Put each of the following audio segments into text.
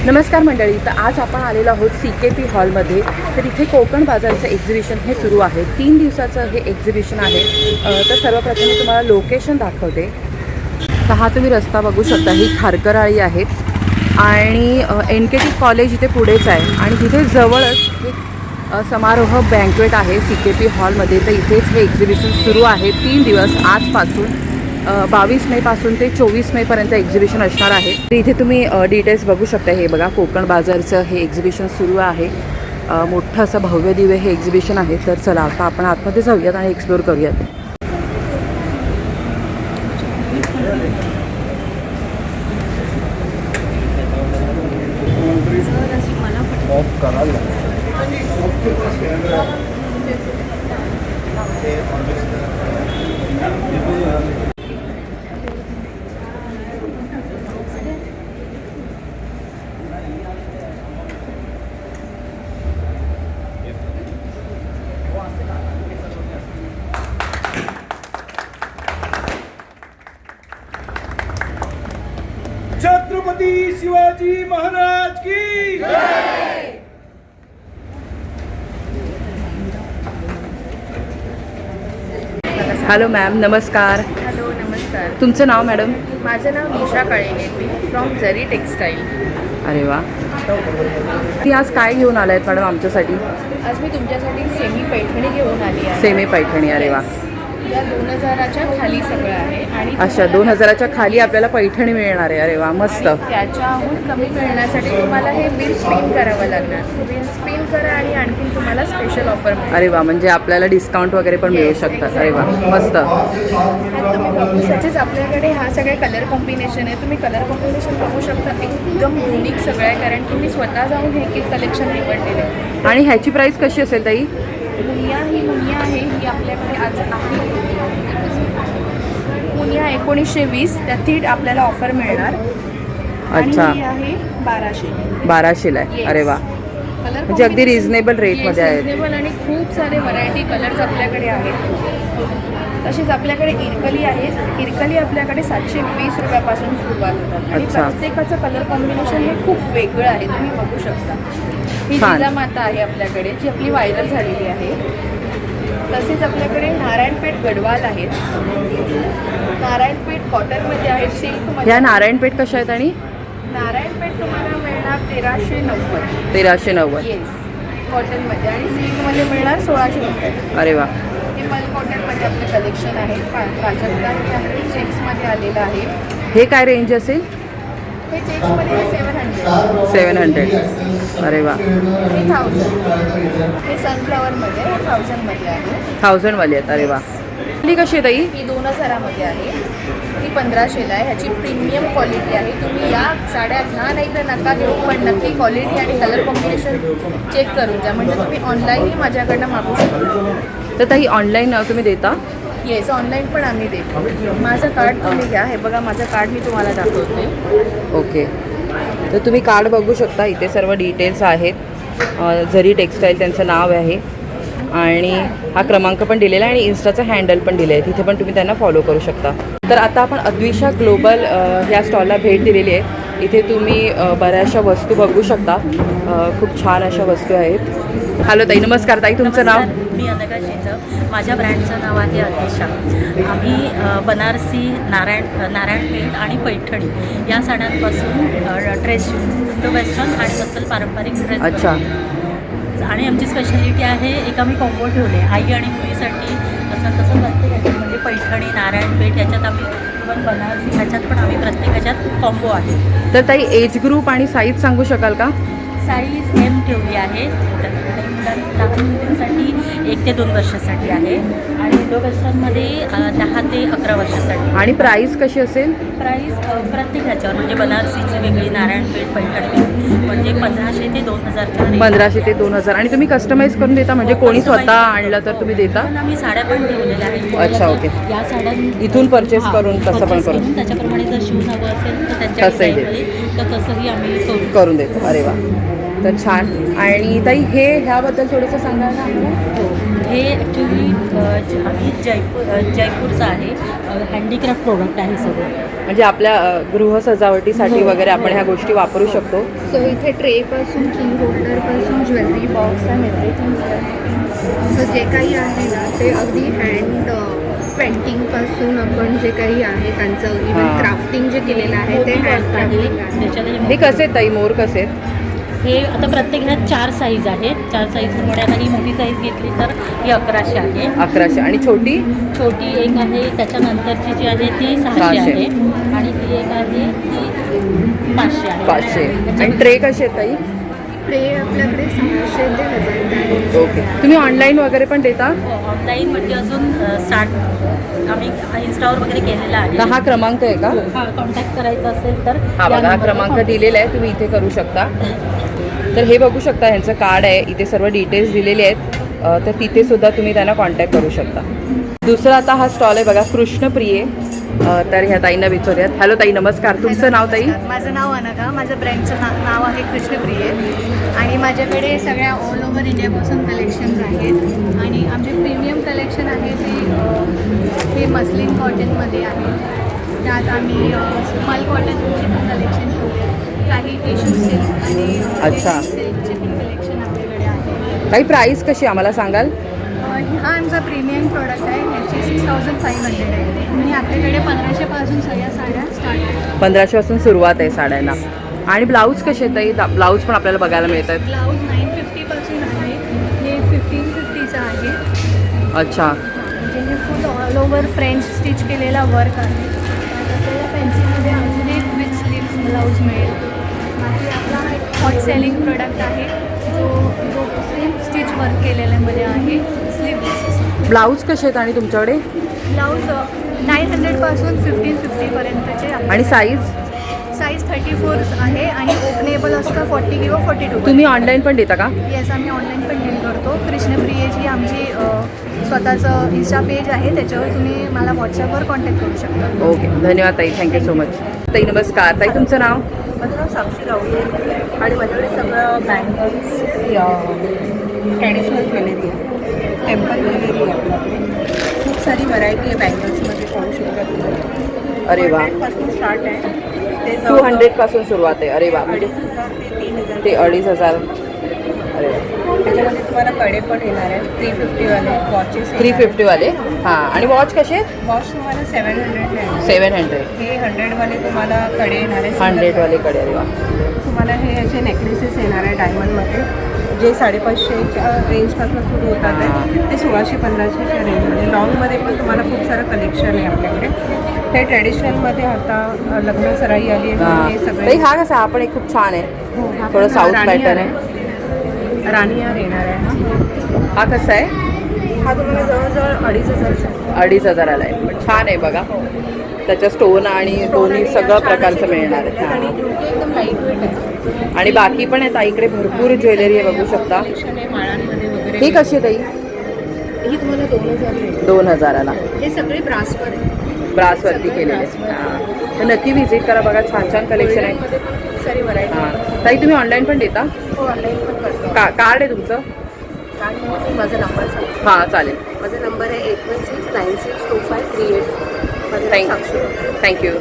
नमस्कार मंडळी. तर आज आपण आलेलो आहोत CKP हॉलमध्ये. तर इथे कोकण बाजारचं एक्झिबिशन हे सुरू आहे. 3 दिवसाचं हे एक्झिबिशन आहे. तर सर्वप्रथम मी तुम्हाला लोकेशन दाखवते. तर हा तुम्ही रस्ता बघू शकता. ही खारकराळी आहेत आणि NKT कॉलेज इथे पुढेच आहे आणि तिथे जवळच एक समारोह बँक्वेट आहे CKP हॉलमध्ये. तर इथेच हे एक्झिबिशन सुरू आहे 3 दिवस आजपासून 22 मेपासून ते 24 मेपर्यंत एक्झिबिशन असणार आहे. तर इथे तुम्ही डिटेल्स बघू शकता. हे बघा कोकण बाजारचं हे एक्झिबिशन सुरू आहे. मोठं असं भव्य दिव्य हे एक्झिबिशन आहे. तर चला आता आपण आतमध्ये जाऊयात आणि एक्सप्लोर करूयात. छत्रपती शिवाजी महाराज की जय. हॅलो मॅम, नमस्कार. हॅलो, नमस्कार. तुमचं नाव मॅडम? माझं नाव निशा काळेने, मी फ्रॉम जरी टेक्स्टाईल. अरे वा. ती आज काय घेऊन आला आहेत मॅडम आमच्यासाठी? आज मी तुमच्यासाठी सेमी पैठणी घेऊन आली आहे. सेमी पैठणी. अरे वा. या 2000च्या खाली सगळं आहे आणि अच्छा, 2000च्या खाली आपल्याला पैठणी मिळणार आहे. अरे वा, मस्त. त्याच्याहून कमी मिळण्यासाठी तुम्हाला हे बिल स्पिन करावं लागणार. बिल स्पिन करा आणि आणखीन तुम्हाला स्पेशल ऑफर मिळेल. अरे वा, म्हणजे आपल्याला डिस्काउंट वगैरे पण मिळू शकतात. अरे वा, मस्त. तसेच आपल्याकडे हा सगळे कलर कॉम्बिनेशन आहे. तुम्ही कलर कॉम्बिनेशन बघू शकता. एकदम युनिक सगळं आहे, कारण की मी स्वतः जाऊन हे एक कलेक्शन निवडलेलं आहे. आणि ह्याची प्राईस कशी असेल ताई? मुनिया आहे ही आपल्याकडे आज आहे. मुनिया 1920, त्यात आपल्याला ऑफर मिळणार. अच्छा. आणि ही आहे 1200 आहे. अरे वा, कलर म्हणजे अगदी रिझनेबल रेटमध्ये आहेत. रिझनेबल आणि खूप सारे व्हरायटी कलर्स आपल्याकडे आहेत. तसेच आपल्याकडे इरकली आहेत. इरकली आपल्याकडे 720 रुपयापासून सुरुवात होतात आणि अच्छा. प्रत्येकाचं कलर कॉम्बिनेशन हे खूप वेगळं आहे. तुम्ही बघू शकता. ही छान. जिजामाता आहे आपल्याकडे, जी आपली व्हायरल झालेली आहे. तसेच आपल्याकडे नारायणपेठ गडवाल आहेत. नारायणपेठ कॉटनमध्ये आहेत, सिल्कमध्ये. ह्या नारायणपेठ कशा आहेत? आणि नारायणपेठ तुम्हाला मिळणार 1390. 1390. येस, कॉटनमध्ये. आणि सिल्कमध्ये मिळणार 1690. अरे वा. हे मल कॉटनमध्ये आपलं कलेक्शन आहे. प्राजक्तानी आहे, चेक्समध्ये आलेलं आहे. हे काय रेंज असेल? हे चेक्समध्ये 700. 700. अरे वा. हे 1000. हे सनफ्लॉवरमध्ये, हे 1000मध्ये आहे. 1000वाली आहेत. अरे वा. ही कशी आहे ताई? ही 2000मध्ये आहे. ही 1500ला आहे. ह्याची प्रीमियम क्वालिटी आहे. तुम्ही या साड्या घ्या, नाही तर नका घेऊ, पण नक्की क्वालिटी आणि कलर कॉम्बिनेशन चेक करून जा. म्हणजे तुम्ही ऑनलाईनही माझ्याकडनं मागू शकता. तर ताई ऑनलाईन तुम्ही देता? येस, ऑनलाईन पण आम्ही देतो. माझं कार्ड तुम्ही घ्या. हे बघा, माझं कार्ड मी तुम्हाला दाखवते. ओके. तर तुम्ही कार्ड बघू शकता. इथे सर्व डिटेल्स आहेत. जरी टेक्स्टाईल त्यांचं नाव आहे आणि हा क्रमांक पण दिलेला आहे आणि इन्स्टाचं हँडल पण दिलं आहे. तिथे पण तुम्ही त्यांना फॉलो करू शकता. तर आता आपण अद्विशा ग्लोबल या स्टॉलला भेट दिलेली आहे. इथे तुम्ही बऱ्याचशा वस्तू बघू शकता. खूप छान अशा वस्तू आहेत. हॅलो ताई, नमस्कार. ताई, तुमचं नाव? मी अनघा शेजप. माझ्या ब्रँडचं नाव आहे अद्विशा. आम्ही बनारसी, नारायणपेठ आणि पैठणी या साड्यांपासून ड्रेस इंडो वेस्टर्न आणि अस्सल पारंपरिक ड्रेस. अच्छा. आणि आमची स्पेशालिटी आहे, एक आम्ही कॉम्बो ठेवले आई आणि मुलीसाठी. असं तसं प्रत्येक ह्याच्यात म्हणजे पैठणी, नारायणपेठ याच्यात आम्ही पण बनारसी ह्याच्यात पण आम्ही प्रत्येक ह्याच्यात कॉम्बो आहे. तर ताई एज ग्रुप आणि साईज सांगू शकाल का? साईज M ठेवली आहे. लहान मुलींसाठी 1 ते 2 वर्षासाठी आहे आणि इंडो वेस्टर्नमध्ये 10 ते 11 वर्षासाठी. आणि प्राईस कशी असेल? प्राईस प्रत्येक ह्याच्यावर म्हणजे बनारसीची वेगळी, नारायणपेठ, पैठणी म्हणजे 1500 ते 2000. 1500 ते 2000. आणि तुम्ही कस्टमाइज करून देता? म्हणजे कोणी स्वतः आणलं तर तुम्ही देता? पण आम्ही साड्या पण ठेवलेल्या आहेत. अच्छा, ओके. या साड्या इथून परचेस करून तसं पण करून त्याच्याप्रमाणे जर शिवून हवं असेल तर त्यांच्या तसंही डिझाईनमध्ये तर तसंही आम्ही करून देतो. अरे वा, तर छान. आणि ताई ह्याबद्दल थोडंसं सांगा ना आम्हाला. हे ॲक्च्युली आम्ही जयपूरचं आहे. हँडीक्राफ्ट प्रोडक्ट आहे सगळं. म्हणजे आपल्या गृह सजावटीसाठी वगैरे आपण ह्या गोष्टी वापरू शकतो. सो इथे ट्रेपासून किंग होल्डरपासून ज्वेलरी बॉक्स आणि एव्हरीथिंग सो जे काही आहे ना ते अगदी हँड पेंटिंगपासून आपण जे काही आहे त्यांचं इव्हन हां. क्राफ्टिंग जे केलेलं आहे ते हँड क्राफ्टिंग आहे. त्याच्यात हे कसे आहेत ताई, मोर कसे आहेत? हे आता प्रत्येक ह्यात 4 साईज आहेत. 4 साईजमुळे आता ही मोठी साईज घेतली तर ही 1100 आहे. 1100 आणि छोटी छोटी एक आहे, त्याच्यानंतरची जी आहे ती 600 600. आहे आणि ती एक आहे ती 500 आहे. 500. आणि ट्रे कसे आहेत ताई? ट्रे आपल्याकडे 600 ते 1000 आहे. ओके. तुम्ही ऑनलाईन वगैरे पण देता? ऑनलाईन म्हणजे अजून स्टार्ट आम्ही इन्स्टावर वगैरे केलेलं आहे. 10 क्रमांक आहे का? हा, कॉन्टॅक्ट करायचा असेल तर हा या बघा, हा नंबरवर क्रमांक contact दिलेला आहे, तुम्ही इथे करू शकता. तर हे बघू शकता, ह्यांचं कार्ड आहे, इथे सर्व डिटेल्स दिलेले आहेत. तर तिथे सुद्धा तुम्ही त्यांना कॉन्टॅक्ट करू शकता. दुसरा आता हा स्टॉल आहे बघा, कृष्णप्रिये. तर ह्या ताईंना विचारूयात. हॅलो ताई, नमस्कार. तुमचं नाव ताई? माझं नाव अनघा. माझं ब्रँडचं नाव आहे कृष्णप्रिये आणि माझ्याकडे सगळ्या ऑल ओव्हर इंडियापासून कलेक्शन्स आहेत आणि आमचे प्रीमियम कलेक्शन आहे ते हे मस्लिन कॉटनमध्ये आहे. त्यात आम्ही स्मॉल कॉटनचे पण कलेक्शन ठेवले, काही टिश्यू सिल्क आणि अच्छा. सिल्कचे पण कलेक्शन आपल्याकडे आहे. काही प्राईस कशी आम्हाला सांगाल? हा आमचा प्रीमियम प्रोडक्ट आहे, ह्याची 6500 आहे आणि आपल्याकडे 1500 सगळ्या साड्या स्टार्ट आहेत. 1500 पासून सुरुवात आहे साड्यांना. आणि ब्लाऊज कसे आहेत ताई? ब्लाऊज पण आपल्याला बघायला मिळत आहेत. ब्लाऊज 950 पासून आहे, हे 1550चं आहे. अच्छा. म्हणजे हे फुल ऑल ओव्हर फ्रेंच स्टिच केलेला वर्क आहे. त्यात आपल्याला पेन्सिलमध्ये अजून एक विथ स्लीव्स ब्लाऊज मिळेल. बाकी आपला हा एक हॉट सेलिंग प्रोडक्ट आहे जो सेम स्टिच वर्क केलेल्यामध्ये आहे. स्लीव्स ब्लाऊज कसे आहेत आणि तुमच्याकडे? ब्लाऊज 900 पासून 1550पर्यंतचे आहे. आणि साईज? साईज 34 आहे आणि ओपनेबल असतं 40 किंवा 42. तुम्ही ऑनलाईन पण देता का? येस, आम्ही ऑनलाईन पण डील करतो. कृष्णप्रियेची आमची स्वतःचं इन्स्टा पेज आहे, त्याच्यावर तुम्ही मला व्हॉट्सअपवर कॉन्टॅक्ट करू शकता. ओके, धन्यवाद ताई, थँक्यू सो मच. ताई नमस्कार. ताई तुमचं नाव? माझं नाव साक्षी राऊळे आणि माझ्याकडे सगळं बँगल्स ट्रॅडिशनल ज्वेलरी आहे, टेम्पल ज्वेलरी आहे आपल्याकडे. खूप सारी व्हरायटी आहे बँगल्समध्ये, पाहू शकता तुम्ही. अरे वा. 100 स्टार्ट आहे ते 200 पासून सुरुवात आहे. अरे वा. म्हणजे 2500 ते 2500. अरे वा. त्याच्यामध्ये तुम्हाला कडे पण येणार आहे 350 वाले वॉचेस. 350 वाले. हां. आणि वॉच कसे आहेत? वॉच तुम्हाला 700 आहे. 700. हे 100 वाले तुम्हाला कडे येणार आहे. 100 वाले कडे. अरे वा. तुम्हाला हे असे नेकलेसेस येणार आहे डायमंडमध्ये, जे 550च्या रेंजपासून सुरू होतात आहे ते 1600-1500च्या रेंजमध्ये. लॉंगमध्ये पण तुम्हाला खूप सारं कलेक्शन आहे आपल्याकडे. ते ट्रेडिशनलमध्ये आता लग्न सराई आली आहे, हां. हे ताई सगळे. हा कसा? आपण एक खूप छान आहे, हो, हा थोडं पण साऊथ राणी पॅटर्न हार आहे. राणी हार येणार आहे. हा कसा आहे? हा तुम्हाला जवळजवळ 2500. 2500 आहे. पण छान आहे बघा. त्याच्या स्टोन आणि दोन्ही सगळं प्रकारचं मिळणार आहे. आणि हां. झुमके एकदम लाईट वेट आहे. आणि बाकी पण आहे ताईकडे भरपूर ज्वेलरी आहे, बघू शकता. कलेक्शन आहे माळांमध्ये वगैरे. ही कशी आहे ताई? ही तुम्हाला 2000 मिळेल. 2000ला. हे सगळे ब्रासवर आहे. ब्रासवरती केलेले. हां. तर नक्की व्हिजिट करा बघा, छान छान कलेक्शन आहे. मध्ये पण खूप सारी व्हरायटी. हां. ताई तुम्ही ऑनलाईन पण देता? हो, ऑनलाईन पण करतो. कार्ड आहे तुमचं? कार्ड माझा नंबर सांग. हां चालेल. माझा नंबर आहे 8169625338. माझं Thank- नाव साक्षी. थँक्यू.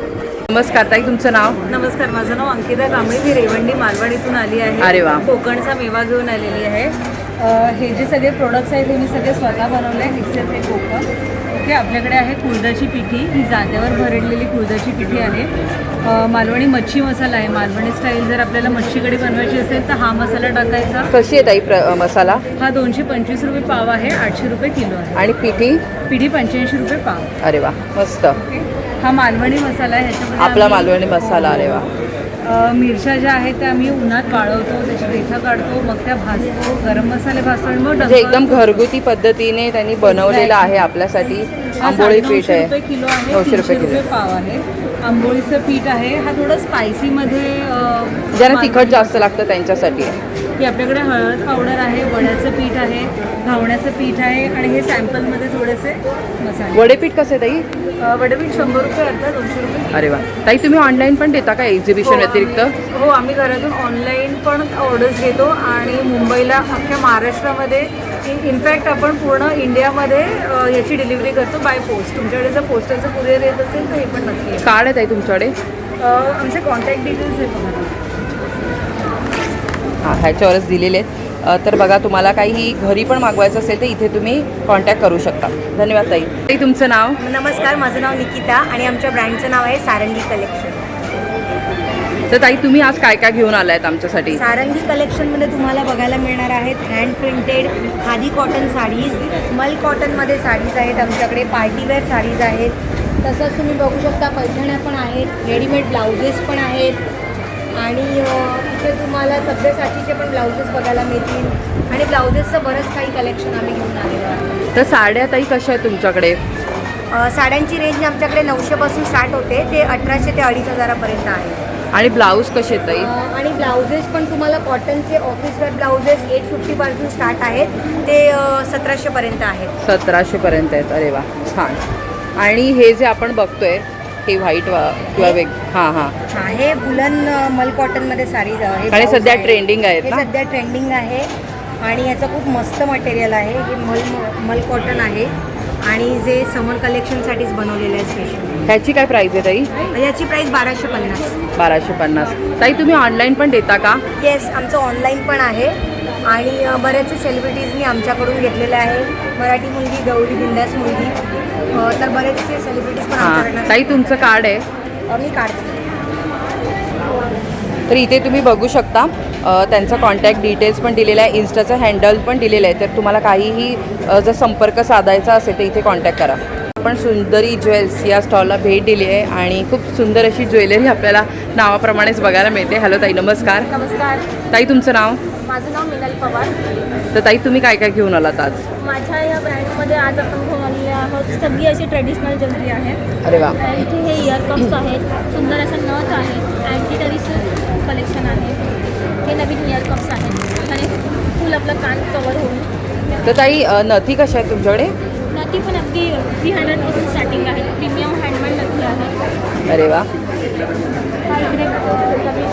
नमस्कार ताई, तुमचं नाव? नमस्कार, माझं नाव अंकिता कांबळे. मी रेवंडी मालवणीतून आली आहे. अरे वा. कोकणचा मेवा घेऊन आलेली आहे. हे जे सगळे प्रोडक्ट्स आहेत हे मी सगळे स्वतः बनवले आहेत, एक्सेप्ट हे कोकण. ओके, आपल्याकडे आहे कुळदाची पिठी. ही जात्यावर भरडलेली कुळदाची पिठी आहे. मालवणी मच्छी मसाला आहे. मालवणी स्टाईल जर आपल्याला मच्छी कढी बनवायची असेल तर हा मसाला टाकायचा. कशी आहे ताई मसाला? हा 225 रुपये पाव आहे, 800 रुपये किलो आहे. आणि पिठी? पिठी 85 रुपये पाव. अरे वा, मस्त. ओके, हा मालवणी मसाला आहे. ह्याच्यामध्ये आपला आम्ही- मालवणी मसाला. अरे वा. मिरच्या ज्या आहेत त्या आम्ही उन्हात वाळवतो, त्याची पेठा काढतो, मग त्या भाजतो, गरम मसाले भाजतो आणि मग म्हणजे एकदम घरगुती पद्धतीने त्यांनी बनवलेलं आहे आपल्यासाठी. आंबोळी पीठ आहे. 900 रुपये किलो आहे, 900 रुपये 300 किलो. रुपये पाव आहे. आंबोळीचं पीठ आहे. हा थोडं स्पायसीमध्ये ज्यांना तिखट जास्त लागतं त्यांच्यासाठी आहे. की आपल्याकडे हळद पावडर आहे, वड्याचं पीठ आहे, घावण्याचं पीठ आहे आणि हे सॅम्पलमध्ये थोडेसे मसाले. वडेपीठ कसं आहे ताई? वडेपीठ 100 रुपये अर्धा, 200 रुपये. अरे वा. ताई तुम्ही ऑनलाईन पण देता का एक्झिबिशन व्यतिरिक्त? हो, आम्ही घरातून ऑनलाईन पण ऑर्डर्स घेतो आणि मुंबईला अख्ख्या महाराष्ट्रामध्ये इनफॅक्ट आपण पूर्ण इंडियामध्ये याची डिलिव्हरी करतो बाय पोस्ट. तुमच्याकडे जर पोस्टाचं कुरिअर येत असेल तर हे पण नक्की आहे. कार्ड आहे ताई तुमच्याकडे? आमचे कॉन्टॅक्ट डिटेल्स आहे बघा. हां, ह्याच्यावरच दिलेले आहेत. तर बघा, तुम्हाला काही घरी पण मागवायचं असेल तर इथे तुम्ही कॉन्टॅक्ट करू शकता. धन्यवाद ताई. ताई तुमचं नाव? नमस्कार, माझं नाव निकिता आणि आमच्या ब्रँडचं नाव आहे सारंगी कलेक्शन. तर ताई तुम्ही आज काय काय घेऊन आलायत आमच्यासाठी? सारंगी कलेक्शनमध्ये तुम्हाला बघायला मिळणार आहेत hand printed khadi cotton sarees, मल कॉटनमध्ये साडीज आहेत आमच्याकडे, पार्टीवेअर साडीज आहेत. तसंच तुम्ही बघू शकता पैठण्या पण आहेत, रेडीमेड ब्लाउजेस पण आहेत आणि इथे तुम्हाला सध्यासाठीचे पण ब्लाउजेस बघायला मिळतील आणि ब्लाउजेसचं बरंच काही कलेक्शन आम्ही घेऊन आलेलो आहे. तर साड्या ताई कशा आहेत तुमच्याकडे? साड्यांची रेंज आमच्याकडे 900पासून स्टार्ट होते ते 1800 ते 2500पर्यंत आहे. आणि ब्लाऊज कसे आहेत ताई? आणि ब्लाउजेस पण तुम्हाला कॉटनचे ऑफिसवेअर ब्लाउजेस 850पासून स्टार्ट आहेत ते 1700पर्यंत आहेत. 1700पर्यंत आहेत. अरे वा, छान. आणि हे जे आपण बघतोय हे व्हाईट किंवा हां हां हां, हे बुलन मल कॉटनमध्ये साडीज आहे आणि सध्या ट्रेंडिंग आहेत हे ना? सध्या ट्रेंडिंग आहे आणि याचं खूप मस्त मटेरियल आहे. हे मल कॉटन आहे आणि जे समर कलेक्शनसाठीच बनवलेलं आहे स्पेशल. ह्याची काय प्राईस आहे ताई? याची प्राईस 1250. 1250. ताई तुम्ही ऑनलाईन पण देता का? येस, आमचं ऑनलाईन पण आहे आणि बऱ्याचशा सेलिब्रिटीजनी आमच्याकडून घेतलेलं आहे. मराठी मुलगी, गौरी बिंदास मुलगी, तर बरेचसे सेलिब्रिटीज पण हां. आमच्याकडनं ताई तुमचं कार्ड आहे? मी काढते. तर इथे तुम्ही बघू शकता त्यांचा कॉन्टॅक्ट डिटेल्स पण दिलेला आहे, इन्स्टाचं हँडल पण दिलेलं आहे. तर तुम्हाला काहीही जर संपर्क साधायचा असेल तर इथे कॉन्टॅक्ट करा. आपण सुंदरी ज्वेल्स या स्टॉलला भेट दिली आहे आणि खूप सुंदर अशी ज्वेलरी आपल्याला नावाप्रमाणेच बघायला मिळते. हॅलो ताई, नमस्कार. नमस्कार, ताई तुमचं नाव? माझं नाव मिनल पवार. तर ताई तुम्ही काय काय घेऊन आलात आज? माझ्या या ब्रँडमध्ये आज आपण घेऊन आलेले आहोत सगळी अशी ट्रेडिशनल ज्वेलरी आहे. अरे वा. इथे हे इयर कप्स आहेत, सुंदर अशा नथ आहेत, अँटी टरिसल कलेक्शन आहे. हे नवीन इयर कप्स आहेत आणि फुल आपलं कान कवर होऊन. तर ताई नथी कशा आहेत तुमच्याकडे? नथी पण अगदी 300पासून स्टार्टिंग आहे. प्रीमियम हँडमेड नथी आहे. अरे वा. हा इकडे नवीन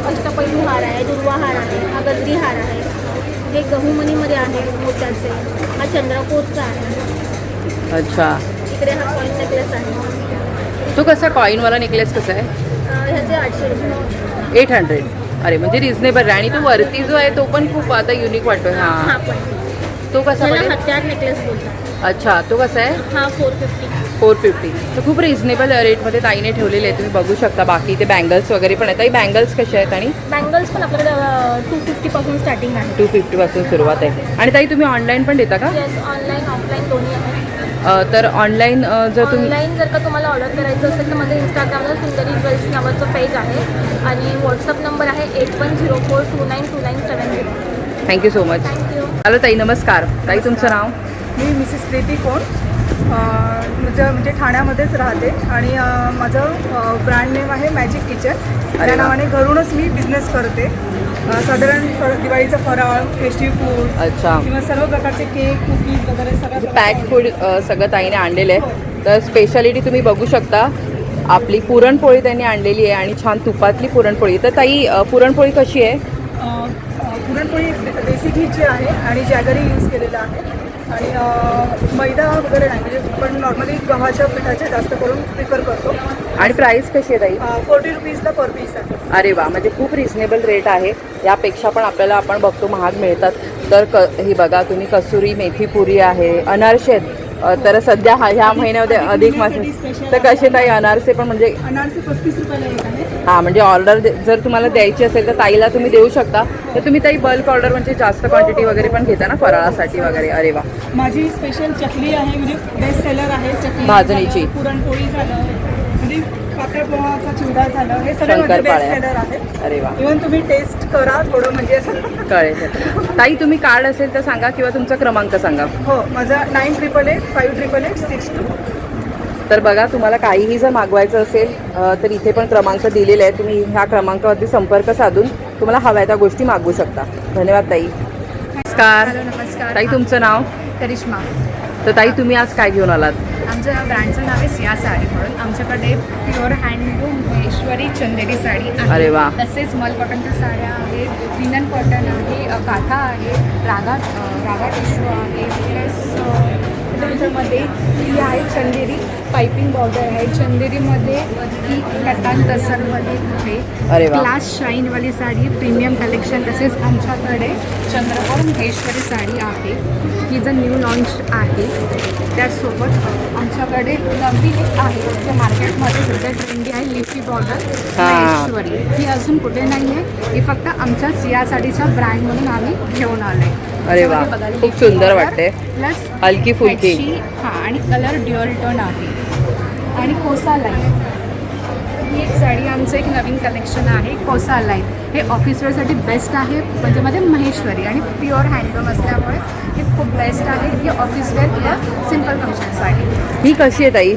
अष्टपैलू हार आहे, दुर्वा हार आहे, हा गजरी हार आहे. हे गहूमणीमध्ये आहे मोत्याचे. हा चंद्रकोरचा आहे. अच्छा. इकडे हा कॉइन नेकलेस आहे. तो कसा कॉईनवाला नेकलेस कसा आहे? ह्याचे 800 रुपये. 800. अरे म्हणजे रिझनेबल आहे. आणि तो वरती जो आहे तो पण खूप आता युनिक वाटतोय. हा हां, पण तो कसा त्याला पडेल? हत्यार नेकलेस बोलतात. अच्छा, तो कसा आहे? हा 450. 450. तर खूप रिझनेबल रेटमध्ये ताईने ठेवलेले आहे. तुम्ही बघू शकता. बाकी इथे बँगल्स वगैरे पण आहेत. ताई बँगल्स कसे आहेत? आणि बँगल्स पण आपल्याकडे 250पासून स्टार्टिंग आहे. 250पासून सुरुवात आहे. आणि ताई तुम्ही ऑनलाईन पण देता का? येस, ऑनलाईन ऑफलाईन दोन्ही आहे. तर ऑनलाईन जर तुम्ही ऑनलाईन जर का तुम्हाला ऑर्डर करायचं असेल तर माझं इंस्टाग्रामला सुंदरी ज्वेल्स नावाचं पेज आहे आणि व्हॉट्सअप नंबर आहे 8104292970. Thank you so much. Thank you. Hello ताई, नमस्कार. ताई तुमचं नाव? मी मिसेस प्रीती कोण म्हणजे ठाण्यामध्येच राहते आणि माझं ब्रँड नेम आहे मॅजिक किचन. त्या नावाने घरूनच मी बिझनेस करते. साधारण दिवाळीचा फराळ, फेस्टिव्ह फूड अच्छा. किंवा सर्व प्रकारचे केक, कुकीज वगैरे सगळं पॅक फूड सगळं ताईने आणलेलं आहे. तर स्पेशालिटी तुम्ही बघू शकता. आपली पुरणपोळी त्यांनी आणलेली आहे आणि छान तुपातली पुरणपोळी. तर ताई पुरणपोळी कशी आहे? पुरणपोळी देसी घीची आहे आणि जॅगरी यूज केलेला आहे आणि मैदा वगैरे नाही, म्हणजे पण नॉर्मली गव्हाच्या पिठाचे जास्त करून प्रिफर करतो. आणि प्राईस कशी आहे ताई? 40 रुपीजला पर पीस आहे. अरे वा, म्हणजे खूप रिझनेबल रेट आहे. यापेक्षा पण आपल्याला आपण बघतो महाग मिळतात. तर ही बघा तुम्ही, कसुरी मेथी पुरी आहे, अनारसे आहेत. तर सध्या ह्या महिन्यामध्ये अधिक मास. तर कसे ताई अनारसे पण? म्हणजे अनारसे 35 रुपयाला एक आहे. हां, म्हणजे ऑर्डर जर तुम्हाला द्यायची असेल तर ताईला तुम्ही देऊ शकता. तर तुम्ही ताई बल्क ऑर्डर म्हणजे जास्त क्वांटिटी वगैरे पण घेता ना फराळासाठी वगैरे? अरे वा. माझी स्पेशल चकली आहे, म्हणजे बेस्ट सेलर आहे चकली, भाजणीची. झालं, पुरणपोळी झालं, म्हणजे पातळ पोहाचा चिवडा झालं, हे सगळे माझे बेस्ट शंकरपाळ्या. सेलर आहे. अरे वा. इव्हन तुम्ही टेस्ट करा थोडं, म्हणजे असं कळेल. ताई तुम्ही कार्ड असेल तर सांगा किंवा तुमचा क्रमांक सांगा. हो, माझा 9888588862. तर बघा, तुम्हाला काहीही जर मागवायचं असेल तर इथे पण क्रमांक दिलेले आहे. तुम्ही ह्या क्रमांकावरती संपर्क साधून तुम्हाला हव्या त्या गोष्टी मागवू शकता. धन्यवाद ताई. नमस्कार. नमस्कार. ताई तुमचं नाव? करिश्मा. तर ताई तुम्ही आज काय घेऊन आलात? आमच्या ब्रँडचं नाव आहे सिया साडी म्हणून. आमच्याकडे प्युअर हँडलूम महेश्वरी चंदेरी साडी आहे. अरे वा. तसेच मल कॉटनच्या साड्या आहेत, लिनन कॉटन आहे, काथा आहे, रागा टिश्यू आहे. प्लस त्याच्यामध्ये ही आहे चंदेरी पायपिंग बॉर्डर आहे. चंदेरीमध्ये ही कतान तसरमध्ये अरे आहे. वा. ग्लास शाईनवाली साडी प्रीमियम कलेक्शन. तसेच आमच्याकडे चंद्रकोर महेश्वरी साडी आहे, ही जर न्यू लॉन्च आहे. त्याचसोबत आमच्याकडे नवीन एक आहे जे मार्केटमध्ये सध्या ट्रेंडी आहे, लिफी बॉर्डर महेश्वरी. ही अजून कुठे नाही आहे, ही फक्त आमच्या सिया साडीच्या ब्रँड म्हणून आम्ही घेऊन आलो आहे. अरे वा, खूप सुंदर वाटते. प्लस हलकी फुलकी. हां, आणि कलर ड्युअल टोन आहे. आणि कोसा लाईन ही एक साडी आमचं एक नवीन कलेक्शन आहे. कोसा लाईन हे ऑफिसवेअरसाठी बेस्ट आहे. म्हणजे मध्ये महेश्वरी आणि प्युअर हँडलूम असल्यामुळे हे खूप बेस्ट आहे. ही ऑफिसवेअर किंवा सिम्पल फंक्शनसाठी. ही कशी आहे ताई?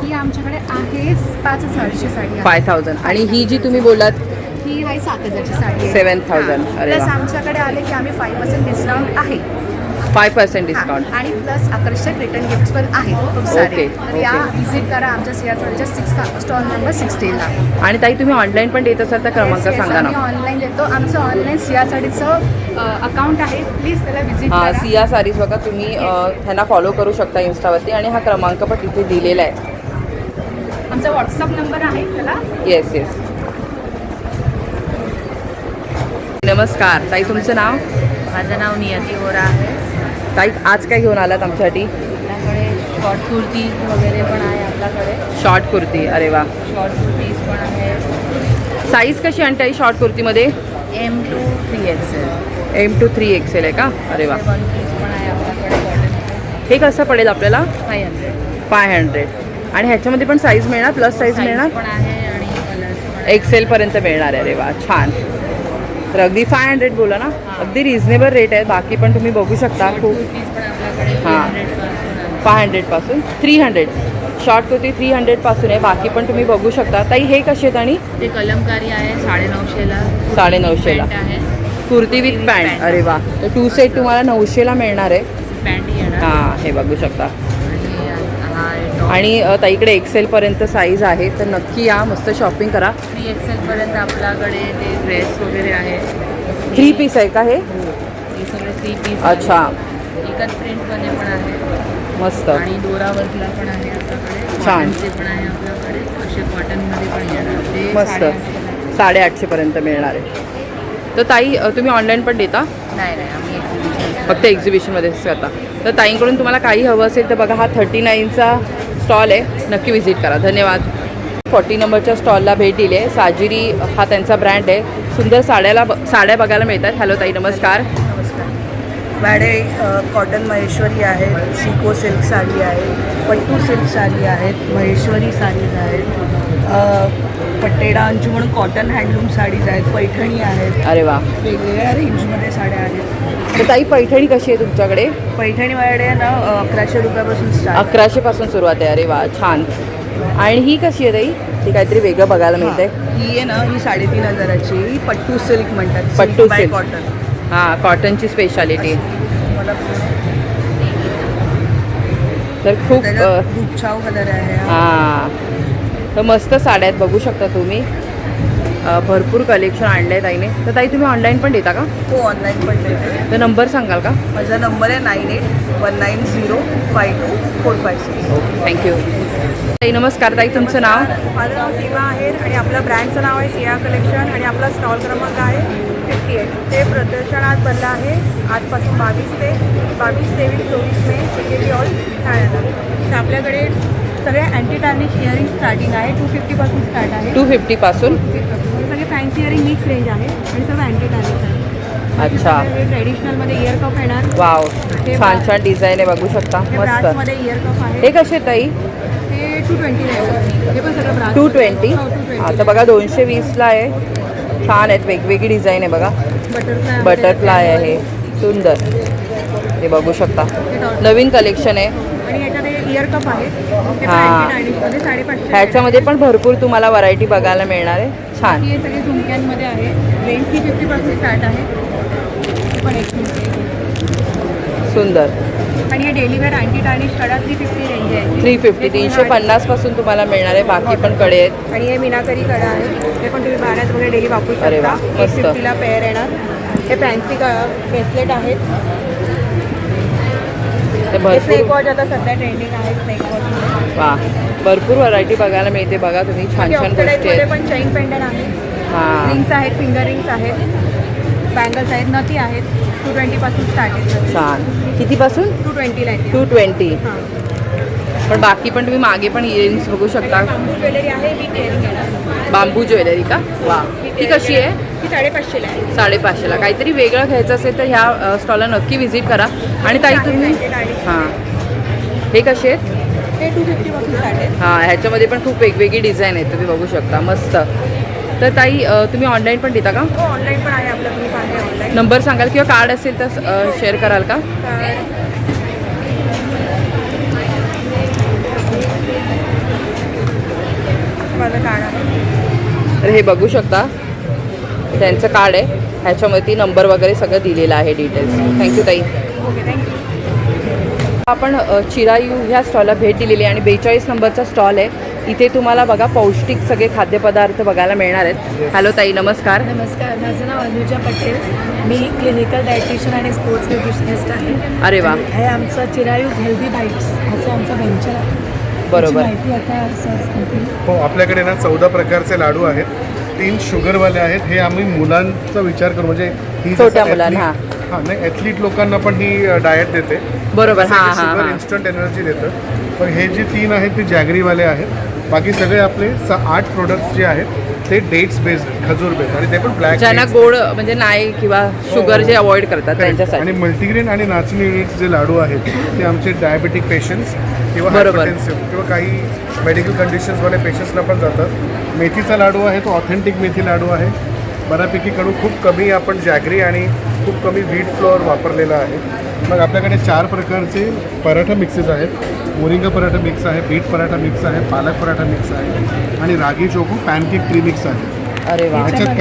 ही आमच्याकडे आहे 5,000ची साडी आहे. 5000. आणि ही जी तुम्ही बोललात ही आहे 7,000ची साडी आहे. 7,000. अरे प्लस वा. आमच्याकडे आले की आम्ही 5% डिस्काउंट आहे. 5% डिस्काउंट. आणि प्लस आकर्षक रिटर्न गिफ्ट्स पण आहेत खूप सारे. ओके, तर या विजिट करा आमच्या सिया साडीच्या 6 स्टॉल नंबर 16ला. आणि ताई तुम्ही ऑनलाईन पण देत असाल तर क्रमांक सांगा आम्ही ना. ऑनलाईन देतो. आमचं ऑनलाईन सिया साडीचं अकाउंट आहे. प्लीज त्याला व्हिजिट हां, करा. सिया सारीज बघा तुम्ही त्यांना फॉलो करू शकता इन्स्टावरती. आणि हा क्रमांक पण तिथे दिलेला आहे. आमचा व्हॉट्सअप नंबर आहे त्याला. Yes yes. नमस्कार ताई, तुमचं नाव? माझं नाव नियती गोरा आहे. ताई आज काय घेऊन आलात आमच्यासाठी? आपल्याकडे शॉर्ट कुर्तीज वगैरे पण आहे आपल्याकडे. शॉर्ट कुर्ती. अरे वा. शॉर्ट कुर्तीज पण आहे. साईज कशी आणते ताई short कुर्तीमध्ये? M to 3XL. M to 3XL आहे का? अरे वा. वन पीस पण आहे आपल्याकडे कॉटनचं. हे कसं पडेल आपल्याला? 500. 500. आणि ह्याच्यामध्ये पण साईज मिळणार, प्लस साईज मिळणार? पण आहे आणि कलर्स पण XL पर्यंत मिळणार आहे. अरे वा, छान. तर अगदी 500 बोला ना, अगदी रिझनेबल रेट आहे. बाकी पण तुम्ही बघू शकता खूप. कुर्तीज पण आपल्याकडे हां. 300 पासून आहे. 500 पासून 300. शॉर्ट कुर्ती 300 पासून आहे. बाकी पण तुम्ही बघू शकता. ताई हे कसे आहेत? आणि ते कलमकारी आहे 950ला. 950ला. पॅन्ट आहे. Kurti with pant. अरे वा. तर 2 सेट तुम्हाला 900ला मिळणार आहे. पॅन्ट येणार. हां, हे बघू शकता. आणि हा आहे टॉप. आणि ताईकडे XL पर्यंत साईज आहे. तर नक्की या, मस्त शॉपिंग करा. 3XL पर्यंत आपल्याकडे ते ड्रेस वगैरे आहे. 3 पीस आहे का हे? हे सगळे 3 पीस. अच्छा, इकत प्रिंटमध्ये पण आहे. मस्त. आणि दोरावरला पण आहे आपल्याकडे. छान. कॉटनचे पण आहे आपल्याकडे. असे कॉटनमध्ये पण येणार. ते मस्त. 850 पर्यंत मिळणार आहे. तर ताई तुम्ही ऑनलाईन पण देता? नाही आम्ही एक्झिबिशन फक्त एक्झिबिशनमध्येच करता. तर ताईंकडून तुम्हाला काही हवं असेल तर बघा, हा 39चा स्टॉल आहे. नक्की व्हिजिट करा. धन्यवाद. 40 नंबरच्या स्टॉलला भेट दिली आहे. साजिरी हा त्यांचा ब्रँड आहे. सुंदर साड्या बघायला मिळतात. हॅलो ताई, नमस्कार. मॅडे कॉटन महेश्वरी आहे, सिको सिल्क साडी आहे, पट्टू सिल्क साडी आहेत, महेश्वरी साडीज आहेत, पट्टेडा अंजू म्हणून कॉटन हँडलूम साडीज आहेत, पैठणी आहेत. अरे वा. वेगवेगळ्या रेंजमध्ये साड्या आहेत. तर ताई पैठणी कशी आहे तुमच्याकडे? पैठणी माझ्याकडे ना 1100 रुपयापासून स्टार्ट. 1100 पासून सुरुवात आहे. अरे वा, छान. आणि ही कशी आहे ताई? ती काहीतरी वेगळं बघायला मिळते. ही आहे ना, ही 3500ची. ही पट्टू सिल्क म्हणतात. पट्टू बाय सिल्क. कॉटन. हां, कॉटनची स्पेशालिटी. मला तर खूप गुच्छाव कलर आहे. हां, तर मस्त साड्या आहेत, बघू शकता तुम्ही. भरपूर कलेक्शन आणलं आहे ताईने. तर ताई तुम्ही ऑनलाईन पण देता का? हो, ऑनलाईन पण देते. तर नंबर सांगाल का? माझा नंबर आहे 9819052456. Okay, thank you. ताई नमस्कार. ताई तुमचं नाव? माझं नाव सीमा आहे आणि आपलं ब्रँडचं नाव आहे सिया कलेक्शन आणि आपला स्टॉल क्रमांक आहे 58. ते प्रदर्शन आज बनलं आहे. आजपासून 22 ते 24 मे CKP हॉल ठाण्याला. तर आपल्याकडे सगळे अँटी टार्निश इयरिंग स्टार्टिंग आहे. 250 पासून स्टार्ट आहे. 250 पासून? सगळे फॅन्सी इयरिंग मिक्स रेंज आहे आणि सगळं अँटी टार्निश आहे. अच्छा. हे ट्रेडिशनलमध्ये इयर कप येणार. वाव, छान छान डिझाईन आहे, बघू शकता. हे मस्त. ब्रासमध्ये इयर कप आहे. हे कसे ताई? हे 220 आहे. हे पण सगळं ब्रास. 220. हो, 220. आता बघा 220ला आहे. छान आहेत, वेगवेगळी डिझाईन आहे बघा. बटरफ्लाय आहे, सुंदर. हे बघू शकता, नवीन कलेक्शन आहे. आणि याच्यात इयर कप आहे. हां, 550. ह्याच्यामध्ये पण भरपूर तुम्हाला व्हरायटी बघायला मिळणार आहे. छान. हे सगळे झुमक्यांमध्ये आहे. रेंज 350 स्टार्ट आहे. हे पण 150. सुंदर. आणि हे डेली वेअर अँटी टार्निश कडा 350 रेंज आहे. 350 350 पासून तुम्हाला मिळणार आहे. बाकी पण कडे आहेत. आणि हे मीनाकरी कडा आहे. हे पण तुम्ही बाहेर वगैरे डेली वापरू अरे वा, शकता. मस्त. 150ला पेअर येणार. हे फॅन्सी ब्रेसलेट आहेत. ते हे भरपूर स्नेक वॉच आता सध्या ट्रेंडिंग आहे. स्नेक वॉच वा, भरपूर व्हरायटी बघायला मिळते. बघा तुम्ही छान छान गोष्टी मध्ये आहेत. पण चेन पेंडंट आहे. हां, रिंग्स आहेत, फिंगर रिंग्स आहेत, बँगल्स आहेत, नथी आहेत. 220 पासून स्टार्ट आहे. छान. कितीपासून? 220 आहे. 220. हां. पण बाकी पण तुम्ही मागे पण इयरिंग्स बघू शकता. बांबू ज्वेलरी आहे. विथ इयरिंग येणार. बांबू ज्वेलरी का? वा, ती कशी आहे? ती 550ला आहे. 550ला. काहीतरी वेगळं घ्यायचं असेल तर ह्या स्टॉलला नक्की व्हिजिट करा. आणि ताई तुम्ही हां, हे कसे आहेत? हे 250 पासून स्टार्ट आहे. हां, ह्याच्यामध्ये पण खूप वेगवेगळी डिझाईन आहेत. तुम्ही बघू शकता. मस्त. तर ताई तुम्ही ऑनलाईन पण देता का? हो, ऑनलाईन पण आहे. आपलं ग्रुप आहे ऑनलाईन. नंबर सांगाल किंवा कार्ड असेल तर शेअर कराल का? माझं कार्ड आहे. तर हे बघू शकता, त्यांचं कार्ड आहे. ह्याच्यामध्ये नंबर वगैरे सगळं दिलेलं आहे, डिटेल्स. थँक्यू ताई. Okay, thank you. आपण चिरायू ह्या स्टॉलला भेट दिलेली आहे आणि 42 नंबरचा स्टॉल आहे. इथे तुम्हाला बघा पौष्टिक सगळे खाद्यपदार्थ बघायला मिळणार आहेत. हॅलो ताई, नमस्कार. नमस्कार, माझं नाव अनुजा पटेल. मी क्लिनिकल डायटिशियन आणि स्पोर्ट्स न्यूट्रिशनिस्ट आहे. अरे वा, हे आमचं चिरायूज हेल्दी बाईट्स असं आमचं व्हेंचर आहे. बरोबर. त्याची माहिती आता सर सांगतील. हो, आपल्याकडे ना 14 प्रकारचे लाडू आहेत. 3 शुगरवाले आहेत. हे आम्ही मुलांचा विचार करू, म्हणजे ही छोट्या मुलांना, हां नाही, ॲथलीट लोकांना पण ही डाएट देते. बरोबर. हां हां शुगर हां. इन्स्टंट एनर्जी देतं. पण हे जे 3 आहेत ते जॅगरीवाले आहेत. बाकी सगळे आपले 8 प्रोडक्ट्स जे आहेत ते डेट्स बेस्ड, खजूर बेस्ड, आणि ते पण ब्लॅक. ज्यांना गोड म्हणजे नाही किंवा शुगर जे अवॉइड करतात आणि त्यांच्यासाठी. मल्टीग्रेन आणि नाचणी युनिट्स जे लाडू आहेत ते आमचे डायबेटिक पेशंट्स किंवा बरोबर. हायपरटेन्सिव्ह किंवा काही मेडिकल कंडिशन्सवाले पेशंट्सला पण जातात. मेथीचा लाडू आहे तो ऑथेंटिक मेथी लाडू आहे. बऱ्यापैकी कडू, खूप कमी आपण जॅगरी आणि खूप कमी व्हीट फ्लोअर वापरलेला आहे. मग आपल्याकडे 4 प्रकारचे पराठा मिक्सेस आहेत. मोरिंगा पराठा मिक्स आहे, बीट पराठा मिक्स आहे, पालक पराठा मिक्स आहे आणि रागी चोको पॅनकेक प्रीमिक्स आहे. अरे वा. ह्याच्यात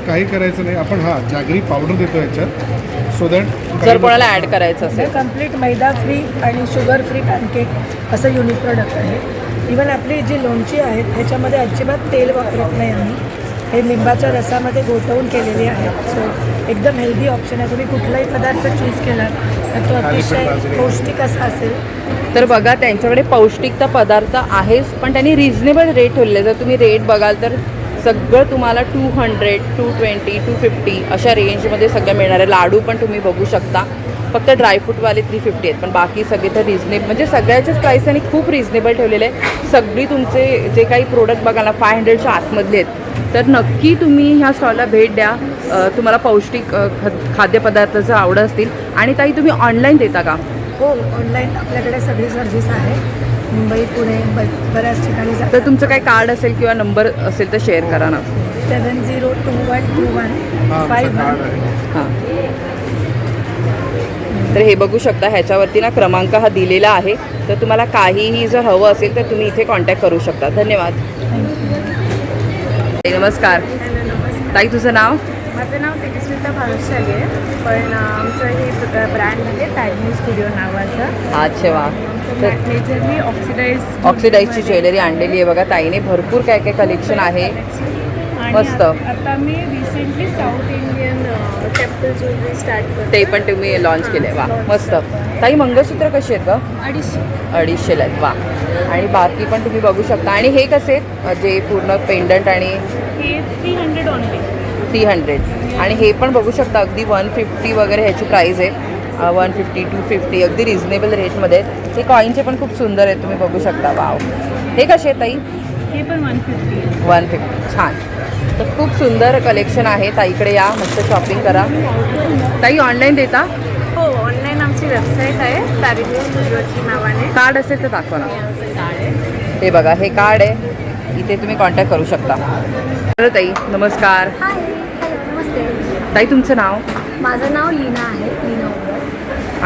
काही करायचं नाही. आपण जॅगरी पावडर देतो ह्याच्यात, सो दॅट जर कोणाला ॲड करायचं असेल. कम्प्लीट मैदा फ्री आणि शुगर फ्री पॅनकेक असं युनिक प्रोडक्ट आहे. इवन आपली जी लोणची आहेत ह्याच्यामध्ये अजिबात तेल वापरत नाही आम्ही. हे लिंबाच्या रसामध्ये गोठवून केलेली आहेत. सो एकदम हेल्दी ऑप्शन आहे. तुम्ही कुठलाही पदार्थ चूज केला तर तो अतिशय पौष्टिक असा असेल. तर बघा, त्यांच्याकडे पौष्टिकता पदार्थ आहेच, पण त्यांनी रिझनेबल रेट ठेवले. जर तुम्ही रेट बघाल तर सगळं तुम्हाला 200, 220, 250 अशा रेंजमध्ये सगळं मिळणार आहे. लाडू पण तुम्ही बघू शकता. फक्त ड्रायफ्रूटवाले 350 आहेत, पण बाकी सगळे तर रिजनेबल, म्हणजे सगळ्याच्याच प्राईस त्यांनी खूप रिजनेबल ठेवलेले आहे. सगळी तुमचे जे काही प्रोडक्ट बघा ना 500च्या आतमधले आहेत. तर नक्की तुम्ही ह्या स्टॉलला भेट द्या. तुम्हाला पौष्टिक खाद्यपदार्थ जर आवडत असतील. आणि ताई तुम्ही ऑनलाईन देता का? हो, ऑनलाईन आपल्याकडे सगळी सर्व्हिस आहे. मुंबई, पुणे, बऱ्याच ठिकाणी तर जातात. तुमचं काही कार्ड असेल किंवा नंबर असेल तर शेअर करा ना. 70212151. हां, तर हे बघू शकता. ह्याच्यावरती ना क्रमांक हा दिलेला आहे. तर तुम्हाला काहीही जर हवं असेल तर तुम्ही इथे कॉन्टॅक्ट करू शकता. धन्यवाद. नमस्कार ताई, तुझं नाव? माझं नाव तेजस्विता भानुशाली आहे. पण आमचं हे ब्रँड म्हणजे टॅगनी स्टुडिओ नावाचं. अच्छा वा. तर मेजरली ऑक्सिडाईजची ज्वेलरी आणलेली आहे बघा ताईने. भरपूर काय काय कलेक्शन आहे. मस्त. आता मी recently South Indian temple jewellery start करते. ते पण तुम्ही लॉन्च केले. वा, मस्त. ताई मंगळसूत्र कशी आहेत का? 250ला आहेत. वा. आणि बाकी पण तुम्ही बघू शकता. आणि हे कसे आहेत जे पूर्ण पेंडंट? आणि हे 300 ऑनली. 300. आणि हे पण बघू शकता अगदी 150 वगैरे ह्याची प्राईस आहे. 150, 250 अगदी रिजनेबल रेटमध्ये आहेत. हे कॉईनचे पण खूप सुंदर आहेत, तुम्ही बघू शकता. वाव. हे कसे आहेत ताई? हे पण 150. 150. छान. तर खूप सुंदर कलेक्शन आहे. ताईकडे या, मस्त शॉपिंग करा. ताई ऑनलाईन देता? हो, ऑनलाईन आमची वेबसाईट आहे तारिणी स्टुडिओची नावाने. कार्ड असेल तर दाखवा ना. हे बघा, हे कार्ड आहे. इथे तुम्ही कॉन्टॅक्ट करू शकता. हॅलो ताई, नमस्कार. हाय, हॅलो, नमस्ते. ताई तुमचं नाव? माझं नाव लीना आहे, लीना उबर.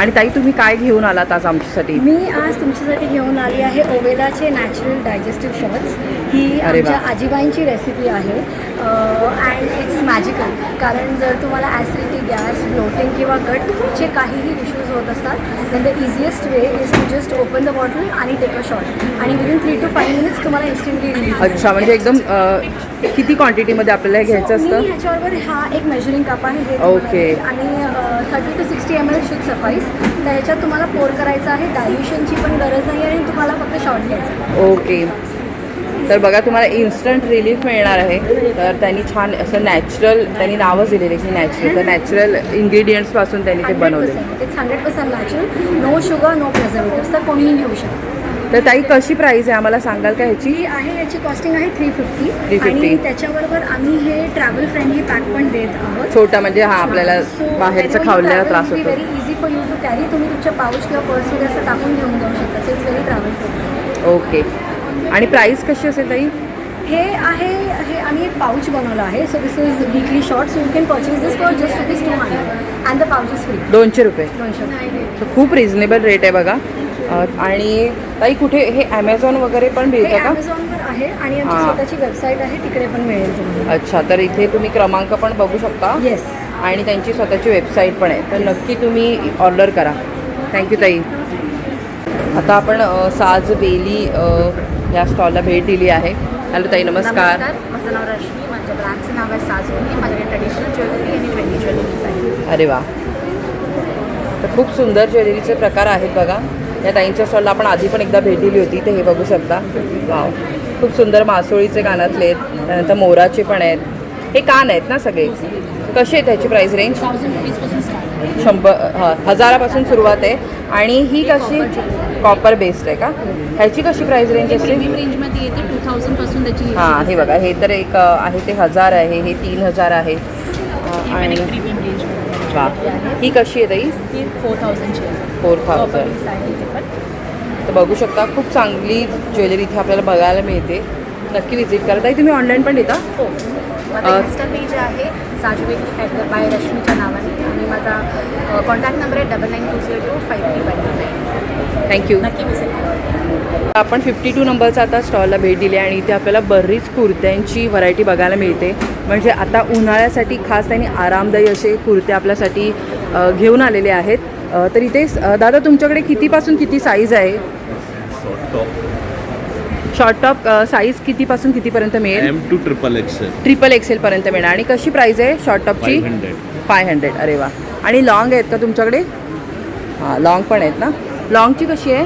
आणि ताई तुम्ही काय घेऊन आलात आज आमच्यासाठी? मी आज तुमच्यासाठी घेऊन आली आहे ओवेलाचे नॅचरल डायजेस्टिव्ह शॉट्स. ही अरे वा. आमच्या आजीबाईंची रेसिपी आहे अँड इट्स मॅजिकल. कारण जर तुम्हाला ॲसिडिटी, गॅस, ब्लोटिंग किंवा गटचे काहीही इश्यूज होत असतात then the easiest way is to just open the bottle आणि take a shot आणि within 3 to 5 minutes तुम्हाला instantly relief. अच्छा, म्हणजे एकदम किती क्वांटिटीमध्ये आपल्याला हे घ्यायचं मी असतं? ह्याच्यावर हा एक मेजरिंग कप आहे हे Okay. आणि 30 to 60 ml शुड सफाईस. तर ह्याच्यात तुम्हाला पोर करायचं आहे. डायल्युशनची पण गरज नाही आहे आणि तुम्हाला फक्त शॉट घ्यायचा आहे. ओके. तर बघा तुम्हाला इन्स्टंट रिलीफ मिळणार आहे. तर त्यांनी छान असं नॅचरल, त्यांनी नावच दिलेलं आहे की नॅचरल, तर नॅचरल इन्ग्रेडियंट्सपासून त्यांनी ते बनवले. 100%. It's 100% natural. No sugar, no preservatives. तर कोणीही घेऊ शकतो. तर ताई कशी प्राईस आहे आम्हाला सांगाल का ह्याची? ही आहे याची कॉस्टिंग आहे 350 350. आणि त्याच्याबरोबर आम्ही हे ट्रॅव्हल फ्रेंडली पॅक पण देत आहोत. छोटा म्हणजे हा आपल्याला बाहेरचं खावल्याला त्रास होतो. Very easy for you to carry. तुम्ही तुमच्या पाऊच किंवा पर्समध्ये असं टाकून घेऊन जाऊ शकता. So it's very travel friendly. Okay. आणि प्राईस कशी असेल ताई? हे आम्ही एक पाऊच बनवलं आहे. So this is weekly short. So you can purchase this for just ₹200 and the pouch is free. ₹200. 200. तर खूप रिझनेबल रेट आहे बघा. आणि ताई कुठे हे ॲमेझॉन वगैरे पण हे मिळतं का? ॲमेझॉनवर आहे आणि आमची हां. स्वतःची वेबसाईट आहे. तिकडे पण मिळेल तुम्हाला. अच्छा, तर इथे तुम्ही क्रमांक पण बघू शकता येस. आणि त्यांची स्वतःची वेबसाईट पण आहे. तर नक्की तुम्ही ऑर्डर करा. थँक्यू ताई. आता आपण साज बेली या स्टॉलला भेट दिली आहे. हॅलो ताई, नमस्कार. माझं नाव रश्मी. माझ्या ब्रँडचं नाव आहे साजोनी. माझ्याकडे ट्रेडिशनल ज्वेलरी आणि ट्रेंडी ज्वेलरीज आहे. अरे वा. तर खूप सुंदर ज्वेलरीचे प्रकार आहेत बघा. या ताईंच्या स्टॉलला आपण आधी पण एकदा भेट दिली होती. ते हे बघू शकता. वाव, खूप सुंदर मासोळीचे कानातले आहेत. त्यानंतर मोराचे पण आहेत. हे कान आहेत ना सगळे? कसे आहेत त्याची प्राईस रेंज? 1000पासून सुरुवात आहे. आणि ही कशी कॉपर बेस्ड आहे का? ह्याची कशी प्राईस रेंज असते? प्रीमियम रेंजमध्ये येते 2000पासून त्याची. हां, हे बघा, हे तर एक आहे ते 1000 आहे, हे 3000 आहे. आणि प्रीमियम रेंज वा, ही कशी आहे ताई? ही 4000ची आहे. 4000. तर बघू शकता खूप चांगली ज्वेलरी इथे आपल्याला बघायला मिळते. नक्की विजिट करा. ताई तुम्ही ऑनलाईन पण देता? हो. माझा इन्स्टा पेज आहे साजवेली ॲट बाय रश्मीच्या नावाने आणि माझा कॉन्टॅक्ट नंबर आहे 9920253559. थँक्यू. नक्की विजिट करा. आपण 52 नंबरचा आता स्टॉलला भेट दिली आणि इथे आपल्याला बरीच कुर्त्यांची व्हरायटी बघायला मिळते. म्हणजे आता उन्हाळ्यासाठी खास त्यांनी आरामदायी असे कुर्ते आपल्यासाठी घेऊन आलेले आहेत. तर इथे दादा तुमच्याकडे कितीपासून किती साईज आहे? शॉर्ट टॉप साईज कितीपासून कितीपर्यंत मिळेल? M to XXL. XXL पर्यंत मिळणार. आणि कशी प्राईज आहे शॉर्ट टॉपची? 500. अरे वा. आणि लॉंग आहेत का तुमच्याकडे? हां, लॉंग पण आहेत ना. लॉंगची कशी आहे?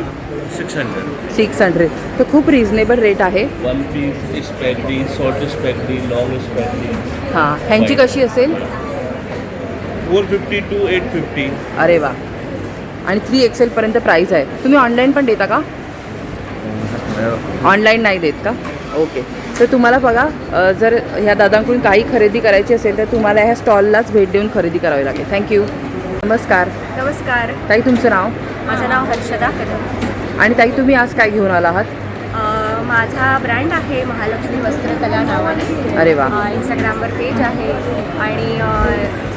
600. तर खूप रिझनेबल रेट आहे. One piece is spaghetti, short is spaghetti, long is spaghetti. हां, ह्यांची कशी असेल? 450 to 850. अरे वा. आणि 3XL पर्यंत प्राईस आहे. तुम्ही ऑनलाईन पण देता का? ऑनलाईन नाही देत का? ओके. तर तुम्हाला बघा जर ह्या दादांकडून काही खरेदी करायची असेल तर तुम्हाला ह्या स्टॉललाच भेट देऊन खरेदी करावी लागेल. थँक्यू. नमस्कार नमस्कार. ताई, तुमचं नाव? माझं नाव हर्षदा कदम. आणि ताई तुम्ही आज काय घेऊन आला आहात? माझा ब्रँड आहे महालक्ष्मी वस्त्रकला नावाने. अरे वा. इंस्टाग्रामवर पेज आहे आणि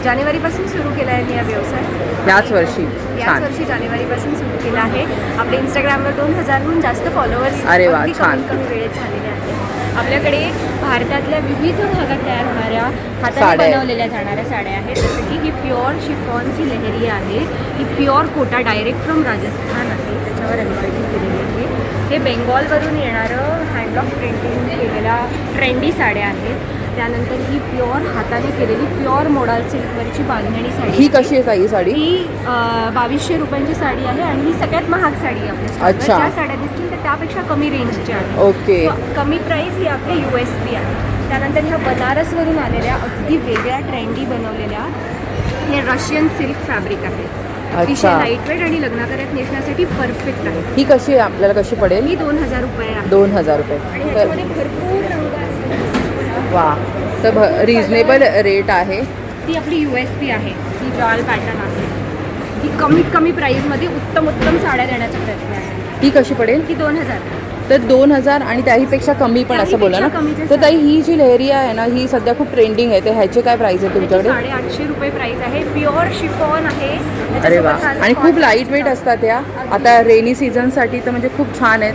जानेवारीपासून सुरू केला आहे मी हा व्यवसाय. याच वर्षी? याच छान. वर्षी जानेवारीपासून सुरू केला आहे. आपल्या इंस्टाग्रामवर 2000हून जास्त फॉलोअर्स अरे वा, छान. कमी वेळेत झालेले आहेत. आपल्याकडे भारतातल्या विविध भागात तयार होणाऱ्या हाताने साड्या आहेत. बनवलेल्या जाणाऱ्या साड्या आहेत. जसं की ही प्युअर शिफॉनची लेहरी आहे. ही pure Kota direct from Rajasthan आहे. त्याच्यावर एम्ब्रॉयडरी केलेली आहे. हे बेंगॉलवरून येणारं हँडलॉक प्रिंटिंग केलेल्या ट्रेंडी साड्या आहेत. त्यानंतर ही प्युअर हाताने केलेली प्युअर मोडाल सिल्कवरची बांधणी साडी. ही कशी आहे ताई साडी? ही 2200 रुपयांची साडी आहे आणि ही सगळ्यात महाग साडी आहे आपल्या स्टॉलवर. अच्छा. ज्या साड्या दिसतील तर त्यापेक्षा कमी रेंजच्या आहे. ओके. कमी प्राईस ही आपली USP आहे. त्यानंतर ह्या बनारसवरून आलेल्या अगदी वेगळ्या ट्रेंडी बनवलेल्या हे रशियन सिल्क फॅब्रिक आहे. अतिशय लाईटवेट आणि लग्नाकार्यात नेसण्यासाठी परफेक्ट आहे. ही कशी आहे, आपल्याला कशी पडेल? ही 2000 रुपये आहे. 2000 रुपये. आणि ह्याच्यामध्ये भरपूर रंग आहेत. वा. तर रिझनेबल रेट आहे. ती आपली USP आहे. ही जॉल पॅटर्न आहे. ही कमीत कमी प्राईजमध्ये उत्तम साड्या देण्याचा प्रयत्न आहे. ही कशी पडेल? ही 2000. तर 2000 आणि त्याहीपेक्षा कमी पण असं बोला ना. कमीचे तर ताई ही जी लेहरिया आहे ना ही सध्या खूप ट्रेंडिंग आहे, तर ह्याचे काय प्राईस आहे तुमच्याकडे? 850 रुपये प्राईस आहे. प्युअर शिफॉन आहे. अरे वा, त्याच्यासोबत हा आणि जो खूप cotton लाईट वेट असतात या. आता रेनी सीझनसाठी तर म्हणजे खूप छान आहेत,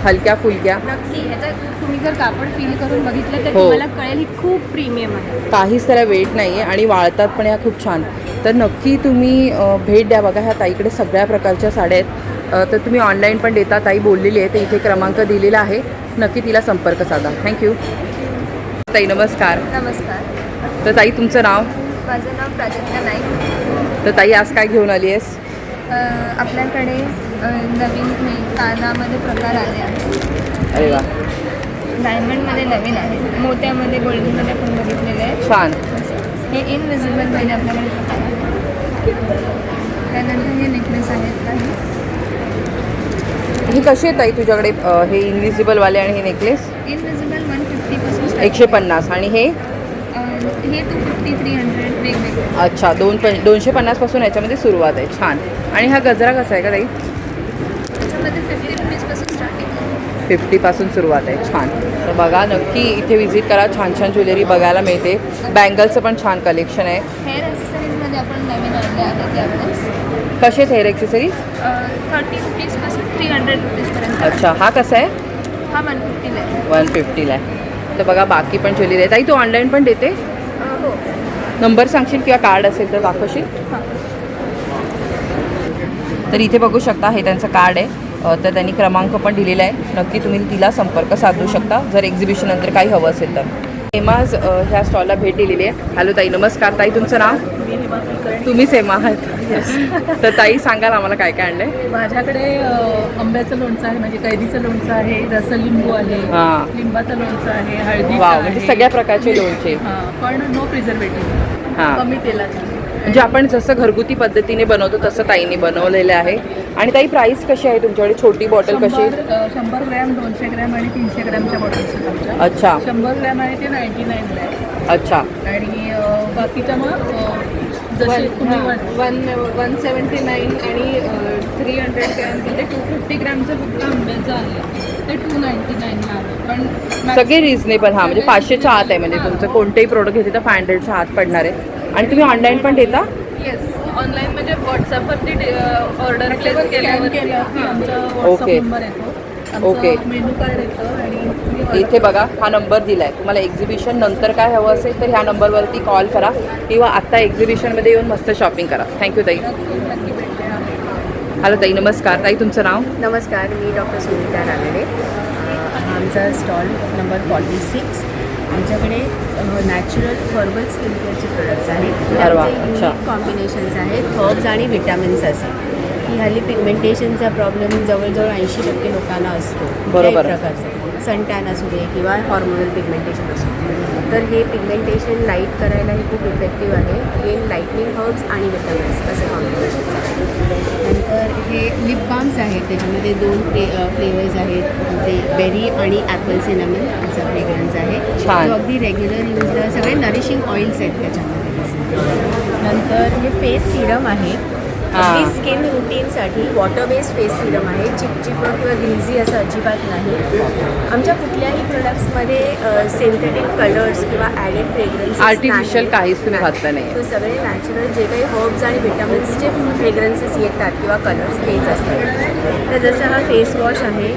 हलक्या फुलक्या. नक्की ह्याचं तुम्ही जर कापड फील करून बघितलं तर हो. तुम्हाला कळेल ही खूप प्रीमियम आहे. काहीच त्याला वेट नाही आहे आणि वाळतात पण या खूप छान. तर नक्की तुम्ही भेट द्या. बघा ह्या ताईकडे सगळ्या प्रकारच्या साड्या आहेत. तर तुम्ही ऑनलाईन पण देता, ताई बोललेली आहे, तर इथे क्रमांक दिलेला आहे, नक्की तिला संपर्क साधा. थँक्यू ताई. नमस्कार. नमस्कार, तर ताई तुमचं नाव? माझं नाव प्राजक्ता नाईक. तर ताई आज काय घेऊन आली आहेस? आपल्याकडे नवीन कानामध्ये प्रकार आले आहेत. अरे वा, डायमंडमध्ये नवीन आहे, मोत्यामध्ये गोल्डमध्ये आपण बघितलेले आहे. छान. हे इनविजिबलमध्ये आपल्याकडे प्रकार आहे. त्यानंतर हे नेकलेस आहेत काही. ही कशी आहे ताई तुझ्याकडे हे इनविजिबलवाले आणि हे नेकलेस? इनविजिबल 150 150 आणि हे? हे 250 300 वेगवेगळे. अच्छा, 250 पासून याच्यामध्ये सुरुवात आहे. छान. आणि हा गजरा कसा आहे का ताई? त्याच्यामध्ये 50 रुपीजपासून स्टार्टिंग आहे. 50 पासून सुरुवात आहे. छान. तर बघा नक्की इथे व्हिजिट करा, छान छान ज्वेलरी बघायला मिळते. बँगलचं पण छान कलेक्शन आहे. हेअर ॲक्सेसरीजमध्ये आपण नवीन आणले आहेत यावेळेस. कसे आहेत हेअर ॲक्सेसरीज? 30 रुपीजपासून 300 रुपीजपर्यंत. अच्छा, हा कसा आहे? हा 150 आहे. 150ला आहे. तर बघा बाकी पण ज्वेलरी आहे. ताई तू ऑनलाईन पण देते? हो. नंबर सांगशील किंवा कार्ड असेल तर दाखवशील? तर इथे बघू शकता हे त्यांचं कार्ड आहे. तर त्यांनी क्रमांक पण दिलेला आहे, नक्की तुम्ही तिला संपर्क साधू शकता जर एक्झिबिशन नंतर काही हवं असेल तर. हेमाज ह्या स्टॉलला भेट दिलेली आहे. हॅलो ताई. नमस्कार ताई, तुमचं नाव? तुम्ही सेमा आहात. तर ताई सांगाल आम्हाला काय काय आणलं आहे? माझ्याकडे आंब्याचं लोणचं आहे, म्हणजे कैरीचं लोणचं आहे, रसलिंबू आहे, हां. लिंबाचं लोणचं आहे, हळदीचं वाव, म्हणजे सगळ्या प्रकारचे लोणचे. पण नो प्रिझर्वेटिव्ह, हां. कमी तेलात. म्हणजे आपण जसं घरगुती पद्धतीने बनवतो तसं ताईने बनवलेलं आहे. आणि ताई प्राईस कशी आहे तुमच्याकडे? छोटी बॉटल कशी? 100 ग्रॅम, 200 ग्रॅम आणि 300 ग्रॅमच्या बॉटल्स आहेत आमच्या. अच्छा. 100 ग्रॅम आहे ते 99 आहे. अच्छा. आणि बाकीच्या मग जसे तुम्ही 179 आणि 300 ग्रॅम ते 250 ग्रॅमचं फक्त आंब्याचं आहे ते 299 आहे. पण सगळे रिजनेबल. हां, म्हणजे 500च्या आत आहे. म्हणजे तुमचं कोणतेही प्रोडक्ट घेते तर 500च्या आत पडणार आहे. आणि तुम्ही ऑनलाईन पण देता? येस, ऑनलाईन म्हणजे व्हॉट्सअपवरती ऑर्डर प्लेस केल्यावरती आमचा व्हॉट्सअप ओके. नंबर येतो, ओके. आमचं मेनू कार्ड येतं आणि तुम्ही order इथे बघा हा नंबर दिला आहे. तुम्हाला एक्झिबिशन नंतर काय हवं असेल तर ह्या नंबरवरती कॉल करा किंवा आत्ता एक्झिबिशनमध्ये येऊन मस्त शॉपिंग करा. थँक्यू ताई. नक्की भेटते. हॅलो ताई. नमस्कार ताई, तुमचं नाव? नमस्कार, मी डॉक्टर सुनीता रानडे. आमचा स्टॉल नंबर 46. आमच्याकडे नॅचरल हर्बल स्किन केअरचे प्रोडक्ट्स आहेत. अरे वा, त्याचे अच्छा. युनिक कॉम्बिनेशन्स आहेत, हर्ब्स आणि विटॅमिन्स असे की हल्ली पिगमेंटेशनचा प्रॉब्लेम जवळजवळ 80% लोकांना असतो. बरोबर. कुठल्याही प्रकारचं सन टॅन असू दे किंवा हॉर्मोनल पिगमेंटेशन असू दे. तर हे पिगमेंटेशन लाईट करायला हे खूप इफेक्टिव्ह आहे. अगेन लाईटनिंग हर्ब्स आणि विटॅमिन्स असे कॉम्बिनेशन्स आहेत. नंतर हे लिप बाम्स आहेत, त्याच्यामध्ये 2 फ्लेवर्स आहेत, म्हणजे बेरी आणि ॲपल सिनॅमन असा फ्रेग्रन्स आहे. छान. जो अगदी रेग्युलर यूजला सगळे नरिशिंग ऑइल्स आहेत त्याच्यामध्ये. नंतर हे फेस सिरम आहे, हां. स्किन रुटीनसाठी वॉटर बेस्ड फेस सिरम आहे. चिपचिपं किंवा ग्रीझी असं अजिबात नाही. आमच्या कुठल्याही प्रोडक्ट्समध्ये सिंथेटिक कलर्स किंवा ॲडेड फ्रेग्रन्स आर्टिफिशियल काहीच तुम्ही घातलं नाही. तो सगळे नॅचरल जे काही हर्ब्स आणि विटॅमिन्सचे फ्रेग्रन्सेस येतात किंवा कलर्स तेच असतात. तर जसं हा फेस वॉश आहे,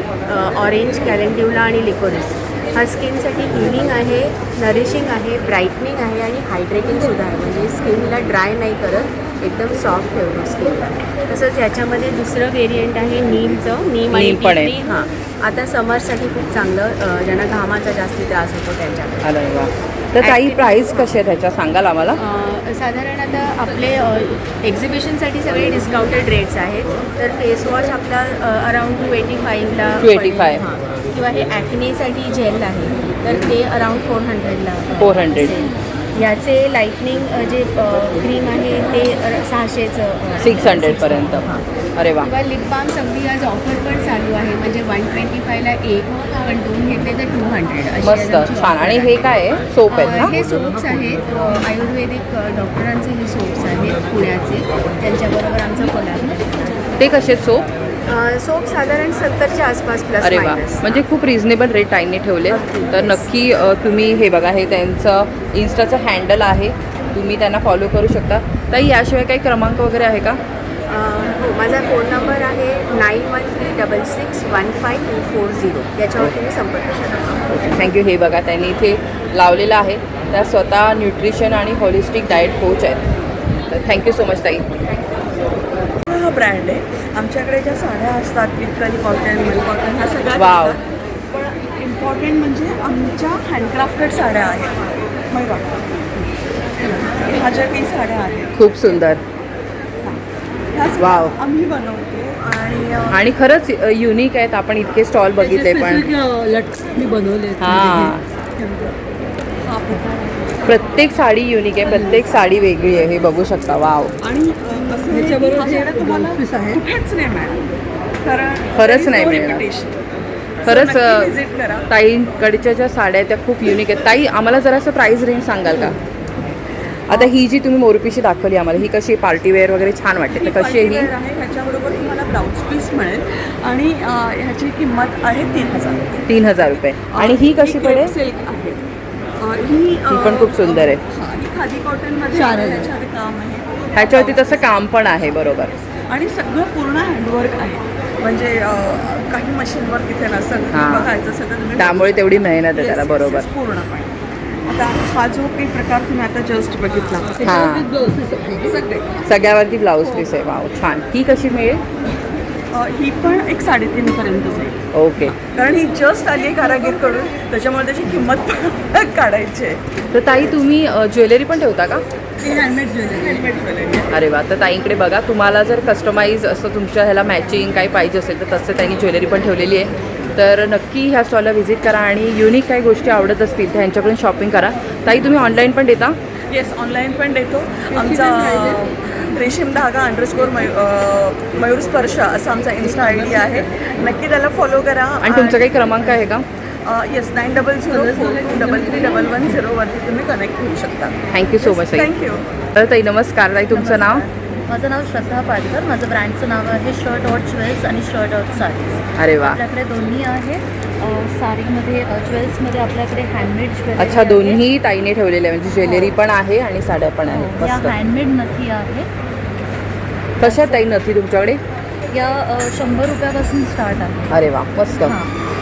ऑरेंज, कॅलेंड्युला आणि लिकोरिस. हा स्किनसाठी हिलिंग आहे, नरिशिंग आहे, ब्राईटनिंग आहे आणि हायड्रेटिंगसुद्धा आहे. म्हणजे स्किनला ड्राय नाही करत, एकदम सॉफ्ट ठेवतो स्किनला. तसंच याच्यामध्ये दुसरं व्हेरियंट आहे नीमचं. नीम आणि नीम पण आहे. हां, आता समरसाठी खूप चांगलं, ज्यांना घामाचा जास्ती त्रास होतो त्यांच्याकडे. अरे वा. तर ताई प्राईस कशी आहे त्याच्या सांगाल आम्हाला? साधारण आता आपले एक्झिबिशनसाठी सगळे डिस्काउंटेड रेट्स आहेत. तर फेस वॉश आपला अराउंड 285ला 285. हां, किंवा हे ॲक्नेसाठी जेल आहे तर ते अराउंड 400ला 400. याचे लाईटनिंग जे क्रीम आहे ते 600चं 600पर्यंत. अरे वा. किंवा लिप बाम्स अगदी आज ऑफर पण चालू आहे, म्हणजे 125ला 1, पण 2 घेतले तर 200 अशी मस्त आज आमची छान. offer आणि आहे. हे काय आहे? सोप आहेत ना? हे सोप्स आहेत, आयुर्वेदिक डॉक्टरांचे हे सोप्स आहेत पुण्याचे, त्यांच्याबरोबर आमचा कोलॅब. ते कसे सोप? सोप साधारण 70च्या आसपास प्लस अरे वा, म्हणजे खूप रिझनेबल रेट ताईंनी ठेवले. तर नक्की तुम्ही हे बघा, हे त्यांचं इन्स्टाचं हँडल आहे, तुम्ही त्यांना फॉलो करू शकता. ताई याशिवाय काही क्रमांक वगैरे आहे का? हो, माझा फोन नंबर आहे 9136615240. याच्यावर तुम्ही संपर्क करा. थँक्यू. हे बघा, त्यांनी इथे लावलेलं आहे. त्या स्वतः न्यूट्रिशन आणि होलिस्टिक डाएट कोच आहेत. तर थँक्यू सो मच ताई. हा ब्रँड आहे. आमच्याकडे ज्या साड्या असतात इतकली कॉटन, मल कॉटन ह्या सगळ्या वाव. असतात. पण इम्पॉर्टंट म्हणजे आमच्या हँडक्राफ्टेड साड्या आहेत. मग ह्या ज्या काही साड्या आहेत खूप सुंदर. ह्या वाव. आम्ही बनवतो आणि खरंच युनिक आहेत. आपण इतके स्टॉल बघितले पण मी बनवले. हां, प्रत्येक साडी युनिक आहे, प्रत्येक साडी वेगळी आहे. हे बघू शकता. वाव. आणि ह्याच्याबरोबर तुम्हाला कुठेच नाही मिळणार. कारण खरंच नाही मिळणार. खरंच व्हिजिट करा. ताईंकडच्या ज्या साड्या आहेत त्या खूप युनिक आहेत. ताई, आम्हाला जरासं प्राईस रेंज सांगाल का? आता ही जी तुम्ही मोरपिशी दाखवली आम्हाला, ही कशी पार्टीवेअर वगैरे छान वाटते, तर कशी आहे ही? ह्याच्याबरोबर तुम्हाला ब्लाऊज पीस मिळेल आणि ह्याची किंमत आहे 3,000. 3,000 रुपये. आणि ही कशी पडेल? सिल्क आहे. ही पण खूप सुंदर आहे. ही खादी कॉटनमध्ये ह्याच्यावर काम आहे. ह्याच्यावरती तसं काम पण आहे. बरोबर. आणि सगळं पूर्ण हँडवर्क आहे. म्हणजे काही मशीनवर तिथे नसेल, हां. बघायचं सगळं तुम्ही. त्यामुळे तेवढी मेहनत आहे त्याला. Yes, बरोबर. yes, पूर्णपणे. आता हा जो काही प्रकार तुम्ही आता जस्ट बघितला, हां, सगळे सगळ्यावरती ब्लाऊज पीस आहे. वाव, छान. ही कशी मिळेल? ही पण एक 3.5 पर्यंत जाईल. ओके. कारण ही जस्ट आली आहे कारागीरकडून, त्याच्यामुळे त्याची किंमत पण काढायची आहे. तर ताई, तुम्ही ज्वेलरी पण ठेवता का? Handmade jewellery. अरे वा. तर ताईंकडे बघा, तुम्हाला जर कस्टमाइज असं तुमच्या ह्याला मॅचिंग काही पाहिजे असेल तर तसं त्यांनी ज्वेलरी पण ठेवलेली आहे. तर नक्की ह्या स्टॉलला व्हिजिट करा आणि युनिक काही गोष्टी आवडत असतील तर ह्यांच्याकडून शॉपिंग करा. ताई, तुम्ही ऑनलाईन पण देता? येस, ऑनलाईन पण देतो. आमचा रेशीम धागा _ मयूर स्पर्श असा आमचा इन्स्टा ID आहे. नक्की त्याला फॉलो करा. आणि तुमचा काही क्रमांक आहे का? येस, 9004233110 वरती तुम्ही कनेक्ट होऊ शकता. थँक्यू सो मच ताई. थँक्यू. तर ताई नमस्कार. ताई, तुमचं नाव? माझं नाव श्रद्धा पाटकर. माझं ब्रँडचं नाव आहे शर्ट आउट ज्वेल्स आणि शर्ट आउट साडीज. अरे वा. आपल्याकडे दोन्ही आहे. साडीमध्ये ज्वेल्समध्ये आपल्याकडे हँडमेड ज्वेलरी. अच्छा, दोन्ही ताईने ठेवलेले आहे, म्हणजे ज्वेलरी पण आहे आणि साड्या पण आहे. या मस्त. हँडमेड नथी आहे. कशा ताई नथी तुमच्याकडे? या 100 रुपयापासून स्टार्ट आहे. अरे वा, मस्त. हां.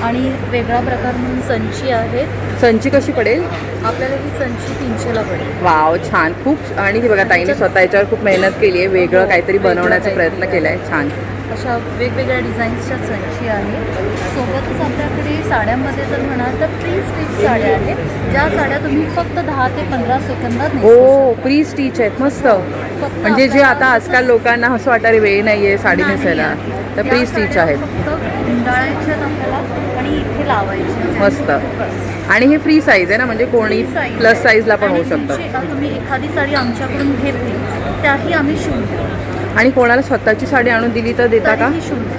आणि वेगळा प्रकार म्हणून संची आहेत. संची कशी पडेल? आपल्याला ही संची 300ला पडेल. वाव, छान. खूप. आणि ती बघा, ताईने स्वतः याच्यावर खूप मेहनत केली आहे, वेगळं काहीतरी बनवण्याचा प्रयत्न केला आहे. छान. अशा वेगवेगळ्या डिझाईन्सच्या संची आहे. सोबतच आपल्याकडे साड्यांमध्ये जर म्हणाल तर प्री स्टिच साड्या आहेत, ज्या साड्या तुम्ही फक्त 10 ते 15 सेकंदात नेसू शकता. प्री स्टिच आहेत. मस्त. फक्त म्हणजे जे आता आजकाल लोकांना असं वाटायला वेळ नाही आहे साडी नाही नेसायला, आहे. तर या प्री स्टिच साड्या आहेत. फक्त गुंडाळायच्यात आपल्याला आणि इथे लावायच्या. मस्त. आणि हे फ्री साईज आहे ना, म्हणजे कोणी प्लस साईजला पण होऊ शकतं. तुम्ही एखादी साडी आमच्याकडून घेतली त्याही आम्ही शिवून देऊ. आणि कोणाला स्वतःची साडी आणून दिली तर देता का? तरीही शिवून देऊ.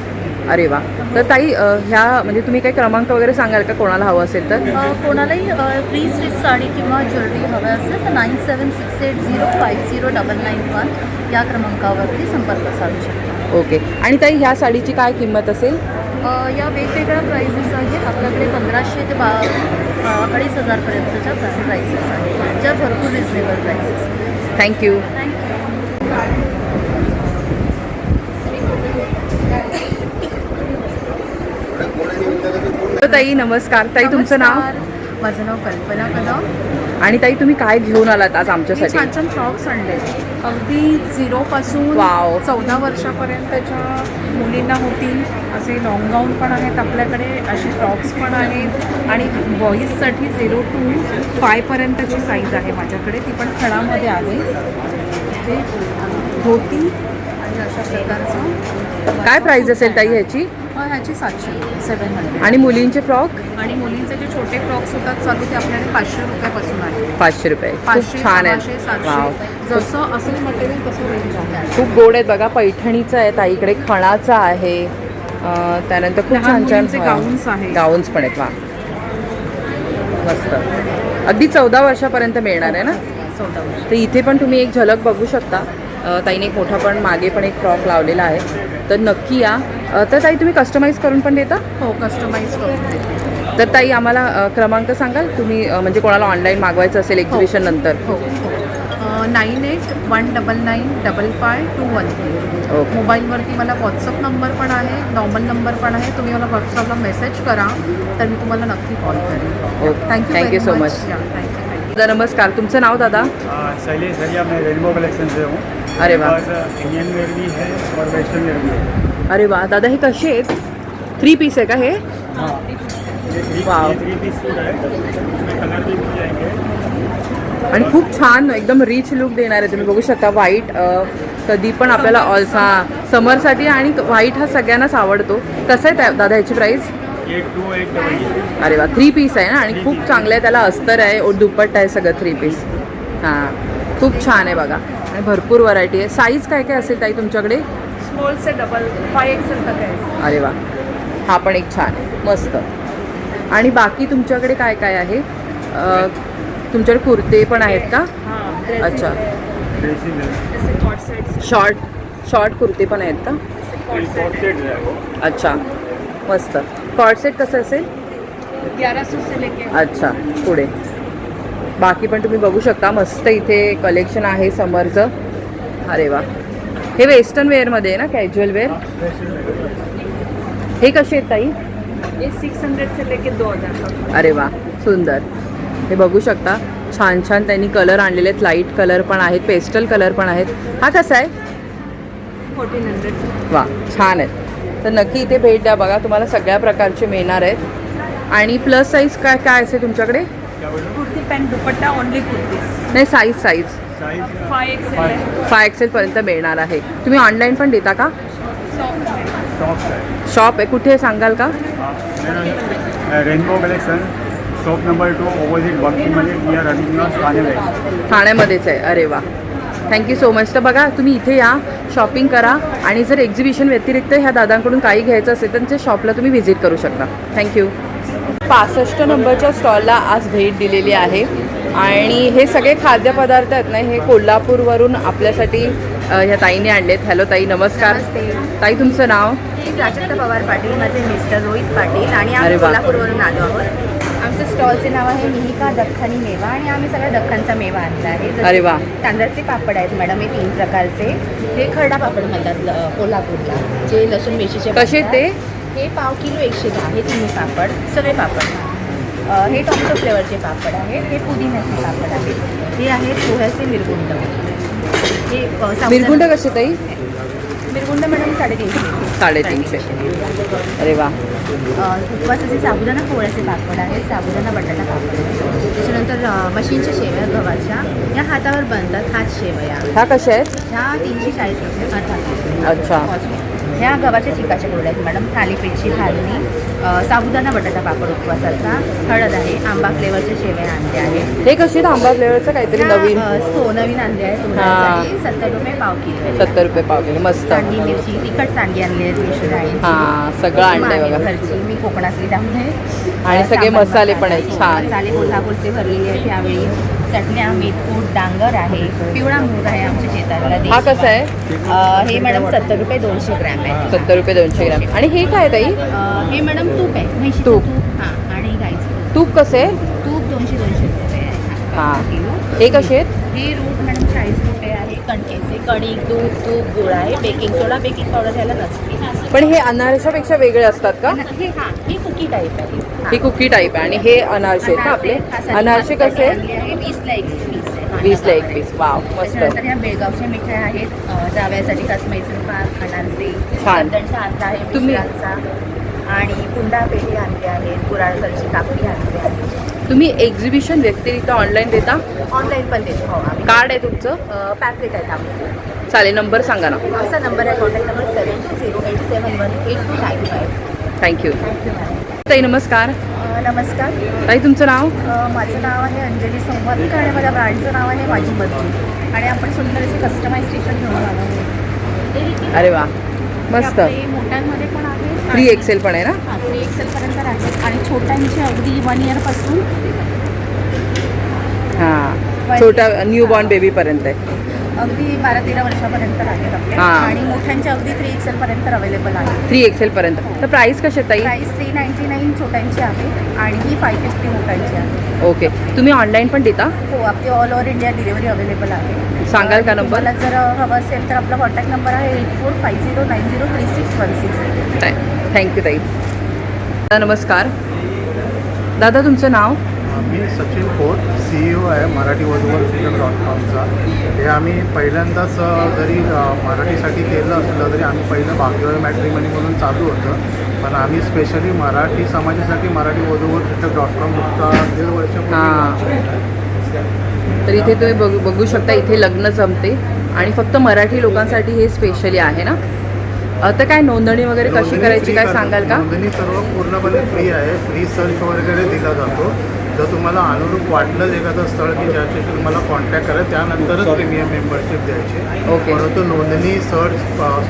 अरे वा. तर ताई, ह्या म्हणजे तुम्ही काही क्रमांक वगैरे सांगाल का कोणाला हवं असेल तर? कोणालाही प्री स्टिच साडी किंवा ज्वेलरी हवी असेल तर 9768050991 या क्रमांकावरती संपर्क साधू शकता. ओके. आणि ताई, ह्या साडीची काय किंमत असेल? या वेगवेगळ्या प्राइसेस आहेत. आपल्याकडे 1500 ते 2,500 पर्यंतच्या प्राइसेस आहेत, ज्या भरपूर रिजनेबल प्राइसेस. थँक्यू. ताई नमस्कार. ताई, तुमचं नाव? माझं नाव कल्पना कदम. आणि ताई, तुम्ही काय घेऊन आलात आज आमच्यासाठी? छान छान फ्रॉक्स आणले, अगदी 0 वाव. 14 वर्षापर्यंतच्या मुलींना होतील असे लॉंग गाऊन पण आहेत आपल्याकडे, असे फ्रॉक्स पण आहेत. आणि बॉईजसाठी 0 to 5 पर्यंतची साईज आहे माझ्याकडे, ती पण खणामध्ये आहे. ते धोती आणि अशा प्रकारचं. काय प्राइस असेल ताई ह्याची? ह्याची 700. आणि मुलींचे फ्रॉक? आणि मुलींचे जे छोटे फ्रॉक्स होतात चालू ते आपल्याकडे 500 रुपयापासून आहे. 500 रुपये. खूप 500, छान 600, आहे. 700. वाव. जसं असेल मटेरियल तसं रेंज आहे. खूप गोड आहेत बघा. पैठणीचं आहे ताईकडे, खणाचं आहे, त्यानंतर खूप लहान छान छान मुलींचे गाऊन्स आहेत. गाऊन्स पण आहेत. वा, मस्त. अगदी 14 वर्षापर्यंत मिळणार आहे ना? 14 वर्ष. तर इथे पण तुम्ही एक झलक बघू शकता. ताईने एक मोठा पण मागे पण एक फ्रॉक लावलेला आहे. तर नक्की या. तर ताई तुम्ही कस्टमाइज करून पण देता? हो, कस्टमाइज करून देते. तर ताई आम्हाला क्रमांक सांगाल तुम्ही म्हणजे कोणाला ऑनलाईन मागवायचं असेल एक्झिबिशन नंतर? हो 9819555213. ओके. मोबाईलवरती मला व्हॉट्सअप नंबर पण आहे, नॉर्मल नंबर पण आहे. तुम्ही मला व्हॉट्सअपला मेसेज करा तर मी तुम्हाला नक्की कॉल करेन. Okay. Thank you Thank you so much. Thank you. दादा नमस्कार, तुमचं नाव दादा? शैलेश हरिया, मैं रेनबो कलेक्शन से हूँ. अरे वाह. और इंडियन वेयर भी है और वेस्टर्न वेयर भी है. अरे वा दादा, हे कसे आहेत? 3 पीस आहे का हे? हाँ, वाव. 3 पीस सूट है, उसमें कलर भी मिल जाएंगे. आणि खूप छान एकदम रिच लुक देणार आहे. तुम्ही बघू शकता व्हाईट कधी पण आपल्याला समरसाठी आणि व्हाईट हा सगळ्यांनाच आवडतो. कसं आहे दादा ह्याची प्राईस? 8288. अरे वा, 3 पीस आहे ना आणि खूप चांगलं आहे. त्याला अस्तर आहे, दुपट्टा आहे, सगळं 3 पीस. हां, खूप छान आहे बघा आणि भरपूर व्हरायटी आहे. साईज काय काय असेल ताई तुमच्याकडे? स्मॉल से डबल 5XL तक है. अरे वा, हा पण एक छान आहे, मस्त. आणि बाकी तुमच्याकडे काय काय आहे? तुमच्याकडे कुर्ते पण आहेत का? हाँ, अच्छा, ड्रेसिंग है. जैसे कॉट सेट. शॉर्ट कुर्ते पण आहेत का? कोई शॉर्ट सेट है वो. अच्छा, मस्त. कॉर्ड सेट कसं असेल? 1100 से लेके. अच्छा, पुढे बाकी पण तुम्ही बघू शकता. मस्त इथे कलेक्शन आहे समरचं. अरे वा, हे वेस्टर्न वेअरमध्ये आहे ना, कॅज्युअल वेअर. हे कसे आहेत ताई? ये 600 से लेके 2000 तक. अरे वा, सुंदर. हे बघू शकता, छान छान त्यांनी कलर आणलेले आहेत. लाईट कलर पण आहेत, पेस्टल कलर पण आहेत. हा कसा आहे? 1400. वा, छान आहेत. तर नक्की इथे भेट द्या. बघा, तुम्हाला सगळ्या प्रकारचे मिळणार आहेत. आणि प्लस साईज काय काय असेल तुमच्याकडे? कुर्ती पैंट दुपट्टा ओनली कुर्तीज. नाही, साईज 5XL है. 5XL पर्यंत मिळणार आहे. तुम्ही ऑनलाईन पण देता का? शॉप है. शॉप आहे कुठे सांगाल का? Rainbow collection, shop number 2, opposite working मध्ये नियर हरिजनस ठाणे वेस्ट. ठाण्यामध्येच आहे. अरे वा, थँक्यू सो मच. तर बघा, तुम्ही इथे या, शॉपिंग करा आणि जर एक्झिबिशन व्यतिरिक्त ह्या दादांकडून काही घ्यायचं असेल तर त्यांच्या शॉपला तुम्ही व्हिजिट करू शकता. थँक्यू. 65 नंबरच्या स्टॉलला आज भेट दिलेली आहे आणि हे सगळे खाद्यपदार्थ आहेत ना, हे कोल्हापूरवरून आपल्यासाठी ह्या ताईने आणलेत. हॅलो ताई, नमस्कार. नमस्ते. ताई तुमचं नाव? मी प्राजक्ता पवार पाटील, माझे मिस्टर रोहित पाटील आणि अरे आम्ही वा. कोल्हापूरवरून आलो आहोत. आमचं स्टॉलचे नाव आहे मिहिका दख्खनी मेवा आणि आम्ही सगळा दख्खनचा मेवा आणला आहे. जसे अरे वा. तांदळाचे पापड आहेत मॅडम, हे 3 प्रकारचे. हे खरडा पापड म्हणतात कोल्हापूरला, जे लसूण मिरचीचे कसे बनतात. ते? हे पाव किलो 110. हे चिनी पापड, सगळे पापड. हे टोमॅटो फ्लेवरचे पापड आहेत. हे पुदिन्याचे पापड आहेत. हे आहेत पोह्याचे मिरगुंड. हे मिरगुंड कसे ताई? मिरगुंड मॅडम 350. 350. अरे वा. उपवासाचे साबुदाणा पोळ्याचे पापड आहेत, साबुदाणा बटाटा पापड आहेत. त्याच्यानंतर मशीनच्या शेवया गव्हाच्या, या हातावर बनतात, हात शेवया. ह्या कशा आहेत? ह्या 340 रुपये हातात. अच्छा. ह्या गव्हाच्या चिकाच्या कुरड्या आहेत मॅडम, थालीपीठची थालणी, साबुदाणा बटाटा पापड उपवासाचा, हळद आहे, आंबा फ्लेवरच्या शेवया आणल्या आहेत. हे कसे आहेत? आंबा फ्लेवरचं काहीतरी नवीन? हो, नवीन आणले आहेत. हां. 70 रुपये पाव किलो. 70 रुपये पाव किलो. मस्त. कांदी मिरची तिखट सांडी आणली आहे 240. हां, सगळं आणलंय बघा. घरची, मी कोकणातली त्यामुळे आणि सगळे सांबार मसाले पण आहेत. हो, छान. मसाले कोल्हापूरचे भरलेले आहेत यावेळी. चटण्या, मेथकूट, डांगर आहे, पिवळा मूग आहे आमच्या शेतातला. हा कसा आहे? हे मॅडम 70 रुपये 200 ग्रॅम आहे. 70 रुपये 200 ग्रॅम. आणि हे काय ताई? हे मॅडम तूप आहे, म्हैशीचं तूप. तूप. हां, आणि गाईचं तूप कसे आहे? तूप 200 रुपये आहे. हां. किलो. हे कसे आहेत? हे रूट मॅडम 40 रुपये आहे. कणकेचे कणिक, दूध, तूप, गुळ आहे, बेकिंग सोडा, बेकिंग पावडर घ्यायला नसते. पण हे अनारशापेक्षा वेगळे असतात का? हे हां, हे कुकी टाईप आहे. ही कुकी टाईप आहे आणि हे अनारसे आहेत का आपले? अनारसे कसे आहेत? 20ला 1 पीस आहे. 20ला 1 पीस. वाव, मस्त. त्याच्यानंतर ह्या बेळगावच्या मिठाई आहेत, जावयासाठी खास मैसूर पाक, अनारसे, छान. चंदनचा आणला आहे, तुम्ही- मिश्रांचा, आणि कुंडा पेढे आणले आहेत, गुराळकरची कापडी आणली आहे. तुम्ही एक्झिबिशन व्यतिरिक्त ऑनलाईन देता? ऑनलाईन पण देतो. हो, आम्ही कार्ड आहे तुमचं? पॅम्पलेट आहेत आमचे. चालेल, नंबर सांगा ना. आमचा नंबर आहे, contact number 7208718295. Thank you. Thank you ma'am. ताई नमस्कार. नमस्कार. ताई तुमचं नाव? माझं नाव आहे अंजली संवादकर आणि माझ्या ब्रँडचं नाव आहे माझी मर्जी आणि आपण सुंदर असे कस्टमाइज टी शर्ट घेऊन आलो आहोत. अरे वा, मस्त. आपले मोठ्यांमध्ये पण आहे, 3XL पण आहे ना? हां, 3XL पर्यंत राहते आणि छोट्यांचे अगदी 1 इयरपासून हां, छोटा न्यू बॉर्न बेबीपर्यंत आहे. अगदी 12-13 वर्षापर्यंत आहेत आपल्या हां. आणि मोठ्यांच्या अगदी 3XL पर्यंत अवेलेबल आहे. 3XL पर्यंत. तर प्राईस कशी आहे ताई? प्राईस 399 छोट्यांची आहे आणि ही 550 मोठ्यांची आहे. ओके. तुम्ही ऑनलाईन पण देता? हो, आपली all over India delivery available आहे. सांगाल का नंबर? तुम्हाला जर हवं असेल तर आपला कॉन्टॅक्ट नंबर आहे 8450903616. थँक्यू ताई. नमस्कार दादा, तुमचं नाव? मी सचिन खोत, CEO आहे मराठी वधूवर.com.चा. हे आम्ही पहिल्यांदाच जरी मराठीसाठी केलं असलं तरी आम्ही पहिलं भाग्यवाई मॅट्रिमनी म्हणून चालू होतं, पण आम्ही स्पेशली मराठी समाजासाठी मराठी वधूवर.com नुकता 1.5 वर्षापूर्वी. तर इथे तुम्ही बघू शकता, इथे लग्न जमते आणि फक्त मराठी लोकांसाठी हे स्पेशली आहे ना. तर काय नोंदणी वगैरे कशी करायची, काय सांगाल का? नोंदणी सर्व पूर्णपणे फ्री आहे. फ्री सर्च वगैरे दिला जातो. जर तुम्हाला अनुरूप वाटलं एखादं स्थळ की ज्याच्याशी तुम्हाला कॉन्टॅक्ट करा, त्यानंतरच प्रीमियम मेंबरशिप द्यायची. ओके. परंतु नोंदणी, सर्च,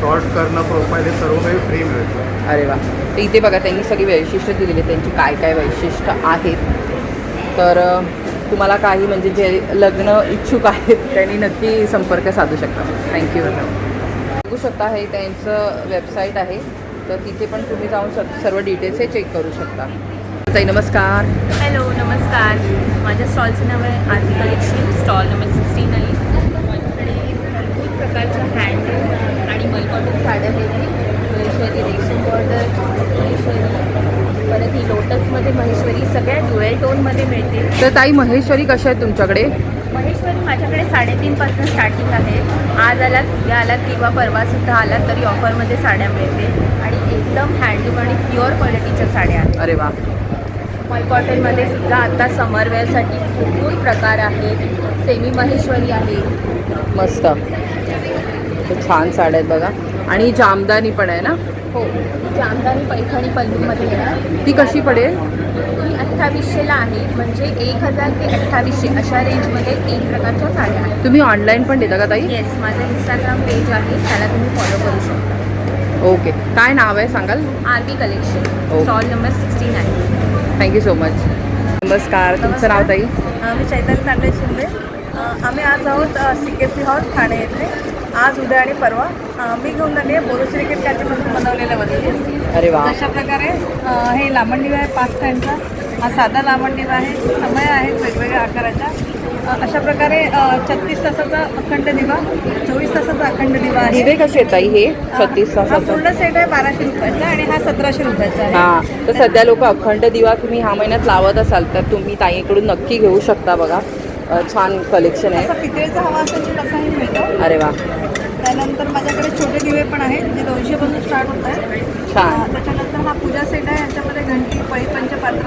सॉर्ट करणं, प्रोफाईल हे सर्व काही फ्री मिळतं. अरे वा. तर इथे बघा, त्यांनी सगळी वैशिष्ट्य दिलेली आहेत, त्यांची काय काय वैशिष्ट्य आहेत. तर तुम्हाला काही म्हणजे जे लग्न इच्छुक आहेत त्यांनी नक्की संपर्क साधू शकता. थँक्यू. बघू शकता, हे त्यांचं वेबसाईट आहे, तर तिथे पण तुम्ही जाऊन सर्व डिटेल्स हे चेक करू शकता. ताई नमस्कार. हॅलो, नमस्कार. माझ्या स्टॉलचं नाव आहे आरती कलेक्शन, स्टॉल नंबर 69. माझ्याकडे भरपूर प्रकारच्या हँडलूम आणि मलकॉटन साड्या मिळतील. महेश्वरी रेशीम बॉर्डर, महेश्वरी, परत ही लोटसमध्ये महेश्वरी, सगळ्या ड्युएल टोनमध्ये मिळतील. तर ताई, महेश्वरी कशा आहेत तुमच्याकडे? महेश्वरी माझ्याकडे 3.5पासून स्टार्टिंग आहे. आज आलात, उद्या आलात किंवा परवासुद्धा आलात तरी ऑफरमध्ये साड्या मिळतील आणि एकदम हँडलूम आणि प्युअर क्वालिटीच्या साड्या आहेत. अरे वा. मल कॉटनमध्ये सुद्धा आता समरवेअरसाठी भरपूर प्रकार आहेत. सेमी महेश्वरी आहे. मस्त. तर छान साड्या आहेत बघा. आणि जामदानी पण आहे ना? हो, जामदानी पैठणी पल्लूमध्ये येणार. ती कशी पडेल? ही 2800ला आहे. म्हणजे 1000 ते 2800 अशा रेंजमध्ये 3 प्रकारच्या साड्या आहेत. तुम्ही ऑनलाईन पण देता का ताई? येस, माझं इंस्टाग्राम पेज आहे, त्याला तुम्ही फॉलो करू शकता. ओके. काय नाव आहे सांगाल? RB collection, okay. Stall number 69. Thank you so much. नमस्कार. तुमचं नाव ताई? मी चैतन्य तांडे शिंदे. आम्ही आज आहोत CKP हॉल ठाणे येथे. आज, उद्या आणि परवा मी घेऊन आली आहे बोरोसिलिकेट कॅचेमधून बनवलेल्या वस्तू. अरे वा. अशा प्रकारे हे लांबणदिवा आहे 5 स्टँडचा. हा साधा लांबणदिवा आहे. समय आहेत वेगवेगळ्या आकाराच्या. अशा प्रकारे 36 तासाचा अखंड दिवा, 24 तासाचा अखंड दिवा आहे. दिवे कसे आहेत ताई हे? 36 हा तासाचा. पूर्ण सेट आहे 1200 रुपयाचा आणि हा 1700 रुपयाचा आहे. हां. तर सध्या लोक अखंड दिवा तुम्ही ह्या महिन्यात लावत असाल तर तुम्ही ताईकडून नक्की घेऊ शकता. बघा, छान कलेक्शन असा आहे. पितळेचा हवा असेल तर तसाही मिळतो. अरे वा. त्यानंतर माझ्याकडे छोटे दिवे पण आहेत जे 200 पासून स्टार्ट होत आहे. छान. त्याच्यानंतर हा पूजा सेट आहे. याच्यामध्ये घंटी, पळी, पंचपात्र.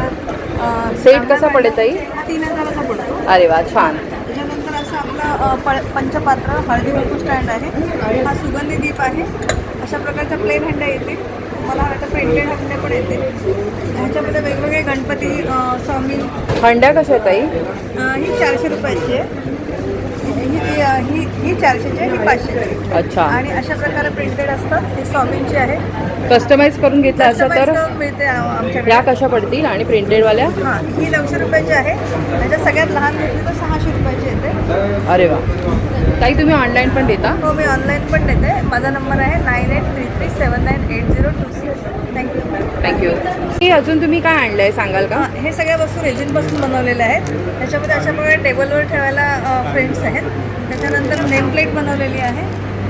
सेट कसा पडेल ताई? हा 3000चा पडतो. अरे वा, छान. त्याच्यानंतर असं आपलं पंचपात्र हळदी कुंकू स्टँड आहे. हा सुगंधी दीप आहे. अशा प्रकारच्या प्लेन हंड्या येतील. मला आता प्रिंटेड हंड्या पण येतील. ह्याच्यामध्ये वेगवेगळे गणपती, स्वामी. हंड्या कशा आहेत ताई? ही 400 रुपयाची आहे. ही 400ची आहे, ही 500ची आहे. अच्छा. आणि अशा प्रकारे प्रिंटेड असतात. ही स्वामींची आहे. कस्टमाइज करून घेतलं असं तर Customize करून मिळते आमच्याकडे. ह्या कशा पडतील? आणि प्रिंटेडवाल्या? हां, ही 900 रुपयाची आहे. त्याच्यात सगळ्यात लहान घेतली तर 600 रुपयाची येते. अरे वा. ताई, तुम्ही ऑनलाईन पण देता? हो, मी ऑनलाईन पण देते. माझा नंबर आहे 9833798026. थँक्यू. थँक्यू. हे अजून तुम्ही काय आणलं आहे सांगाल का? हे सगळ्या वस्तू रेजिनपासून बनवलेल्या आहेत. त्याच्यामध्ये अशा प्रकारे टेबलवर ठेवायला फ्रेम्स आहेत. त्याच्यानंतर नेम प्लेट बनवलेली आहे.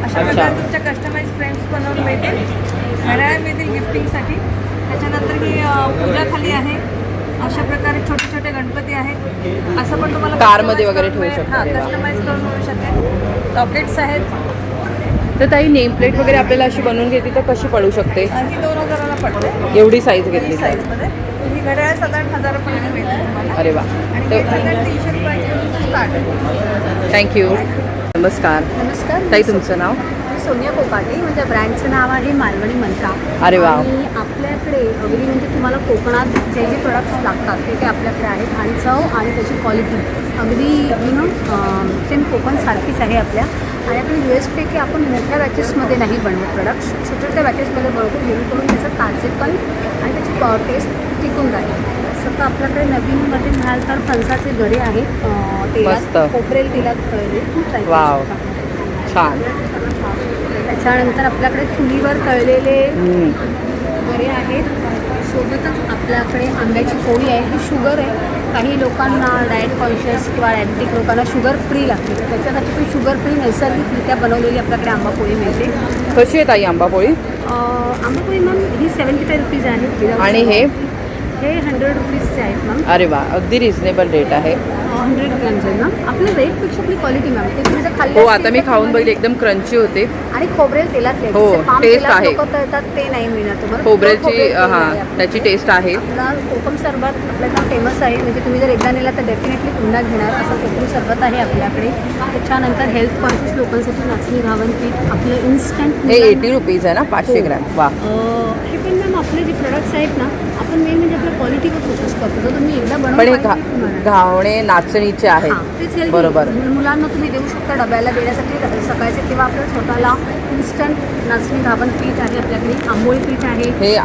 अशा प्रकारे तुमच्या कस्टमाइज फ्रेम्स बनवून मिळतील. घड्याळ मिळतील गिफ्टिंगसाठी. त्याच्यानंतर ही पूजा खाली आहे. अशा प्रकारे छोटे छोटे गणपती आहेत. असं पण तुम्हाला कारमध्ये वगैरे ठेवू शकता. हां, कस्टमाइज करून मिळू शकेल. लॉकेट्स आहेत. तर ताई, नेम प्लेट वगैरे आपल्याला अशी बनवून घेतली तर कशी पडू शकते? ही 2000ला पडते. एवढी साईज घेतली तर? साईजमध्ये ही घड्याळ साधारण 1000पर्यंत मिळते तुम्हाला. अरे वा. आणि हे सगळं 300 रुपयाची स्टार्ट आहे. थँक्यू. नमस्कार. नमस्कार. ताई, तुमचं नाव? सोनिया कोकाटे. माझ्या ब्रँडचं नाव आहे मालवणी मंत्रा. अरे वा. आणि आपल्याकडे अगदी म्हणजे तुम्हाला कोकणात जे जे प्रोडक्ट्स लागतात ते आपल्याकडे आहेत. आणि चव आणि त्याची क्वालिटी अगदी सेम कोकणसारखीच आहे आपल्या. आणि आपण US आपण मोठ्या बॅचेसमध्ये नाही बनवत प्रोडक्ट्स, छोट्या छोट्या बॅचेसमध्ये बनवतो, जेणेकरून त्याचं ताजेपण आणि त्याची टेस्ट टिकून राहील. सगळं आपल्याकडे नवीनमध्ये म्हणाल तर फणसाचे गरे आहेत. मस्त. तेलात खोबरेल तेलात तळले. खूप वाव. छान. त्याच्यानंतर आपल्याकडे चुलीवर तळलेले वरे आहेत. सोबतच आपल्याकडे आंब्याची पोळी आहे. ही शुगर आहे. काही लोकांना डाएट कॉन्शियस किंवा डायबिटिक लोकांना शुगर फ्री लागते, तर त्याच्यासाठी पण शुगर फ्री नैसर्गिकरित्या बनवलेली आपल्याकडे आंबापोळी मिळते. कशी आहे ताई आंबापोळी? आंबापोळी मॅम ही 75 रुपीज आहे. आणि हे 100 रुपीजचे आहेत मॅम. अरे वा, अगदी रिझनेबल रेट आहे. 100 ग्रॅम्स आहे ना. आपल्या रेटपेक्षा आपली क्वालिटी मॅम. ते तुम्ही जर खाल्ले हो, असतील आता मी तर खाऊन तुम्हाला- बघितले, एकदम क्रंची होते. आणि खोबरेल तेलात हो, टेस्ट आहे. लोक तळतात ते नाही मिळणार तुम्हाला. खोबऱ्याची खोबरेल तेल आहे हां आपलं. त्याची टेस्ट आहे. आपला कोकम सरबत आपल्याला फेमस आहे. म्हणजे तुम्ही जर एकदा नेला तर डेफिनेटली पुन्हा घेणार असं कोकम सरबत आहे आपल्याकडे. त्याच्यानंतर हेल्थ कॉन्शियस लोकांसाठी नाचणी घावन पीठ आपलं इन्स्टंट. हे 80 रुपीज आहे ना, 500 ग्रॅम. वा. हे पण मॅम आपले जे प्रोडक्ट्स आहेत ना, आपण मेन म्हणजे आपल्या क्वालिटीवर फोकस करतो. जर तुम्ही एकदा बनवून पण हे पाहिजे तुम्हाला. घावणे नाचणीचे आहेत. हां, तेच healthy. बरोबर. मुलांना तुम्ही देऊ शकता डब्याला देण्यासाठी सकाळचे, किंवा आपल्या स्वतःला इन्स्टंट नाचणी घावन पीठ आहे आपल्याकडे. आंबोळी पीठ आहे. हे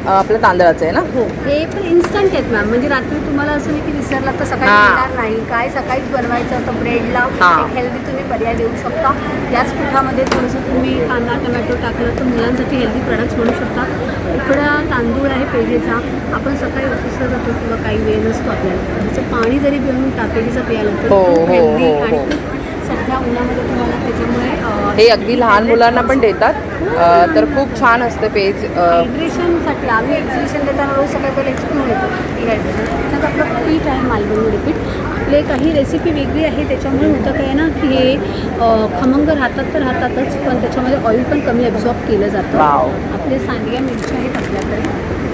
आपलं तांदळाचं आहे ना. हो, हे पण इन्स्टंट आहेत मॅम. म्हणजे रात्री तुम्हाला असं नाही की विसरला तर सकाळी हां. येणार नाही. काय सकाळीच बनवायचं असतं ब्रेडला हां. एक हेल्दी तुम्ही पर्याय देऊ शकता. याच पिठामध्ये थोडंसं तुम्ही कांदा टमॅटो टाकलं तर मुलांसाठी हेल्दी प्रोडक्ट्स बनवू शकता. इकडं तांदूळ आहे पेजेचा. आपण सकाळी ऑफिसला जातो किंवा काही वेळ नसतो आपल्याला, त्याचं पाणी जरी पिऊन तापेटीचं प्यायला तर हो, खूप हो, हेल्दी हो, आणि हो. खूप सध्या उन्हामध्ये तुम्हाला त्याच्यामुळे हे अगदी लहान मुलांना पण देतात. तर खूप छान असतं पेज. हायड्रेशनसाठी आम्ही एक्झिबिशन देताना रोज सकाळी पहिला एक्सप्लोर येतो डिहायड्रेशन. त्याच्यात आपलं पीठ आहे मालवणी पीठ. आपले काही रेसिपी वेगळी आहे. त्याच्यामुळे होतं काय ना की हे खमंग राहतात तर राहतातच, पण त्याच्यामध्ये ऑइल पण कमी ॲब्झॉर्ब केलं जातं. वाव. आपले सांडग्या मिरच्या आहेत आपल्याकडे,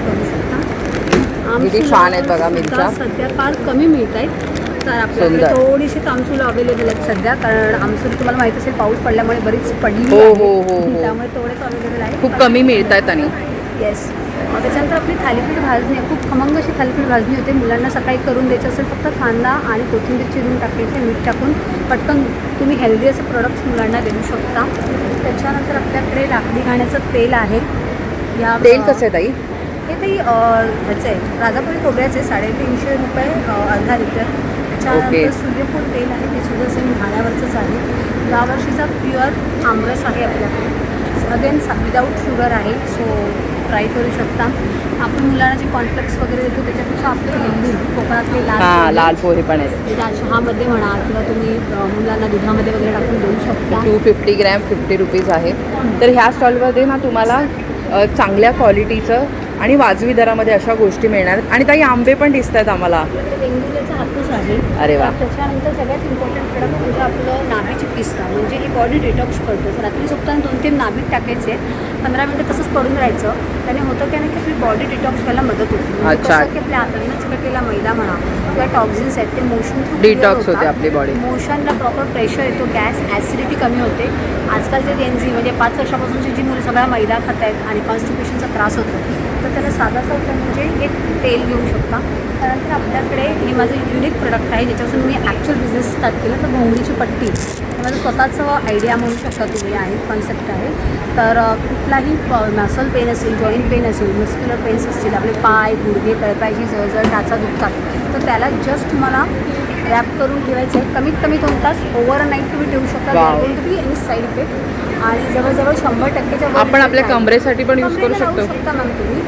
बघू शकता. किती छान आहेत बघा मिरच्या. सध्या फार कमी मिळत आहेत. तर आपल्याकडे सुंदर. थोडीशीच आमसूल अवेलेबल आहेत सध्या, कारण आमसूल तुम्हाला माहीत असेल पाऊस पडल्यामुळे बरीच पडली हो, आहे. हो, हो, हो. त्यामुळे तेवढेच अवेलेबल आहे. खूप कमी मिळत आहेत. आणि येस. त्याच्यानंतर आपली थालीपीठ भाजणी आहे. खूप खमंग अशी थालीपीठ भाजणी होते. मुलांना सकाळी करून द्यायचं असेल फक्त कांदा आणि कोथिंबीर चिरून टाकायचे, मीठ टाकून पटकन तुम्ही हेल्दी असे प्रोडक्ट्स मुलांना देऊ शकता. त्याच्यानंतर आपल्याकडे लाकडी घाण्याचं तेल आहे. या तेल कसं आहे ताई? हे ताई ह्याचं आहे, राजापुरी खोबऱ्याचे 350 रुपये अर्धा लिटर. त्याच्यानंतर सूर्यफूल तेल आहे, ते सुद्धा सेम घाण्यावरचंच आहे. यावर्षीचा प्युअर आमरस आहे आपल्याकडे. अगेन विदाऊट शुगर आहे, सो ट्राय करू शकता. आपण मुलांना जे कॉर्नफ्लेक्स वगैरे देतो त्याच्यापेक्षा आपले हेल्दी कोकणातले लाल पोहे पण आहेत. म्हणजे चहामध्ये म्हणा किंवा तुम्ही मुलांना दुधामध्ये वगैरे टाकून देऊ शकता. 250 ग्रॅम 50 रुपीज आहे. तर ह्या स्टॉलमध्ये ना तुम्हाला चांगल्या क्वालिटीचं आणि वाजवी दरामध्ये अशा गोष्टी मिळणार. आणि ताई आंबे पण दिसत आहेत आम्हाला. वेंगुर्ल्याचा हापूस आहे. अरे वा. त्याच्यानंतर सगळ्यात इम्पॉर्टंट प्रोडक्ट म्हणजे आपलं नाभीची पिस्ता. म्हणजे ही बॉडी डिटॉक्स करतो. रात्री झोपताना 2-3 नाभीत टाकायचे, 15 मिनिटं तसंच पडून राहायचं. त्याने होतं काय ना की आपली बॉडी डिटॉक्स व्हायला मदत होते. म्हणजे अच्छा. कसं की आपल्या हातांना चिकटलेला मैदा म्हणा किंवा टॉक्झिन्स आहेत ते मोशन डिटॉक्स होते आपली बॉडी. मोशनला प्रॉपर प्रेशर येतो, गॅस ॲसिडिटी कमी होते. आजकालचे जेनझी म्हणजे 5 वर्षापासूनची जी मुलं सगळ्या मैदा खात आहेत आणि कॉन्स्टिपेशनचा त्रास होतो, तर त्याला साधासा उपाय म्हणजे एक तेल घेऊ शकता. त्यानंतर आपल्याकडे हे माझं युनिक प्रोडक्ट आहे, ज्याच्यापासून मी ॲक्च्युअल बिझनेस स्टार्ट केला. तर घोंगडीची पट्टी हे माझं स्वतःचं आयडिया म्हणू शकता तुम्ही आहे, कॉन्सेप्ट आहे. तर कुठलाही मसल पेन असेल, जॉईंट पेन असेल, मस्क्युलर पेन्स असतील, आपले पाय गुडघे तळपायची जळजळ टाचा दुखतात, तर त्याला जस्ट तुम्हाला रॅप करून ठेवायचं आहे. कमीत कमी 2 तास ओव्हरनाईट तुम्ही ठेवू शकता. Be any side effect. आणि जवळजवळ 100%च्या वर आपण आपल्या कमरेसाठी पण यूज करू शकतो. मॅम तुम्ही.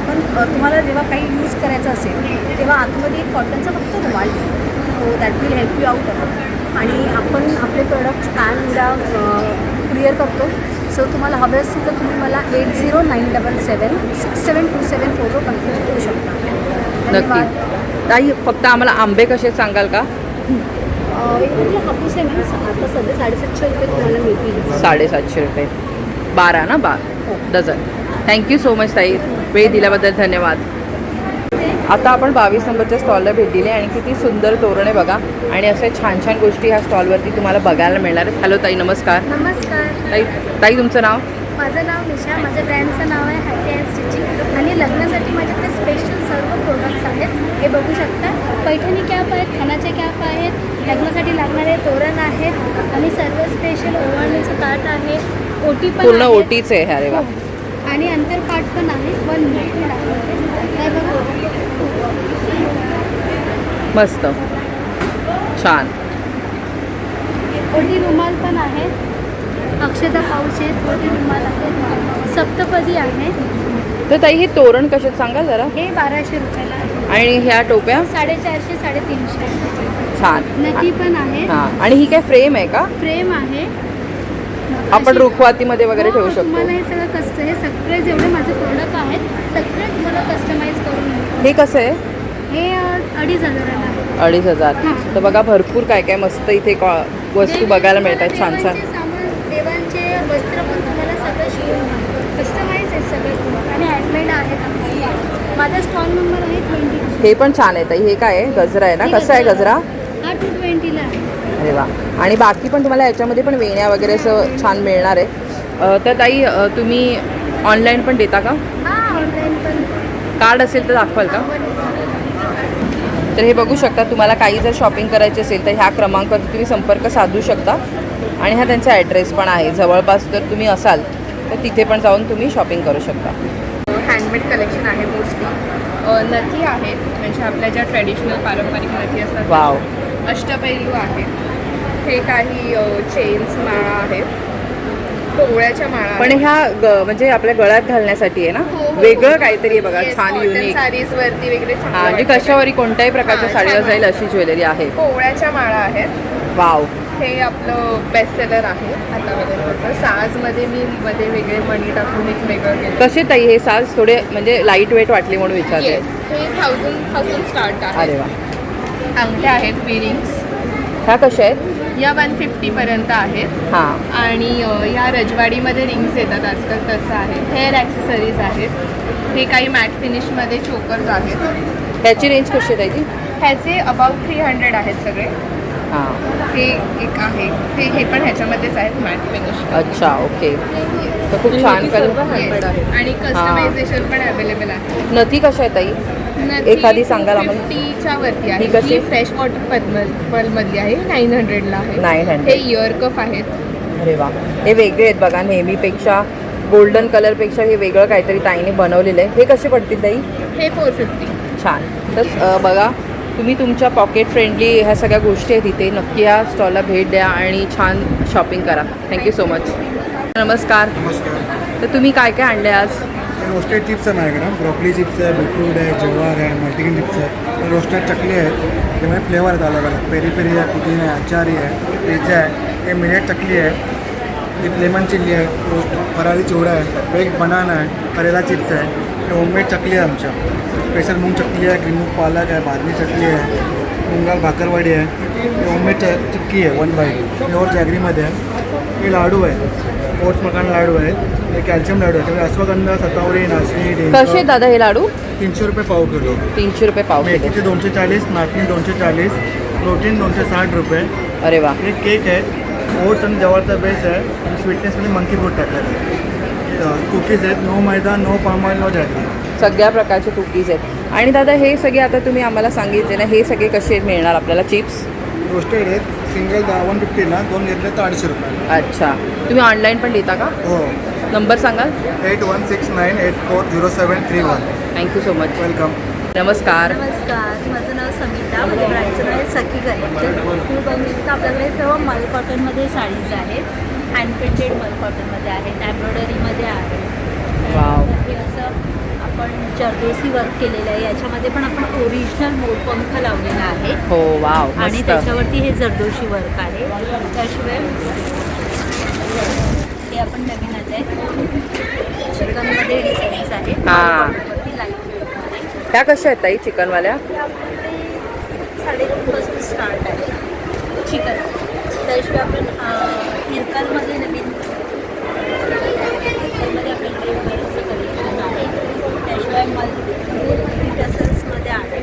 पण तुम्हाला जेव्हा काही यूज करायचं असेल तेव्हा आतमध्ये एक कॉटनचा फक्त रुमाल so that will help you out about. आणि आपण आपले प्रोडक्ट्स पॅन उद्या क्लिअर करतो. सो तुम्हाला हवे असतील तर तुम्ही मला 809777 6727 कॉन्टॅक्ट करू शकता. नक्की. ताई फक्त आम्हाला आंबे कसे सांगाल का? एक म्हणजे हापूस आहे मॅम, आता सध्या 750 रुपये तुम्हाला मिळतील. 750 रुपये 12 ना 12 डझन. थँक्यू सो मच ताई, वेळ दिल्याबद्दल धन्यवाद. आता आपण 22 नंबरच्या स्टॉलला भेट दिली आणि किती सुंदर तोरणे बघा आणि अशा छान छान गोष्टी ह्या स्टॉलवरती तुम्हाला बघायला मिळणार आहेत. हॅलो ताई, नमस्कार. नमस्कार. ताई तुमचं नाव? माझं नाव निशा. माझ्या ब्रँडचं नाव आहे हॅपी अँड स्टिचिंग. आणि लग्नासाठी माझ्याकडे स्पेशल सर्व प्रोडक्ट्स आहेत, हे बघू शकता. पैठणी कॅप आहेत, खणाचे कॅप आहेत, लग्नासाठी लागणारे तोरण आहेत आणि सर्व स्पेशल ओवाळणीचं ताट आहे, ओटी पण पूर्ण आहे. ओटीचे आहे. अरे वा. आणि अंतरपाट पण आहे. 1 मिनिट मी दाखवते. काय बघा, मस्त छान. ओटी रुमाल पण आहे. अक्षता पाऊच आहेत, मोठी रुमाल आहेत, सप्तपदी आहे. तर ताई हे तोरण कशात सांगाल जरा. हे 1200 रुपयाला आहे. आणि ह्या टोप्या 450 350. छान. नथी पण आहे, हां, आणि ही काय फ्रेम आहे का? फ्रेम आहे. आपण अशी- रुखवातीमध्ये वगैरे हो, ठेवू तुम्हाला शकतो. हे सगळं हे सगळे जेवढे माझे प्रोडक्ट आहेत सगळे तुम्हाला कस्टमाइज करून मिळतात. हे कसं आहे? हे 2500 आहे. 2500. हां. तर बघा भरपूर काय काय मस्त इथे वस्तू बघायला मिळतात छान छान. देवांचे सामान, देवांचे वस्त्र पण तुम्हाला सगळं शिवून कस्टमाइज आहेत सगळे प्रोडक्ट आणि हँडमेड आहेत आमचे. माझा स्टॉल नंबर आहे 20. हे पण छान आहे ताई. हे काय आहे? गजरा आहे ना? हे कसं आहे गजरा? हा 220ला आहे. अरे वा. आणि बाकी पण तुम्हाला याच्यामध्ये पण वेण्या वगैरे असं छान मिळणार आहे. तर ताई तुम्ही ऑनलाईन पण देता का? हां, ऑनलाईन पण कार्ड असेल तर दाखवाल का? तर हे बघू शकता. तुम्हाला काही जर शॉपिंग करायची असेल तर ह्या क्रमांकावर तुम्ही संपर्क साधू शकता. आणि हा त्यांचा ॲड्रेस पण आहे. जवळपास जर तुम्ही असाल तर तिथे पण जाऊन तुम्ही शॉपिंग करू शकता. हँडमेड कलेक्शन आहे मोस्टली. नथी आहेत, म्हणजे आपल्या ज्या ट्रेडिशनल पारंपरिक नथी असतात. वाव. अष्टपैलू आहेत. हे काही चेन्स माळा आहेत, कोवळ्याच्या माळा पण ह्या म्हणजे आपल्या गळ्यात घालण्यासाठी आहे ना? वेगळं काहीतरी आहे बघा, छान युनिक. साडीज वरती वगैरे हां, म्हणजे कशावरही कोणत्याही प्रकारच्या हां, साडीवर छान जाईल अशी ज्वेलरी आहे. कोवळ्याच्या माळा आहेत. वाव. हे आपलं बेस्ट सेलर आहे आता वगैरे. साजमध्ये मी मध्ये वेगळे मणी टाकून एक वेगळं केलं. कसे ताई हे साज थोडे म्हणजे लाईट वेट वाटले म्हणून विचारते. येस, हे 1000 पासून स्टार्ट आहे. अरे वा. अंगठ्या आहेत, विरिंग्स ह्या कशा आहेत? या 150 पर्यंत आहेत. हां. आणि या रजवाडीमध्ये रिंग्स येतात आजकाल, तसं आहे. हेअर ॲक्सेसरीज आहेत. हे काही मॅट फिनिशमध्ये चोकर्स आहेत. ह्याची रेंज कशी आहे ताई? ह्याचे अबाउट 300 आहेत सगळे. हां. हे एक आहे, हे पण ह्याच्यामध्येच आहेत मॅट फिनिश. अच्छा, ओके. तर खूप छान आणि कस्टमायझेशन पण अवेलेबल आहे. नथी कशा आहे ताई? एखादी सांगाल आम्हाला? 50च्या वरती आहे. ही कशी? ही फ्रेश वॉटर पर्लमधली आहे, 900ला आहे. 900. हे इयर कफ आहेत. अरे वा. हे वेगळे आहेत बघा. नेहमीपेक्षा गोल्डन कलरपेक्षा हे वेगळं काहीतरी ताईने बनवलेलं आहे. हे कसे पडतील ताई? हे 450. छान. तर बघा तुम्ही तुमच्या पॉकेट फ्रेंडली ह्या सगळ्या गोष्टी आहेत इथे. नक्की या स्टॉलला भेट द्या आणि छान शॉपिंग करा. Thank you so much. नमस्कार. नमस्कार. तर तुम्ही काय काय आणले आज? रोस्टेड चिप्स आहे माझ्याकडे. ब्रॉकली चिप्स आहे, बीटरूट आहे, जवार आहे, मल्टीग्रेन चिप्स आहे. रोस्टेड चकली आहेत. त्यामध्ये फ्लेवर आहेत अलग अलग. पेरी पेरी आहे, पुदिना आहे, अचारी आहे, पिझ्झा आहे. हे मिलेट चकली आहे, विथ लेमन चिल्ली आहे, फरारी चिवडा आहे, वेग बनाना आहे, करेला चिप्स आहे. हे होममेड चकली आहे आमच्या. स्पेशल मूग चकली आहे, क्रीम पालक आहे, बाजरी चटणी आहे, मुंगाल भाकरवाडी आहे. हे होममेड चिक्की आहे 1 बाईट, प्युअर जॅगरीमध्ये आहे. हे लाडू आहे, ओट्स मखाना लाडू आहे. हे कॅल्शियम लाडू आहे. त्यामुळे अश्वगंधा, सतावरी, नाचणी, कसे आहेत दादा हे लाडू? 300 रुपये पाव किलो. 300 रुपये पाव किलो. मेथीचे 240, नाचणी 240, प्रोटीन 260 रुपये. अरे वा. हे केक आहे, ओट्स आणि जवारचा बेस आहे आणि स्वीटनेसमध्ये मंकी फ्रूट टाकलेलं आहे. कुकीज आहेत, no maida, no palm oil, no jaggery. सगळ्या प्रकारचे कुकीज आहेत. आणि दादा हे सगळे आता तुम्ही आम्हाला सांगितले ना, हे सगळे कसे मिळणार आपल्याला? चिप्स रोस्टेड आहेत, सिंगल 150ला, 2 घेतले तर 250 रुपये. अच्छा. तुम्ही ऑनलाईन पण देता का? हो. नंबर सांगाल? 8169840731. Thank you so much. वेलकम. नमस्कार. नमस्कार, माझं नाव समिता. माझ्या ब्रँडचं नाव आहे सखी कलेक्शन. तुम्ही बघू शकता आपल्याकडे सर्व मल कॉटनमध्ये साडीज आहेत. हँड प्रिंटेड मल कॉटनमध्ये आहेत, एम्ब्रॉयडरीमध्ये आहे. वाव. हे असं आपण जर्दोसी वर्क केलेलं आहे. याच्यामध्ये पण आपण ओरिजिनल मोरपंख लावलेला आहे. हो, वाव. आणि मस्त. त्याच्यावरती हे जर्दोशी वर्क आहे. त्याशिवाय हे आपण नवीन आलं आहे, चिकनमध्ये डिझाईन्स आहे. हां. वरती लाईट त्या कशा आहेत ताई चिकनवाल्या? 350 स्टार्ट आहे चिकन. त्याशिवाय आपण हिरकलमध्ये नवीन हिरकलमध्ये आपल्याकडे बरंचसं कलेक्शन आहे. त्याशिवाय टसल्समध्ये आहे.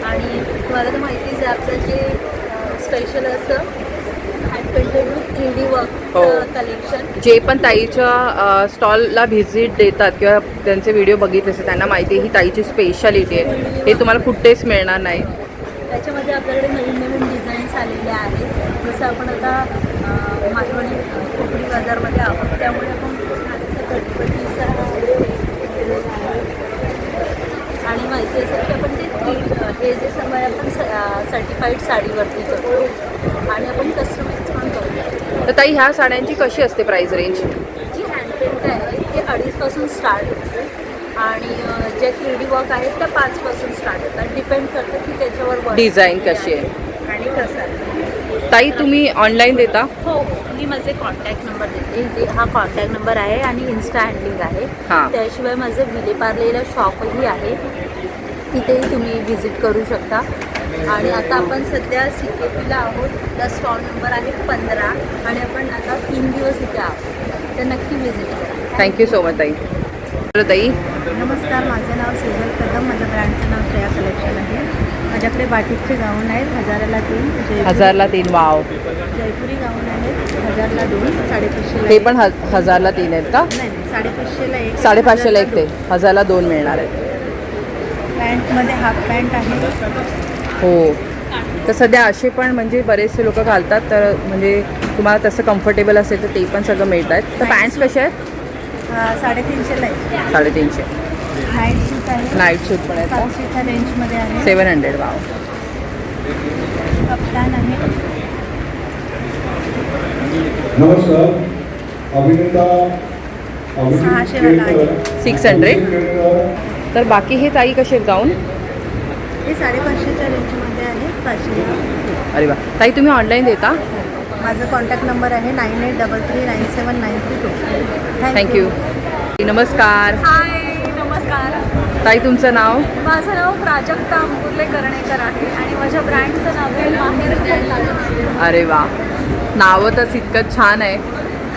आणि तुम्हाला तर माहितीच आहे आपलं जे स्पेशल असं hand painted with 3D work हो. कलेक्शन. जे पण ताईच्या स्टॉलला व्हिजिट देतात किंवा त्यांचे व्हिडिओ बघितले असते त्यांना माहिती आहे ही ताईची स्पेशालिटी आहे. हे तुम्हाला कुठेच मिळणार नाही. त्याच्यामध्ये आपल्याकडे नवीन नवीन डिझाईन्स आलेले आहेत. जसं आपण आता मालवणी कोकणी बाजारमध्ये आहोत, त्यामुळे आपण गणपतीचा आणि माहिती असेल की आपण ते हे जे समय आपण सर्टिफाईड साडीवरती करतो आणि आपण कस्टमाइज पण करतो. तर ताई ह्या साड्यांची कशी असते प्राइस रेंज? जी हँडपेंट आहे ते 2.5पासून स्टार्ट होते आणि जे 3D वर्क आहेत त्या 5पासून स्टार्ट होतात. डिपेंड करतं की त्याच्यावर work डिझाईन कशी आहे? आणि कसं आहे. ताई तुम्ही ऑनलाईन देता? हो मी माझे कॉन्टॅक्ट नंबर देते. इथे हा कॉन्टॅक्ट नंबर आहे आणि इन्स्टा हँडलिंग आहे. हां. त्याशिवाय माझं विलेपार्लेला शॉपही आहे, तिथेही तुम्ही व्हिजिट करू शकता. आणि आता आपण सध्या CKPला आहोत. त्या स्टॉल नंबर आहे 15 आणि आपण आता 3 दिवस इथे आहोत, तर नक्की व्हिजिट करा. थँक्यू सो मच ताई. बरं ताई, नमस्कार, माझं नाव सेजल कदम, माझ्या ब्रँडचं नाव श्रेया कलेक्शन आहे. माझ्याकडे बाटिकचे गाऊन आहेत 1000ला 3, 1000ला 3. वाव. जयपुरी गाऊन आहेत 1000ला 2, 550ला ते पण 1000ला 3 आहेत का? नाही 550ला 1, 550ला 1 ते 1000ला 2 मिळणार आहे. पॅन्टमध्ये हाफ पॅन्ट आहे. हो, तर सध्या असे पण म्हणजे बरेचसे लोक घालतात, तर म्हणजे तुम्हाला तसं कम्फर्टेबल असेल तर ते पण सगळं मिळत आहेत. तर पॅन्ट्स कसे आहेत? 350ला आहे. 350. नाईट सूट आहे, नाईट सूट पण आहेत का? 700च्या रेंजमध्ये आहे. 700. वाव. कप्तान आहे. नमस्कार, अभिनेता 600 वाला आहे. 600. तर बाकी हे ताई कसे आहेत गाऊन? हे 550च्या रेंजमध्ये आहे. 500. अरे वा. ताई तुम्ही ऑनलाईन देता? माझा कॉन्टॅक्ट नंबर आहे 9833979322. थँक्यू. नमस्कार हाय, नमस्कार. ताई, तुमचं नाव? माझं नाव प्राजक्ता अंबुर्ले करणेकर आहे आणि माझ्या ब्रँडचं नाव आहे माहेर. अरे वा, नावं तर इतकं छान आहे.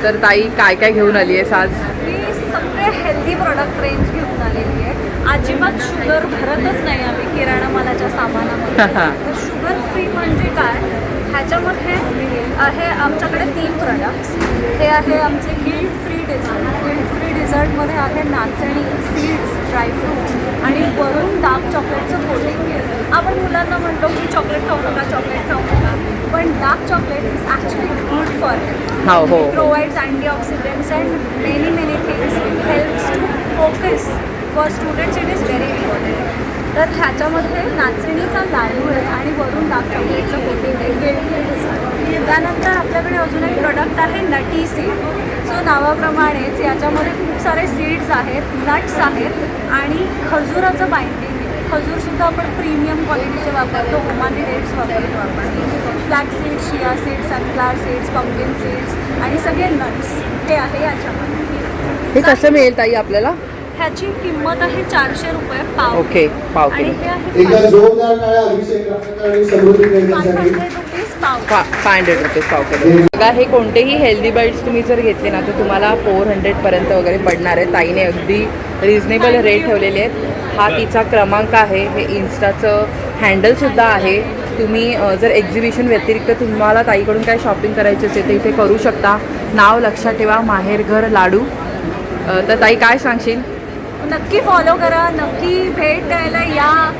तर ताई काय काय घेऊन आली आहेस आज? मी सगळे हेल्दी प्रोडक्ट रेंज घेऊन आलेली आहे. अजिबात शुगर भरतच नाही आम्ही किराणा मालाच्या सामानामध्ये. तर शुगर फ्री म्हणजे काय, ह्याच्यामध्ये आहे आमच्याकडे 3 प्रोडक्ट्स. हे आहे आमचे guilt free dessert. Guilt free डेझर्टमध्ये आहे नाचणी, सीड्स, ड्रायफ्रूट्स आणि वरून डार्क चॉकलेटचं कोटिंग आहे. आपण मुलांना म्हणतो की चॉकलेट खाऊ नका, चॉकलेट खाऊ नका, पण dark chocolate is actually good for health. हो हो. Provides antioxidants and many things. Helps to focus. For students it is very important. तर ह्याच्यामध्ये नाचणीचा लाडू आहे आणि वरून डार्क चॉकलेटचं कोटिंग आहे. Guilt free dessert. त्यानंतर आपल्याकडे अजून एक प्रोडक्ट आहे नटी सीड. सो नावाप्रमाणेच याच्यामध्ये खूप सारे सीड्स आहेत, नट्स आहेत आणि खजुराचं बाइंडिंग आहे. खजूरसुद्धा आपण प्रीमियम क्वालिटीचे वापरतो. ओमानी डेट्स वापरतो आपण. Flax seeds, chia seeds, sunflower seeds, pumpkin seeds आणि सगळे नट्स हे आहे याच्यामध्ये. हे कसं मिळेल ताई आपल्याला? ह्याची किंमत आहे 400 रुपये पाव. ओके, पाव आणि किलो. हे आहे एका जोरदार टाळ्या अभिषेक आणि समृद्धी देण्यासाठी 500 रुपीज पाव. 500 रुपीज पाव किलो. बघा, हे कोणतेही हेल्दी बाईट्स तुम्ही जर घेतले ना तर तुम्हाला 400पर्यंत वगैरे पडणार आहे. ताईने अगदी रिजनेबल रेट ठेवलेले आहेत. हा तिचा क्रमांक आहे. हे इन्स्टाचं हँडलसुद्धा आहे. तुम्ही जर एक्झिबिशन व्यतिरिक्त तुम्हाला ताईकडून काय शॉपिंग करायची असेल तर इथे करू शकता. नाव लक्षात ठेवा, माहेरघर लाडू. तर ताई काय सांगशील? नक्की फॉलो करा, नक्की भेट द्यायला या.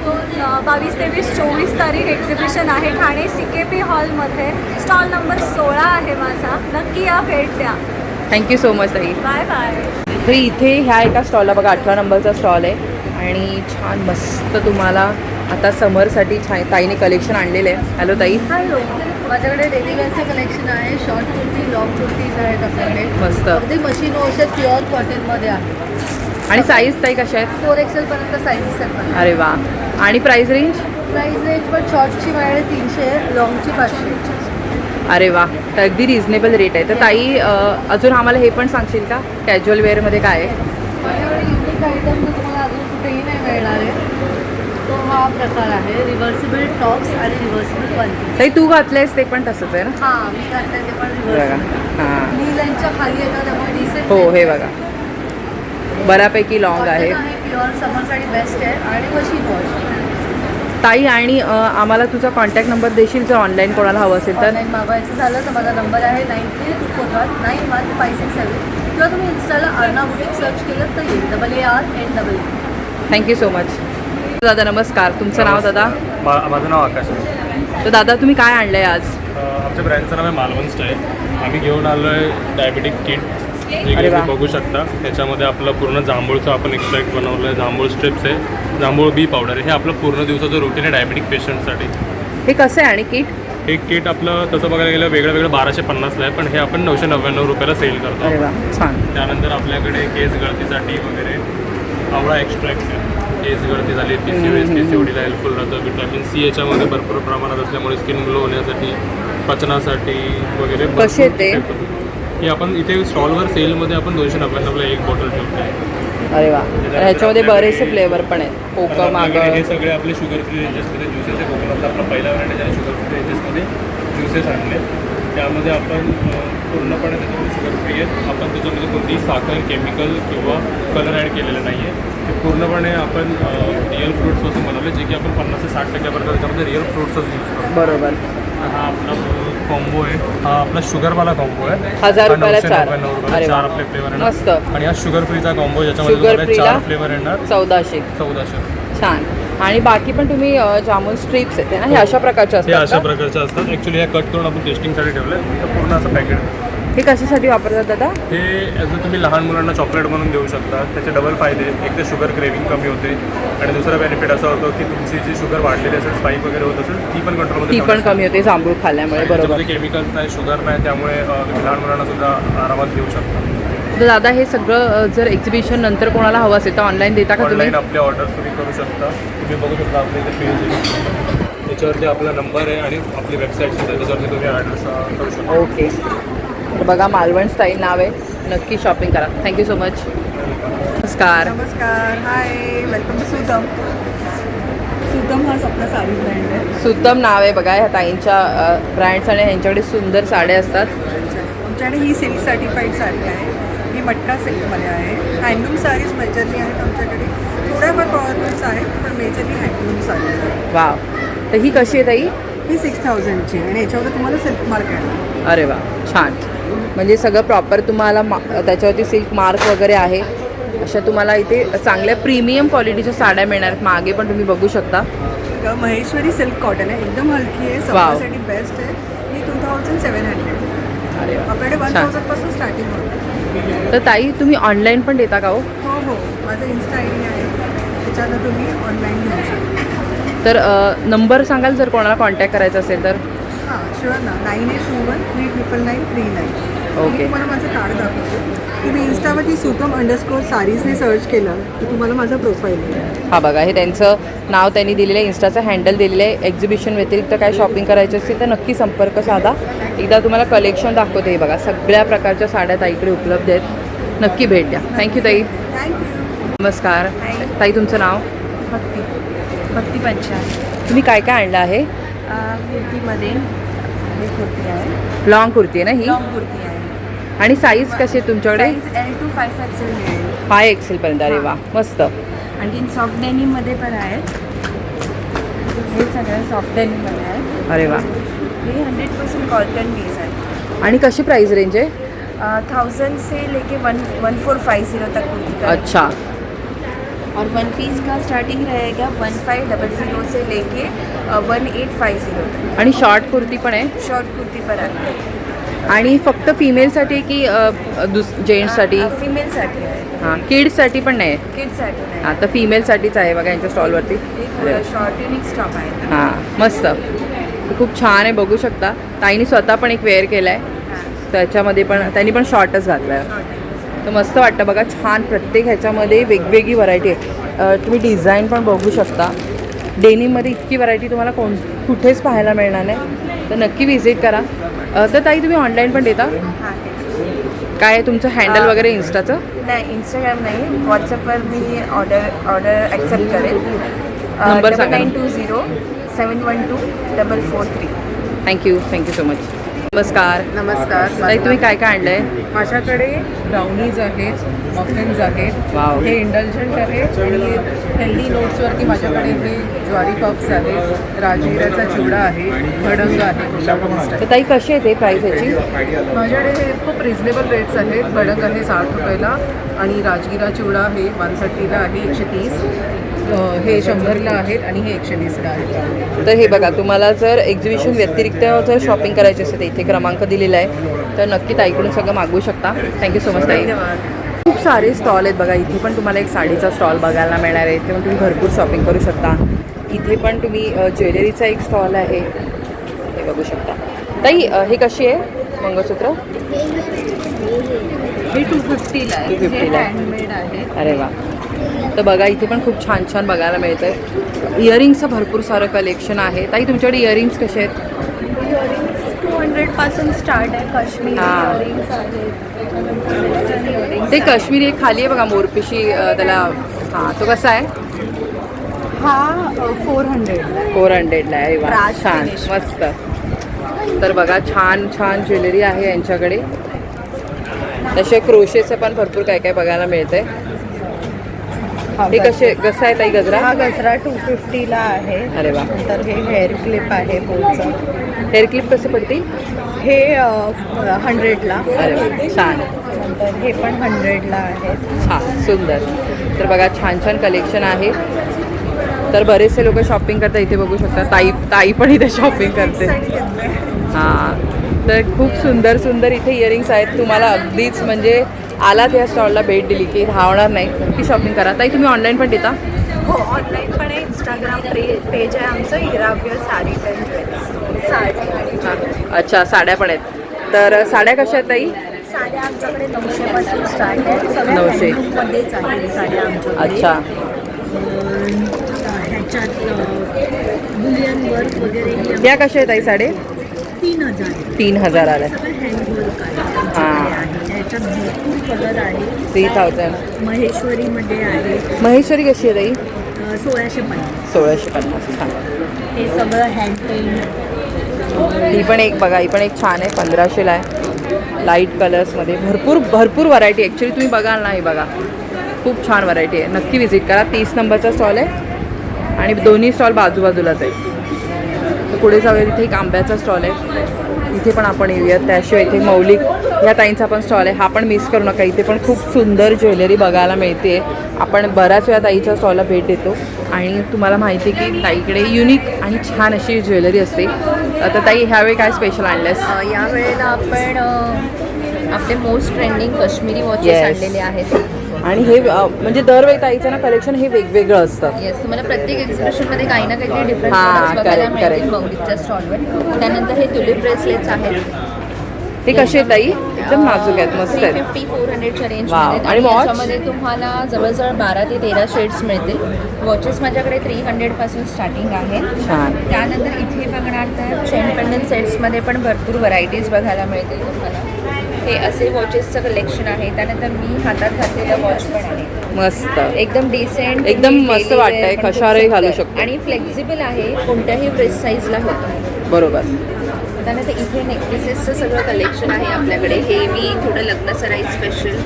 22, 23, 24 तारीख एक्झिबिशन आहे ठाणे CKP हॉलमध्ये. स्टॉल नंबर 16 आहे माझा. नक्की या, भेट द्या. थँक्यू सो मच ताई. Bye bye. तर इथे ह्या एका स्टॉलला बघा 18 नंबरचा स्टॉल आहे आणि छान मस्त तुम्हाला आता समरसाठी छान ताईने कलेक्शन आणलेलं आहे. हॅलो ताई. हॅलो, माझ्याकडे डेली वेअरचं कलेक्शन आहे. शॉर्ट कुर्ती, लॉंग कुर्तीज आहेत आपल्याकडे. मस्त. अगदी मशीन वॉश आहेत, प्युअर कॉटनमध्ये आहे. आणि साईज ताई कशा आहेत? 4XL पर्यंत साईजेस आहेत माझ्या. अरे वा. आणि प्राइस रेंज? प्राईस रेंज पण शॉर्टची माझ्याकडे 300 आहे, लॉंगची 500. अरे वा, तर अगदी रिजनेबल रेट आहे. तर ताई अजून आम्हाला हे पण सांगशील का कॅज्युअल वेअरमध्ये काय आहे? माझ्याकडे युनिक आयटम तर तुम्हाला अजून कुठेही नाही मिळणार आहे. तो हा प्रकार आहे रिव्हर्सिबल टॉप्स आणि रिव्हर्सिबल पॅन्टी. ताई तू घातलंयस ते पण तसंच आहे ना? हां, मी घातलं ते पण बघा. रिव्हर्सिबल. हां. नी लाईनच्या खाली येतं त्यामुळे डिसेंट. हो, हे बघा बऱ्यापैकी लॉंग आहे. प्युअर समरसाठी बेस्ट आहे आणि मशीन वॉश. ताई आणि आम्हाला तुझा कॉन्टॅक्ट नंबर देशील जर ऑनलाईन कोणाला हवं असेल तर? ऑनलाईन मागवायचं झालं तर माझा नंबर आहे 9324915567 किंवा तुम्ही इन्स्टाला अर्णा बुटीक सर्च केलं तर येईल. ARNAA. Thank you so much. दादा नमस्कार, तुमचं नाव दादा? माझं नाव आकाश आहे. तर दादा तुम्ही काय आणलं आहे आज? आमच्या ब्रँडचं नाव आहे मालवण स्टाईल. आम्ही घेऊन आलो आहे डायबेटिक किट, जे अरे की वा. तुम्ही बघू शकता. त्याच्यामध्ये आपलं पूर्ण जांभूळचं आपण एक्स्ट्रॅक्ट बनवलं आहे. जांभूळ स्ट्रिप्स आहे, जांभूळ बी पावडर आहे. हे आपलं पूर्ण दिवसाचं रुटीन आहे डायबेटिक पेशंटसाठी. हे कसं आहे आणि किट? एक किट आपलं तसं बघायला गेलं वेगळं वेगळं 1250ला आहे, पण हे आपण 999 रुपयाला सेल करतो. अरे वा छान. त्यानंतर आपल्याकडे केस गळतीसाठी वगैरे आवळा एक्स्ट्रॅक्ट आहे. केस गळती झाली, PCODला हेल्पफुल राहतं. विटॅमिन C याच्यामध्ये भरपूर प्रमाणात असल्यामुळे स्किन ग्लो होण्यासाठी, पचनासाठी वगैरे कसे ते? हे आपण इथे स्टॉलवर सेलमध्ये आपण 299ला एक बॉटल ठेवतो आहे. अरे वा. ह्याच्यामध्ये बरेचसे फ्लेवर पण आहेत. कोकम आपल्याकडे हे आगळ. सगळे आपले शुगर फ्री रेंजेसमध्ये ज्युसेस आहे. कोकणातला आपला पहिला ब्रँड आहे ज्याने शुगर फ्री रेंजेसमध्ये ज्युसेस आणले. त्यामध्ये आपण पूर्णपणे त्याच्यामध्ये शुगर फ्री आहेत. आपण त्याच्यामध्ये कोणतीही साखर, केमिकल किंवा कलर ॲड केलेलं नाही आहे. ते पूर्णपणे आपण रिअल फ्रूट्सपासून बनवले, जे की आपण 50 ते 60% त्याच्यामध्ये रिअल फ्रूट्सच यूज करतो. बरोबर. हा आपला कॉम्बो आहे. हा आपला शुगरवाला कॉम्बो आहे. 1000 रुपयाला 4. 999 रुपयाला अरे 4 वा. आपले फ्लेवर मस्त. येणार. आणि हा शुगर फ्रीचा कॉम्बो ज्याच्यामध्ये शुगर तुम्हाला फ्रीला 4 फ्लेवर येणार. 1400. 1400. छान. आणि बाकी पण तुम्ही जामून स्ट्रिप्स आहेत ना, हे अशा प्रकारच्या हे असतात अशा का? प्रकारचे असतात. ॲक्च्युली हे कट करून आपण टेस्टिंगसाठी ठेवलं आहे. तर पूर्ण असं पॅकेट. हे कशासाठी वापरतात दादा? हे ॲज अ तुम्ही लहान मुलांना चॉकलेट बनवून देऊ शकता. त्याचे डबल फायदे. एक तर शुगर क्रेविंग कमी होते आणि दुसरा बेनिफिट असा होतो की तुमची जी शुगर वाढलेली असेल, स्पाईक वगैरे होत असेल, ती पण कंट्रोलमध्ये ती पण कमी होते जांभूळ खाल्ल्यामुळे. बरोबर. केमिकल्स नाही, शुगर नाही, त्यामुळे तुम्ही लहान मुलांना सुद्धा आरामात देऊ शकता. तर दादा हे सगळं जर एक्झिबिशन नंतर कोणाला हवं असेल तर ऑनलाईन देता का तुम्ही? ऑनलाईन आपले ऑर्डर तुम्ही करू शकता. तुम्ही बघू शकता आपल्या इथे पेज आहे. त्याच्यावरती आपला नंबर आहे आणि आपली वेबसाईट सुद्धा आहे. त्याच्यावरती तुम्ही ॲड्रेस करू शकता. ओके. तर बघा मालवण स्टाईल नाव आहे. नक्की शॉपिंग करा. Thank you so much. नमस्कार. नमस्कार. हाय, वेलकम टू सुतम. सुतम हाच आपला साडी ब्रँड आहे. सुतम नाव आहे बघा ह्या ताईंच्या ब्रँड्स आणि ह्यांच्याकडे सुंदर साड्या असतात. आमच्याकडे ही सिल्क सर्टिफाईड साडी आहे. ही मटका सिल्कमध्ये आहे. हँडलूम साडीज मेजरली आहेत आमच्याकडे. थोड्याफार पॉवरफुल्स आहेत पण मेजरली हँडलूम साडीज आहेत. वाव. तर ही कशी आहे ताई? ही 6000ची आणि याच्यावर तुम्हाला सिल्क मार्क आहे. अरे वा छान. म्हणजे सगळं प्रॉपर तुम्हाला त्याच्यावरती सिल्क मार्क वगैरे आहे. अशा तुम्हाला इथे चांगल्या प्रीमियम क्वालिटीच्या साड्या मिळणार आहेत. मागे पण तुम्ही बघू शकता. महेश्वरी सिल्क कॉटन आहे. एकदम हलकी आहे. सगळ्यासाठी बेस्ट आहे. ही 2700. अरे वा आपल्याकडे छान. 1000पासून स्टार्टिंग होतं. तर ताई तुम्ही ऑनलाईन पण देता का हो? हो हो, माझं इन्स्टा आय डी आहे. त्याच्यानं तुम्ही ऑनलाईन घेऊ शकता. तर नंबर सांगाल जर कोणाला कॉन्टॅक्ट करायचा असेल तर? हां शुअर ना. 9821399939. ओके. तुम्हाला माझं कार्ड दाखवतो. तुम्ही इन्स्टावरती सुतम_साडीज हे सर्च केलं तर तुम्हाला माझा प्रोफाईल आहे. हा बघा हे त्यांचं नाव त्यांनी दिलेलं आहे. इन्स्टाचं हँडल दिलेलं आहे. एक्झिबिशन व्यतिरिक्त काय शॉपिंग करायची असेल तर नक्की संपर्क साधा. एकदा तुम्हाला कलेक्शन दाखवते. हे बघा सगळ्या प्रकारच्या साड्या ताईकडे उपलब्ध आहेत. नक्की भेट द्या. थँक्यू ताई. थँक्यू. नमस्कार ताई. तुमचं नाव? भक्ती पंचाल. तुम्ही काय काय आणलं आहे? कुर्तीमध्ये हे कुर्ती आहे. लॉंग कुर्ती आहे ना ही? लॉंग कुर्ती आहे. आणि साईज कशी आहे तुमच्याकडे? साईज L to 5XL मिळेल. 5XL पर्यंत. अरे वा मस्त. आणखीन सॉफ्ट डेनिममध्ये पण आहेत. हे सगळं सॉफ्ट डेनिममध्ये आहे. अरे वा. हे 100% कॉटन पीस आहे. आणि कशी प्राइस रेंज आहे? 1000 से लेके 1450 तक कुर्ती का. अच्छा. और वन पीस का स्टार्टिंग रहेगा 1500 से लेके 1850 तक. आणि शॉर्ट कुर्ती पण आहे? शॉर्ट कुर्ती पर आहे. आणि फक्त फिमेलसाठी की जेंट्ससाठी? फिमेलसाठी आहे. हां किड्ससाठी पण नाही? किड्ससाठी नाही. हां तर फिमेलसाठीच आहे बघा यांच्या स्टॉलवरती. एक शॉर्ट युनिक स्टॉप आहे. हां मस्त. खूप छान आहे बघू शकता. ताईने स्वतः पण एक वेअर केला आहे. त्याच्यामध्ये पण त्यांनी पण शॉर्टच घातला आहे. तर मस्त वाटतं बघा. छान. प्रत्येक ह्याच्यामध्ये वेगवेगळी व्हरायटी आहे. तुम्ही डिझाईन पण बघू शकता. डेनिममध्ये इतकी व्हरायटी तुम्हाला कुठेच पाहायला मिळणार नाही. तर नक्की व्हिजिट करा. तर ताई तुम्ही ऑनलाईन पण देता? हां. काय आहे तुमचं हँडल वगैरे इन्स्टाचं? नाही इंस्टाग्राम नाही. व्हॉट्सअपवर मी ऑर्डर ॲक्सेप्ट करेल. नंबर सांगा. 9920712443. Thank you so much. नमस्कार. नमस्कार. ताई तुम्ही काय काय आणलं आहे? माझ्याकडे ब्राउनीज आहेत, मफिन्स आहेत. वाव. हे इंडल्जंट आहेत आणि हेल्दी नोट्सवरती माझ्याकडे हे ज्वारी पफ्स आहेत. राजगिराचा चिवडा आहे. भडंग आहे. तर ताई कशी आहे ते प्राईस ह्याची? माझ्याकडे हे खूप रिजनेबल रेट्स आहेत. भडंग आहे 60 रुपयाला आणि राजगिरा चिवडा हे 130ला आहे. 130. हे 100ला आहेत आणि हे 120ला आहेत. तर हे बघा तुम्हाला जर एक्झिबिशन व्यतिरिक्त जर शॉपिंग करायची असेल तर इथे क्रमांक दिलेला आहे. तर नक्की ताईकडून सगळं मागवू शकता. थँक्यू सो मच ताई. खूप सारे स्टॉल आहेत बघा. इथे पण तुम्हाला एक साडीचा स्टॉल बघायला मिळणार आहे. इथे पण तुम्ही भरपूर शॉपिंग करू शकता. इथे पण तुम्ही ज्वेलरीचा एक स्टॉल आहे. हे बघू शकता. ताई हे कशी आहे मंगळसूत्र? हे 250ला आहे. 250 ला. हँडमेड आहे. अरे वा. तर बघा इथे पण खूप छान छान बघायला मिळतं आहे. इयरिंग्सचं भरपूर सारं कलेक्शन आहे. ताई तुमच्याकडे इयरिंग्स कसे आहेत? 200 पासून स्टार्ट आहे. काश्मीरी हां. इयरिंग्स आहेत. ते काश्मीरी एक खाली आहे बघा मोरपिशी त्याला. हां तो कसा आहे? हा 400 400ला आहे. वा ब्रास छान finish. मस्त. तर बघा छान छान ज्वेलरी आहे यांच्याकडे. तसे क्रोशेचं पण भरपूर काय काय बघायला मिळतंय. हे कसं आहे ताई गजरा? हा गजरा 250ला आहे. अरे वा. नंतर हे हेअर क्लिप आहे बोलचं. हेअर क्लिप कसं पडतील? हे 100ला. अरे वा छान. नंतर हे पण 100ला आहे. हां सुंदर. तर बघा छान छान कलेक्शन आहे. तर बरेचसे लोक शॉपिंग करतात. इथे बघू शकता ताई पण इथे शॉपिंग करते. हां तर खूप सुंदर सुंदर इथे इयरिंग्स आहेत. तुम्हाला अगदीच म्हणजे आलात या स्टॉलला भेट दिली की राहणार नाही, नक्की शॉपिंग करा. ताई तुम्ही ऑनलाईन पण देता? हो ऑनलाईन पण आहे. इंस्टाग्राम पेज आहे आमचं इराव्य साडीज अँड ज्वेल्स. साडी. अच्छा साड्या पण आहेत. तर साड्या कशा आहेत ताई? साड्या आमच्याकडे 900 पासून स्टार्ट आहे. सगळ्या 900. मध्येच आहे साड्या आमच्याकडे. अच्छा ह्याच्यात बुलियन वर्क वगैरे त्या कशा आहेत ताई साडे? 3000. 3000 आल्या. सगळं हँडवर्क आहे. हां ह्याच्यात भरपूर कलर आहे. 3000. महेश्वरीमध्ये आहे. महेश्वरी कशी आहे ताई? 1650. 1650. छान. हे सगळं हँड पेंट. ही पण एक बघा, ही पण एक छान आहे. 1500ला आहे. लाईट कलर्समध्ये भरपूर व्हरायटी. ॲक्च्युली तुम्ही बघाल ना, हे बघा खूप छान व्हरायटी आहे. नक्की विजिट करा. 30 नंबरचा स्टॉल आहे आणि दोन्ही स्टॉल बाजूबाजूलाच आहे. तर पुढे जाऊया. तिथे एक आंब्याचा स्टॉल आहे. इथे पण आपण येऊयात. त्याशिवाय इथे मौलिक ह्या ताईंचा पण स्टॉल आहे. हा पण मिस करू नका. इथे पण खूप सुंदर ज्वेलरी बघायला मिळते. आपण बऱ्याच वेळा ताईच्या स्टॉलला भेट देतो आणि तुम्हाला माहिती आहे की ताईकडे युनिक आणि छान अशी ज्वेलरी असते. तर ताई ह्यावेळी काय स्पेशल आणलंस? यावेळेला आपण आपले most trending Kashmiri watches Yes. आणलेले आहेत. आणि हे म्हणजे दरवेळी ताईचं ना कलेक्शन हे वेगवेगळं असतं. येस तुम्हाला प्रत्येक एक्झिबिशनमध्ये काही ना काहीतरी डिफरंट हां, प्रोडक्ट्स बघायला correct, मिळतील correct. मौलिकच्या स्टॉलवर. त्यानंतर हे ट्युलिप ब्रेसलेट्स आहेत. हे कसे आहेत ताई? एकदम नाजूक आहेत, मस्त आहेत. 350-400च्या रेंज Wow. मध्ये. आणि watch? याच्यामध्ये तुम्हाला जवळजवळ 12 ते 13 शेड्स मिळतील. वॉचेस माझ्याकडे 300 पासून स्टार्टिंग आहे. छान. त्यानंतर इथे बघणार तर चेन पेंडंट सेट्समध्ये पण भरपूर व्हरायटीज बघायला मिळतील तुम्हाला. हे असे वॉचेसचं कलेक्शन आहे. त्यानंतर मी हातात घातलेलं वॉच पण आहे. मस्त एकदम डिसेंट, एकदम मस्त वाटतंय. कशावरही घालू शकतो. आणि फ्लेक्झिबल आहे. कोणत्याही ब्रेस्ट साईजला होतं. बरोबर. त्यानंतर इथे नेकलेसेसचं सगळं कलेक्शन आहे आपल्याकडे. हेवी थोडं लग्न सराई स्पेशल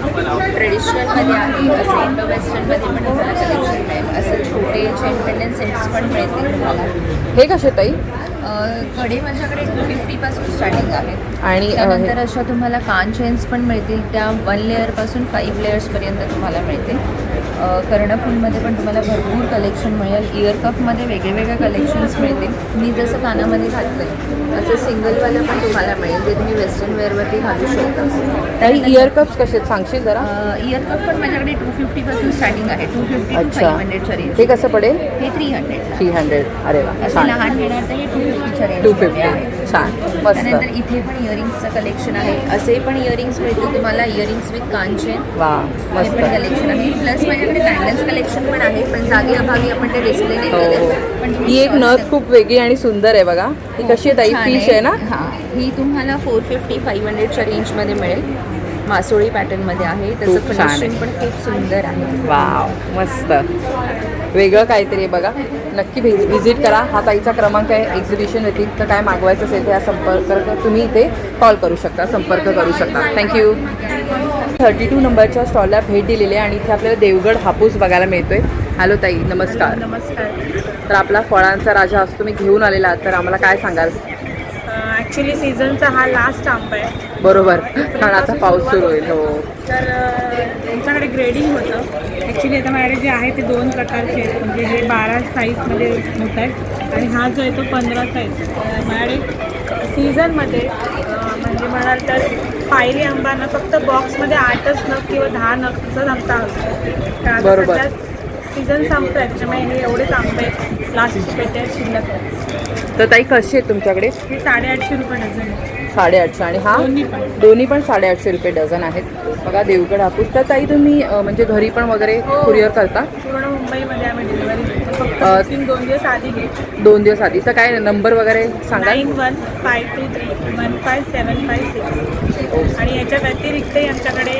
ट्रेडिशनलमध्ये आहे. असं इंडो वेस्टर्नमध्ये पण तुम्हाला कलेक्शन मिळेल. असं छोटे चेन पेंडंट सेट्स पण मिळतील तुम्हाला. हे कसे ताई? कडे माझ्याकडे 250 पासून स्टार्टिंग आहे. आणि त्यानंतर अशा तुम्हाला कान चेन्स पण मिळतील. त्या 1 लेअरपासून 5 लेअर्सपर्यंत तुम्हाला मिळतील. कर्णफूलमध्ये पण तुम्हाला भरपूर कलेक्शन मिळेल. इयर कपमध्ये वेगवेगळे कलेक्शन्स मिळतील. मी जसं कानामध्ये घातलं असं सिंगलवालं पण तुम्हाला मिळेल. ते तुम्ही वेस्टर्न वेअरवरती घालू शकता. ताई इयर कप्स कसे आहेत सांगशील जरा? इयर कप पण माझ्याकडे 250 पासून स्टार्टिंग आहे. 250 to अच्छा. 500च्या रेंज. हे कसं पडेल? हे 300. 300. अरे वा असं छान. लहान घेणार तर हे 250च्या रेंज. 250. छान मस्त. त्यानंतर इथे पण इयरिंग्सचं कलेक्शन आहे. असे पण इयरिंग्स मिळतील तुम्हाला. इयरिंग्स विथ कानचेन वा हे मस्त. पण कलेक्शन आहे. प्लस माझ्याकडे बँगल्स कलेक्शन पण आहे. पण जागी अभावी आपण ते डिस्प्ले नाही हो केले. पण ही एक नथ खूप वेगळी आणि सुंदर आहे बघा. ही कशी आहे ताई? फिश आहे ना? हां ही तुम्हाला 450-500च्या रेंजमध्ये मिळेल. मासोळी पॅटर्नमध्ये आहे. त्याचं खूप छान आहे. फिनिशिंग पण खूप सुंदर आहे. वाव मस्त वेगळं काहीतरी आहे बघा. नक्की व्हिजिट करा. हा ताईचा क्रमांक आहे. एक्झिबिशन व्यतिरिक्त काय मागवायचं असेल तर संपर्क तुम्ही इथे कॉल करू शकता, संपर्क करू शकता. थँक्यू. 32 नंबरच्या स्टॉलला भेट दिलेली आहे आणि इथे आपल्याला देवगड हापूस बघायला मिळतोय. हॅलो ताई नमस्कार. नमस्कार. तर आपला फळांचा राजा आज तुम्ही घेऊन आलेला आहात, तर आम्हाला काय सांगाल? ॲक्च्युली सीझनचा हा लास्ट आंबा आहे. बरोबर, कारण आता पाऊस सुरू होईल. हो तर त्यांच्याकडे ग्रेडिंग होतं. ॲक्च्युली आता माझ्याकडे जे आहे ते 2 प्रकारचे आहेत. म्हणजे हे 12 साईजमध्ये होत आहेत आणि हा जो आहे तो 15 साईज. माझ्याकडे सीझनमध्ये म्हणजे म्हणाल तर पायरी आंबाना फक्त बॉक्समध्ये 8च नग किंवा 10 नगचाच आमचा असतो. बरोबर. सीझन संपतोय त्याच्यामुळे हे एवढेच आंबे लास्ट पेट्या शिल्लक आहेत. तर ताई कशी आहेत तुमच्याकडे? हे 850 रुपये डझन आहे. 850 आणि हा दोन्ही पण. दोन्ही पण 850 रुपये डझन आहेत. बघा देवगड हापूस. तर ताई तुम्ही म्हणजे घरी पण वगैरे कुरिअर करता? पूर्ण मुंबईमध्ये आम्ही डिलिव्हरी देतो. फक्त अ, 2 दिवस आधी घेतो. 2 दिवस आधी. तर काय नंबर वगैरे सांगा. 91523156. आणि याच्या व्यतिरिक्तही आमच्याकडे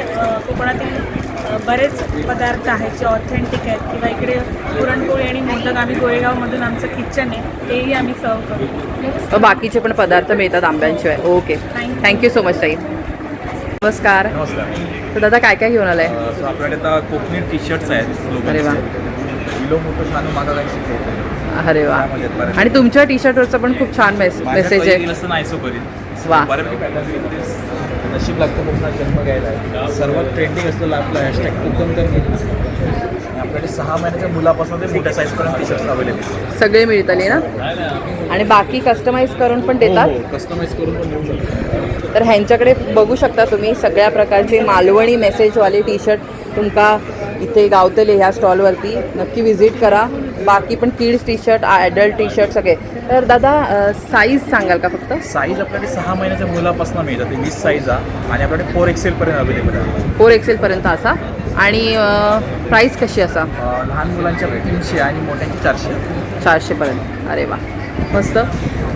कोकणातील बरेच पदार्थ आहेत जे ऑथेंटिक आहेत किंवा इकडे पुरणपोळी आणि मोदक आम्ही गोरेगावमधून आमचं किचन आहे तेही आम्ही सर्व करतो. बाकीचे पण पदार्थ मिळतात आंब्यांशिवाय. ओके, थँक्यू सो मच ताई. नमस्कार. नमस्कार. तर दादा काय काय घेऊन आलाय? सो आपल्याकडे आता कोकणी टी शर्ट्स आहेत. अरे वा. किलो मोठं छान माझा काही अरे वा. आणि तुमच्या टी शर्टवरचं पण खूप छान मेसेज आहे. असं नाहीसो करीन. वा. बऱ्यापैकी पॅटर्न नशीब लागतं कोकणात जन्म घ्यायला आहे. सर्वात ट्रेंडिंग असलेलं आपलं हॅशटॅग कोकण तर आपल्याकडे 6 महिन्याच्या मुलापासून ते मोठ्या साईजपर्यंत टी शर्ट्स अवेलेबल सगळे मिळतात ना? आणि बाकी कस्टमाइज करून पण देतात? कस्टमाइज करून पण देऊ शकतो. तर ह्यांच्याकडे बघू शकता तुम्ही सगळ्या प्रकारचे मालवणी मेसेजवाले टी शर्ट तुमका इथे गावतले ह्या स्टॉलवरती. नक्की व्हिजिट करा. बाकी पण kids T shirt, adult T shirt सगळे. तर दादा साईज सांगाल का फक्त? साईज आपल्याकडे 6 महिन्याच्या मुलापासून मिळतात. ते 20 साईज आहे आणि आपल्याकडे 4 XL पर्यंत अवेलेबल आहे. 4 XL पर्यंत असा. आणि प्राईस कशी असा? लहान मुलांच्या 300 आणि मोठ्यांची 400. 400 पर्यंत. अरे वा, मस्त.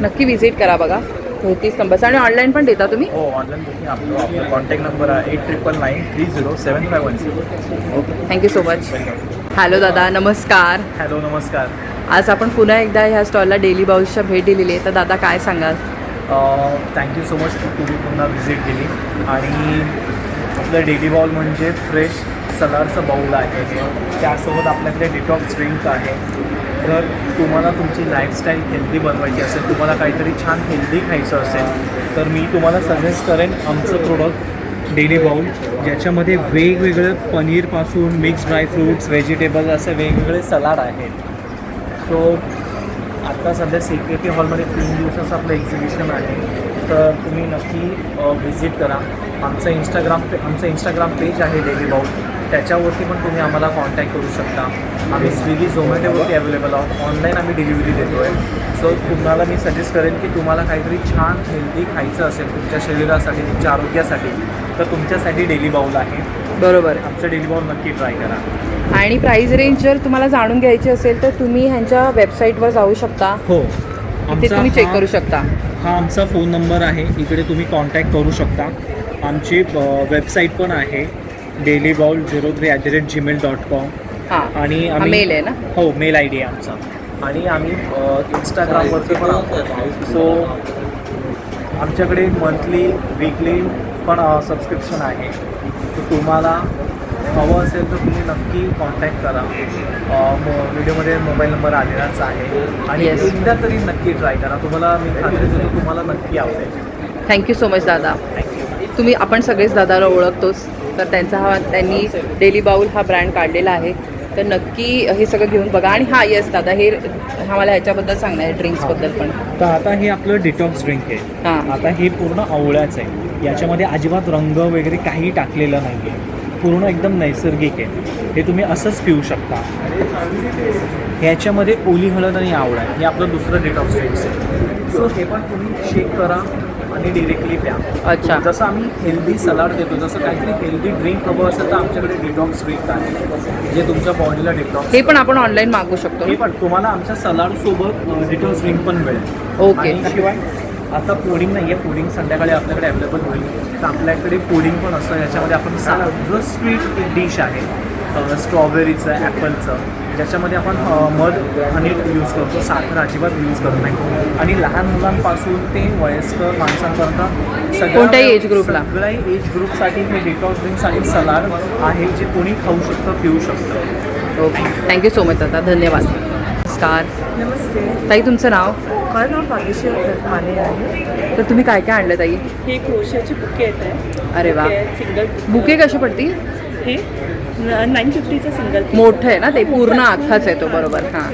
नक्की व्हिजिट करा. बघा 33 नंबरचा. आणि ऑनलाईन पण देता तुम्ही? हो, ऑनलाईन बुकिंग आपला कॉन्टॅक्ट नंबर आहे 8999307510. Okay, thank you so much. Hello दादा, नमस्कार. हॅलो, नमस्कार. आज आपण पुन्हा एकदा ह्या स्टॉलला डेली बाउल्सच्या भेट दिलेली आहे. तर दादा काय सांगाल? थँक्यू सो मच की तुम्ही पुन्हा व्हिजिट केली. आणि आपलं डेली बाउल म्हणजे फ्रेश सलाडचं बाउल आहे. त्यासोबत आपल्याकडे डिटॉक्स ड्रिंक आहे. जर तुम्हाला तुमची लाईफस्टाईल हेल्दी बनवायची असेल, तुम्हाला काहीतरी छान हेल्दी खायचं असेल, तर मी तुम्हाला सजेस्ट करेन आमचं प्रोडक्ट डेली बाउल, ज्याच्यामध्ये वेगवेगळे पनीरपासून मिक्स ड्रायफ्रूट्स, व्हेजिटेबल असे वेगवेगळे सलाड आहेत. सो आत्ता सध्या CKP हॉलमध्ये 3 दिवसाचं आपलं एक्झिबिशन आहे. तर तुम्ही नक्की व्हिजिट करा. आमचं इंस्टाग्राम पेज आहे डेली बाउल. त्याच्यावरती पण तुम्ही आम्हाला कॉन्टॅक्ट करू शकता. आम्ही स्विगी, झोमॅटोवरती अवेलेबल आहोत. ऑनलाईन आम्ही डिलिव्हरी देतो आहे. सो तुम्हाला मी सजेस्ट करेन की तुम्हाला काहीतरी छान हेल्दी खायचं असेल तुमच्या शरीरासाठी, तुमच्या आरोग्यासाठी, तर तुमच्यासाठी डेली बाउल आहे. बरोबर. आमचं डेली बाउल नक्की ट्राय करा. आणि प्राईस रेंज जर तुम्हाला जाणून घ्यायची असेल तर तुम्ही ह्यांच्या वेबसाईटवर जाऊ शकता. हो, ते तुम्ही चेक करू शकता. हा आमचा फोन नंबर आहे. इकडे तुम्ही कॉन्टॅक्ट करू शकता. आमची वेबसाईट पण आहे dailybaul03@gmail.com. आणि मेल आहे ना? हो, मेल ID आहे आमचा. आणि आम्ही इंस्टाग्रामवरती पण आहोत. सो आमच्याकडे मंथली, वीकली पण सबस्क्रिप्शन आहे. सो तुम्हाला हवं असेल तर तुम्ही नक्की कॉन्टॅक्ट करा. व्हिडिओमध्ये मोबाईल नंबर आलेलाच आहे. आणि एकदा तरी नक्की ट्राय करा. तुम्हाला मी खात्री देतो तुम्हाला नक्की आवडेल. थँक्यू सो मच दादा. तुम्ही आपण सगळेच दादाला ओळखतोच. तर त्यांनी डेली बाउल हा ब्रँड काढलेला आहे. तर नक्की हे सगळं घेऊन बघा. आणि हा येस दादा, हे मला ह्याच्याबद्दल सांगणार आहे, ड्रिंक्सबद्दल पण. तर आता हे आपलं डिटॉक्स ड्रिंक आहे. हां. आता हे पूर्ण आवळ्याचं आहे. याच्यामध्ये अजिबात रंग वगैरे काही टाकलेलं नाही आहे. पूर्ण एकदम नैसर्गिक आहे. हे तुम्ही असंच पिऊ शकता. ह्याच्यामध्ये ओली हळद आणि आवळा आहे. हे आपलं दुसरं डिटॉक्स ड्रिंक्स आहे. सो हे पण तुम्ही शेक करा आणि डिरेक्टली प्या. अच्छा. जसं आम्ही हेल्दी सलाड देतो, जसं काहीतरी हेल्दी ड्रिंक हवं असेल तर आमच्याकडे डिटॉक्स ड्रिंक आहे जे तुमच्या बॉडीला डिटॉक्स. हे पण आपण ऑनलाईन मागवू शकतो. हे पण तुम्हाला आमच्या सलाडसोबत डिटॉक्स ड्रिंक पण मिळेल. ओके. आणि शिवाय आता पुडिंग नाही आहे. पुडिंग संध्याकाळी आपल्याकडे अवेलेबल होईल. तर आपल्याकडे पुडिंग पण असतं. याच्यामध्ये आपण सगळं स्वीट डिश आहे. स्ट्रॉबेरीचं, ॲपलचं, ज्याच्यामध्ये आपण मध आणि यूज करतो. साखर अजिबात यूज करत नाही. आणि लहान मुलांपासून ते वयस्कर माणसांपर्यंत कोणत्याही एज ग्रुपला, सगळ्याही एज ग्रुपसाठी हे डिटॉक्स ड्रिंक्स आणि सलाड आहे जे कोणी खाऊ शकतं, पिऊ शकतं. ओके, थँक्यू सो मच दादा. धन्यवाद. नमस्कार. नमस्ते ताई, तुमचं नाव? माझं नाव भाग्यश्री माने आहे. तर तुम्ही काय काय आणलं ताई? हे क्रोशियाची बुके येत आहे. अरे वा. सिंगल बुके कशी पडती? हे 950चं सिंगल. मोठं आहे ना ते, पूर्ण अख्खाच आहे तो. बरोबर. हां,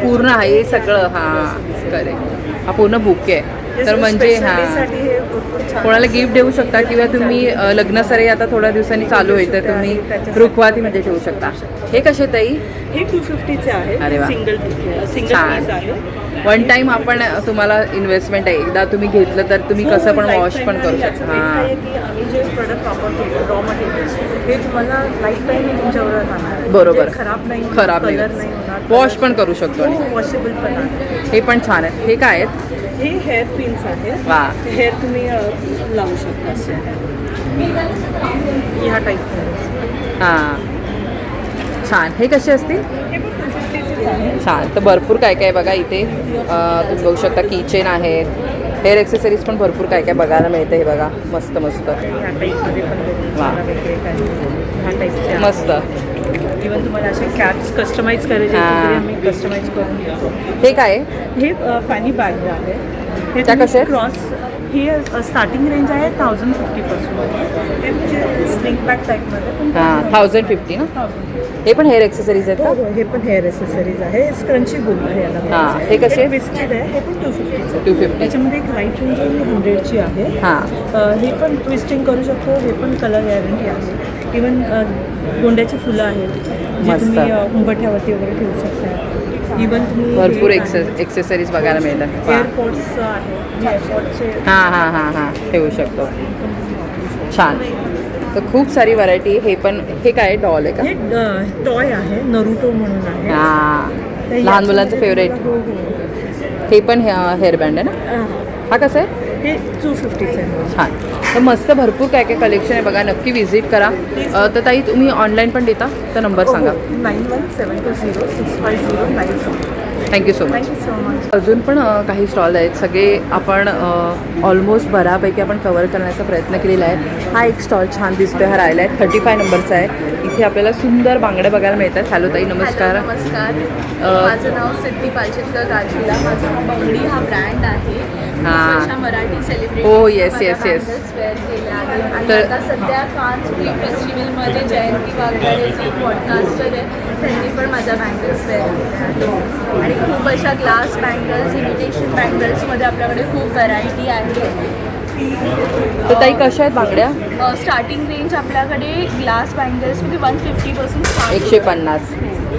पूर्ण आहे हे सगळं. हां, करेक्ट. हा पूर्ण बुके आहे. तर म्हणजे हां साठी हे भरपूर छान कोणाला गिफ्ट देऊ शकता किंवा तुम्ही लग्नसराई आता थोड्या दिवसांनी चालू होईल तर तुम्ही रुखवातीमध्ये ठेवू शकता. हे कसे ताई? हे 250चे आहे. अरे वा. सिंगल छान. पीस आहे. वन टाइम आपण तुम्हाला इन्व्हेस्टमेंट आहे, एकदा तुम्ही घेतलं तर तुम्ही कसं पण वॉश पण करू शकता. हां की आम्ही जे प्रोडक्ट वापरतो रॉ मटेरियल हे तुम्हाला लाईफ टाईम तुमच्यावर राहणार. बरोबर. म्हणजे खराब नाही होणार, खराब कलर नाही नाही होणार, वॉश पण करू शकतो. आणि वॉशेबल पण आहे. हे पण छान आहे. हे काय आहेत? हे हेअर पिन्स आहेत. वा. हेअर तुम्ही लावू शकता असे ह्या टाईप. हां छान. हे कसे असतील? हे पण 250चेच आहे. छान. तर भरपूर काय काय बघा इथे तुम्ही बघू शकता. किचेन आहेत, हेअर ॲक्सेसरीज पण भरपूर काय काय बघायला मिळतं. हे बघा मस्त मस्त ह्या टाईपमध्ये पण वा. ह्या टाईपचे मस्त. इव्हन तुम्हाला असे कॅप्स कस्टमाइज करायचे हां. असेल तरी आम्ही कस्टमाइज करून देतो. हे काय आहे? हे फॅनी बॅग आहे. हे त्या कशा आहेत? क्रॉस ही स्टार्टिंग रेंज आहे 1050 पासून. हे म्हणजे स्लिंग बॅग टाईपमध्ये. हां 1050 ना. हे पण हेअर ॲक्सेसरीज आहेत का? हे पण हेअर ॲक्सेसरीज आहे. स्क्रंची बुल आहे याला. हां. हे कसे? ट्विस्टेड आहे. हे पण 250. 250. त्याच्यामध्ये एक लाईट रेंज आहे 100ची आहे. हां हे पण ट्विस्टिंग करू शकतो. हे पण कलर गॅरंटी आहे. इवन गोंड्याची फुलं आहेत जी मस्त. तुम्ही उंबरठ्यावरती वगैरे ठेवू शकता. इवन तुम्ही भरपूर ॲक्सेसरीज बघायला मिळतात. वा. एअरपोर्ट्स आहे जे एअरपोर्टचे हां हां हां हां ठेवू शकतो. छान. तर खूप सारी व्हरायटी. हे पण हे काय डॉल आहे का? हे टॉय आहे नरुटो म्हणून आहे. हां तर लहान मुलांचं याच्यामध्ये फेवरेट. हो, हो. हे पण हेअरबँड आहे ना. हा कसं आहे? हे 250चं आहे. छान. तर मस्त भरपूर काय काय कलेक्शन आहे बघा. नक्की व्हिजिट करा. तर ताई तुम्ही ऑनलाईन पण देता तर नंबर सांगा. 9172065090. Thank you so much. Thank you so much. अजून पण काही स्टॉल आहेत. सगळे आपण ऑलमोस्ट बऱ्यापैकी आपण कवर करण्याचा प्रयत्न केलेला आहे. हा एक स्टॉल छान दिसतोय. हा राहिला आहे 35 नंबरचा आहे. इथे आपल्याला सुंदर बांगड्या बघायला मिळतात. हॅलो ताई नमस्कार. हॅलो, नमस्कार. माझं नाव सिद्धी पालशेतकर गाजीला. माझा बंगडी हा ब्रँड आहे. हां. अशा मराठी सेलिब्रिटी हो, yes, yes, yes. वेअर केले आहे. आणि तर- आता सध्या कान्स फिल्म फेस्टिवलमध्ये जयंती वाघमारे जी पॉडकास्टर आहे त्यांनी पण माझ्या बँगल्स वेअर केल्या आहेत. आणि खूप अशा ग्लास बँगल्स इमिटेशन बँगल्समध्ये आपल्याकडे खूप व्हरायटी आहे. तर ताई कशा आहेत बांगड्या? स्टार्टिंग रेंज आपल्याकडे ग्लास बँगल्समध्ये 150 पासून start 150.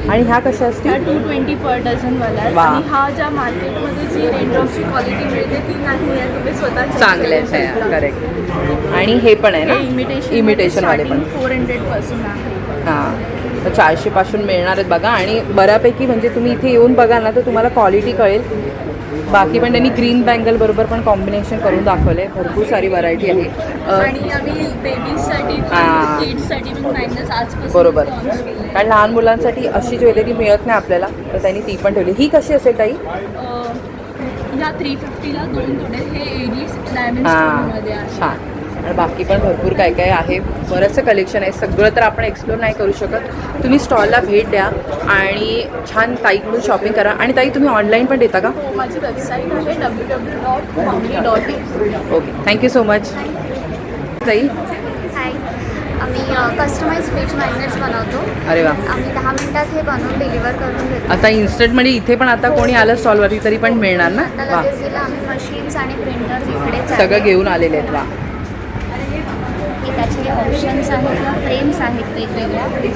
आणि ह्या कशा त्या असतील? 220 पर डझनवाला आहे. वा. आणि हा ज्या मार्केटमध्ये जी रेनड्रॉपची क्वालिटी मिळते ती नाही आहे. तुम्ही स्वतः check चांगल्या करू आहेत शकता. करेक्ट. आणि हे पण आहे हे ना इमिटेशन वाले पण. 400 पासून आहे. हां तर 400 पासून मिळणार आहेत बघा. आणि बऱ्यापैकी म्हणजे तुम्ही इथे येऊन बघाल ना तर तुम्हाला क्वालिटी कळेल. बाकी पण त्यांनी ग्रीन बँगल बरोबर पण कॉम्बिनेशन करून दाखवले. भरपूर सारी व्हरायटी आहे. आणि आम्ही बेबीजसाठी हां. किड्ससाठी पण बँगल्स आजपासून बरोबर. launch केले आहे. कारण लहान मुलांसाठी अशी ज्वेलरी मिळत नाही आपल्याला तर त्यांनी ती पण ठेवली. ही कशी असेल ताई? ह्या 350ला 2 तोडे. हे 80 डायमंड हां स्टोनमध्ये आहे. छान. आणि बाकी पण भरपूर काय काय आहे. बरंचसं कलेक्शन आहे. सगळं तर आपण एक्सप्लोर नाही करू शकत. तुम्ही स्टॉलला भेट द्या आणि छान ताईकडून शॉपिंग करा. आणि ताई तुम्ही ऑनलाईन पण देता का? हो, माझी वेबसाईट आहे www.foundry.in. Okay thank you so much. ताई हाय, आम्ही कस्टमाइज पेज मॅग्नेट्स बनवतो. अरे वा. आम्ही 10 मिनिटात हे बनवून डिलिव्हर करून देतो. आता इन्स्टंटमध्ये इथे पण आता कोणी आलं स्टॉलवरती तरी पण मिळणार ना. आता वा लगेच दिलं. आम्ही मशीन्स आणि प्रिंटर्स इकडेच आहे. सगळं घेऊन आलेले आहेत. वा हे त्याचे ऑप्शन्स आहेत किंवा फ्रेम्स आहेत वेगवेगळ्या. आणि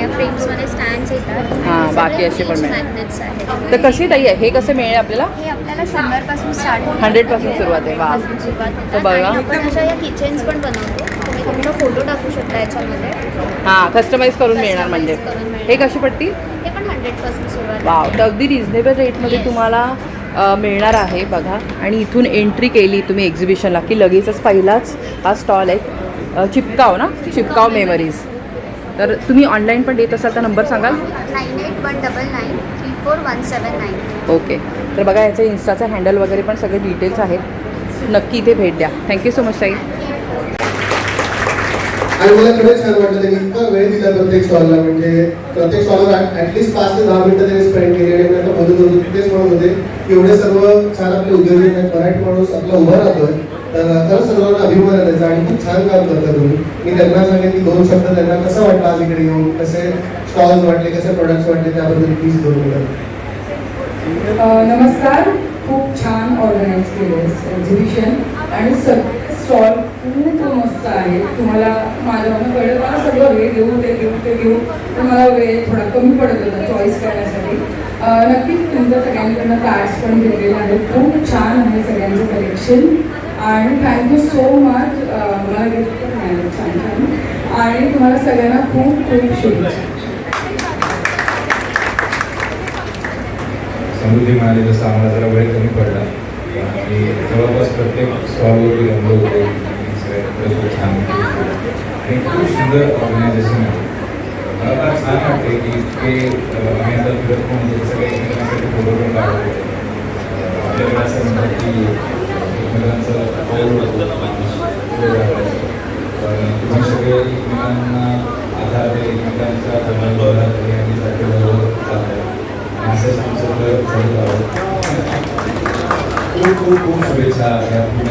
या फ्रेम्समध्ये स्टँड्स येतात. हां, बाकी असे पण मिळतात. मॅग्नेट्स आहेत. तर कशी ताई आहे हे कसं मिळेल आपल्याला? हे आपल्याला 100पासून स्टार्ट होतं. 100पासून सुरुवात आहे. वा सुरुवात तर होतात. बघा. आणि आपण अशा या किचन्स पण बनवतो. तुम्ही तुमचा फोटो टाकू शकता याच्यामध्ये. हां कस्टमाइज करून मिळणार म्हणजे. करून मिळणार. हे कशी पडतील? हे पण 100पासून सुरुवात आहे. वाव. तर अगदी रिझनेबल रेटमध्ये Yes. तुम्हाला मिळणार आहे बघा. आणि इथून एंट्री केली तुम्ही एक्झिबिशनला की लगेचच पहिलाच हा स्टॉल आहे. चिपकाव ना, चिपकाव मेमरीज. तर तुम्ही ऑनलाईन पण देत असाल तर नंबर सांगाल? 9819934179. ओके. तर बघा याचं इन्स्टाचं हँडल वगैरे पण सगळे डिटेल्स आहेत. नक्की इथे भेट द्या. थँक्यू सो मच ताई. आणि मला खरंच छान वाटलं त्यांनी इतका वेळ दिला प्रत्येक स्टॉलला. म्हणजे प्रत्येक स्टॉलवर ॲटलिस्ट 5 ते 10 मिनिटं त्यांनी स्पेंड केली. आणि मी आता बोलत होतो तिथेच म्हणत होते की एवढे सर्व छान आपले उद्योजक आहेत. मराठी माणूस आपला उभा राहतोय. तर खरंच सर्वांना अभिमान आहे त्याचा. आणि खूप छान काम करता तुम्ही. मी त्यांना सांगेन की 2 शब्द त्यांना कसं वाटलं आज इकडे येऊन, कसे स्टॉल्स वाटले, कसे प्रोडक्ट्स वाटले त्याबद्दल प्लीज 2 मिनिटं. नमस्कार. खूप छान ऑर्गनाईज केलं आहे एक्झिबिशन आणि सगळे स्टॉल खूप मस्त आहे. तुम्हाला माझ्याकडनं कळलं मला सगळं हे घेऊ ते घेऊ तर मला वेळ थोडा कमी पडत होता चॉईस करण्यासाठी. नक्कीच तुमच्या सगळ्यांकडनं कार्ड्स पण घेतलेले आहेत. खूप छान आहे सगळ्यांचं कलेक्शन आणि थँक्यू सो मच. मला गिफ्ट पण मिळालं छान छान आणि तुम्हाला सगळ्यांना खूप खूप शुभेच्छा. समृद्धी म्हणाले जसं आम्हाला जरा वेळ कमी पडला आणि जवळपास प्रत्येक स्टॉलवरती रंग होते सगळ्यात छान आणि खूप सुंदर ऑर्गनायझेशन आहे. मला फार छान वाटते की ते आम्ही आता फिरत म्हणजे सगळे एकमेकांसाठी फोटो पण काढतो. आपल्याकडे असं म्हणतात की एकमेकांचं पाऊल तुम्ही सगळे एकमेकांना आधार दे एकमेकांच्या धर्माला आणि जातात असंच आमचं घर चालू आहे. खूप खूप खूप शुभेच्छा या पूर्ण.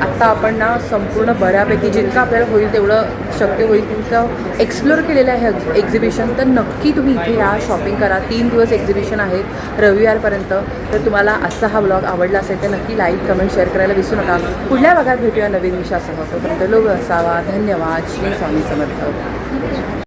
आत्ता आपण ना संपूर्ण बऱ्यापैकी जितकं आपल्याला होईल तेवढं शक्य होईल तितकं एक्सप्लोअर केलेलं आहे एक्झिबिशन. तर नक्की तुम्ही इथे या, शॉपिंग करा. 3 दिवस एक्झिबिशन आहे रविवारपर्यंत. तर तुम्हाला असा हा ब्लॉग आवडला असेल तर नक्की लाईक कमेंट शेअर करायला विसरू नका. पुढल्या भागात भेटूया नवीन विषयासह. तोपर्यंत लोक असावा. धन्यवाद. श्री स्वामी समर्थ.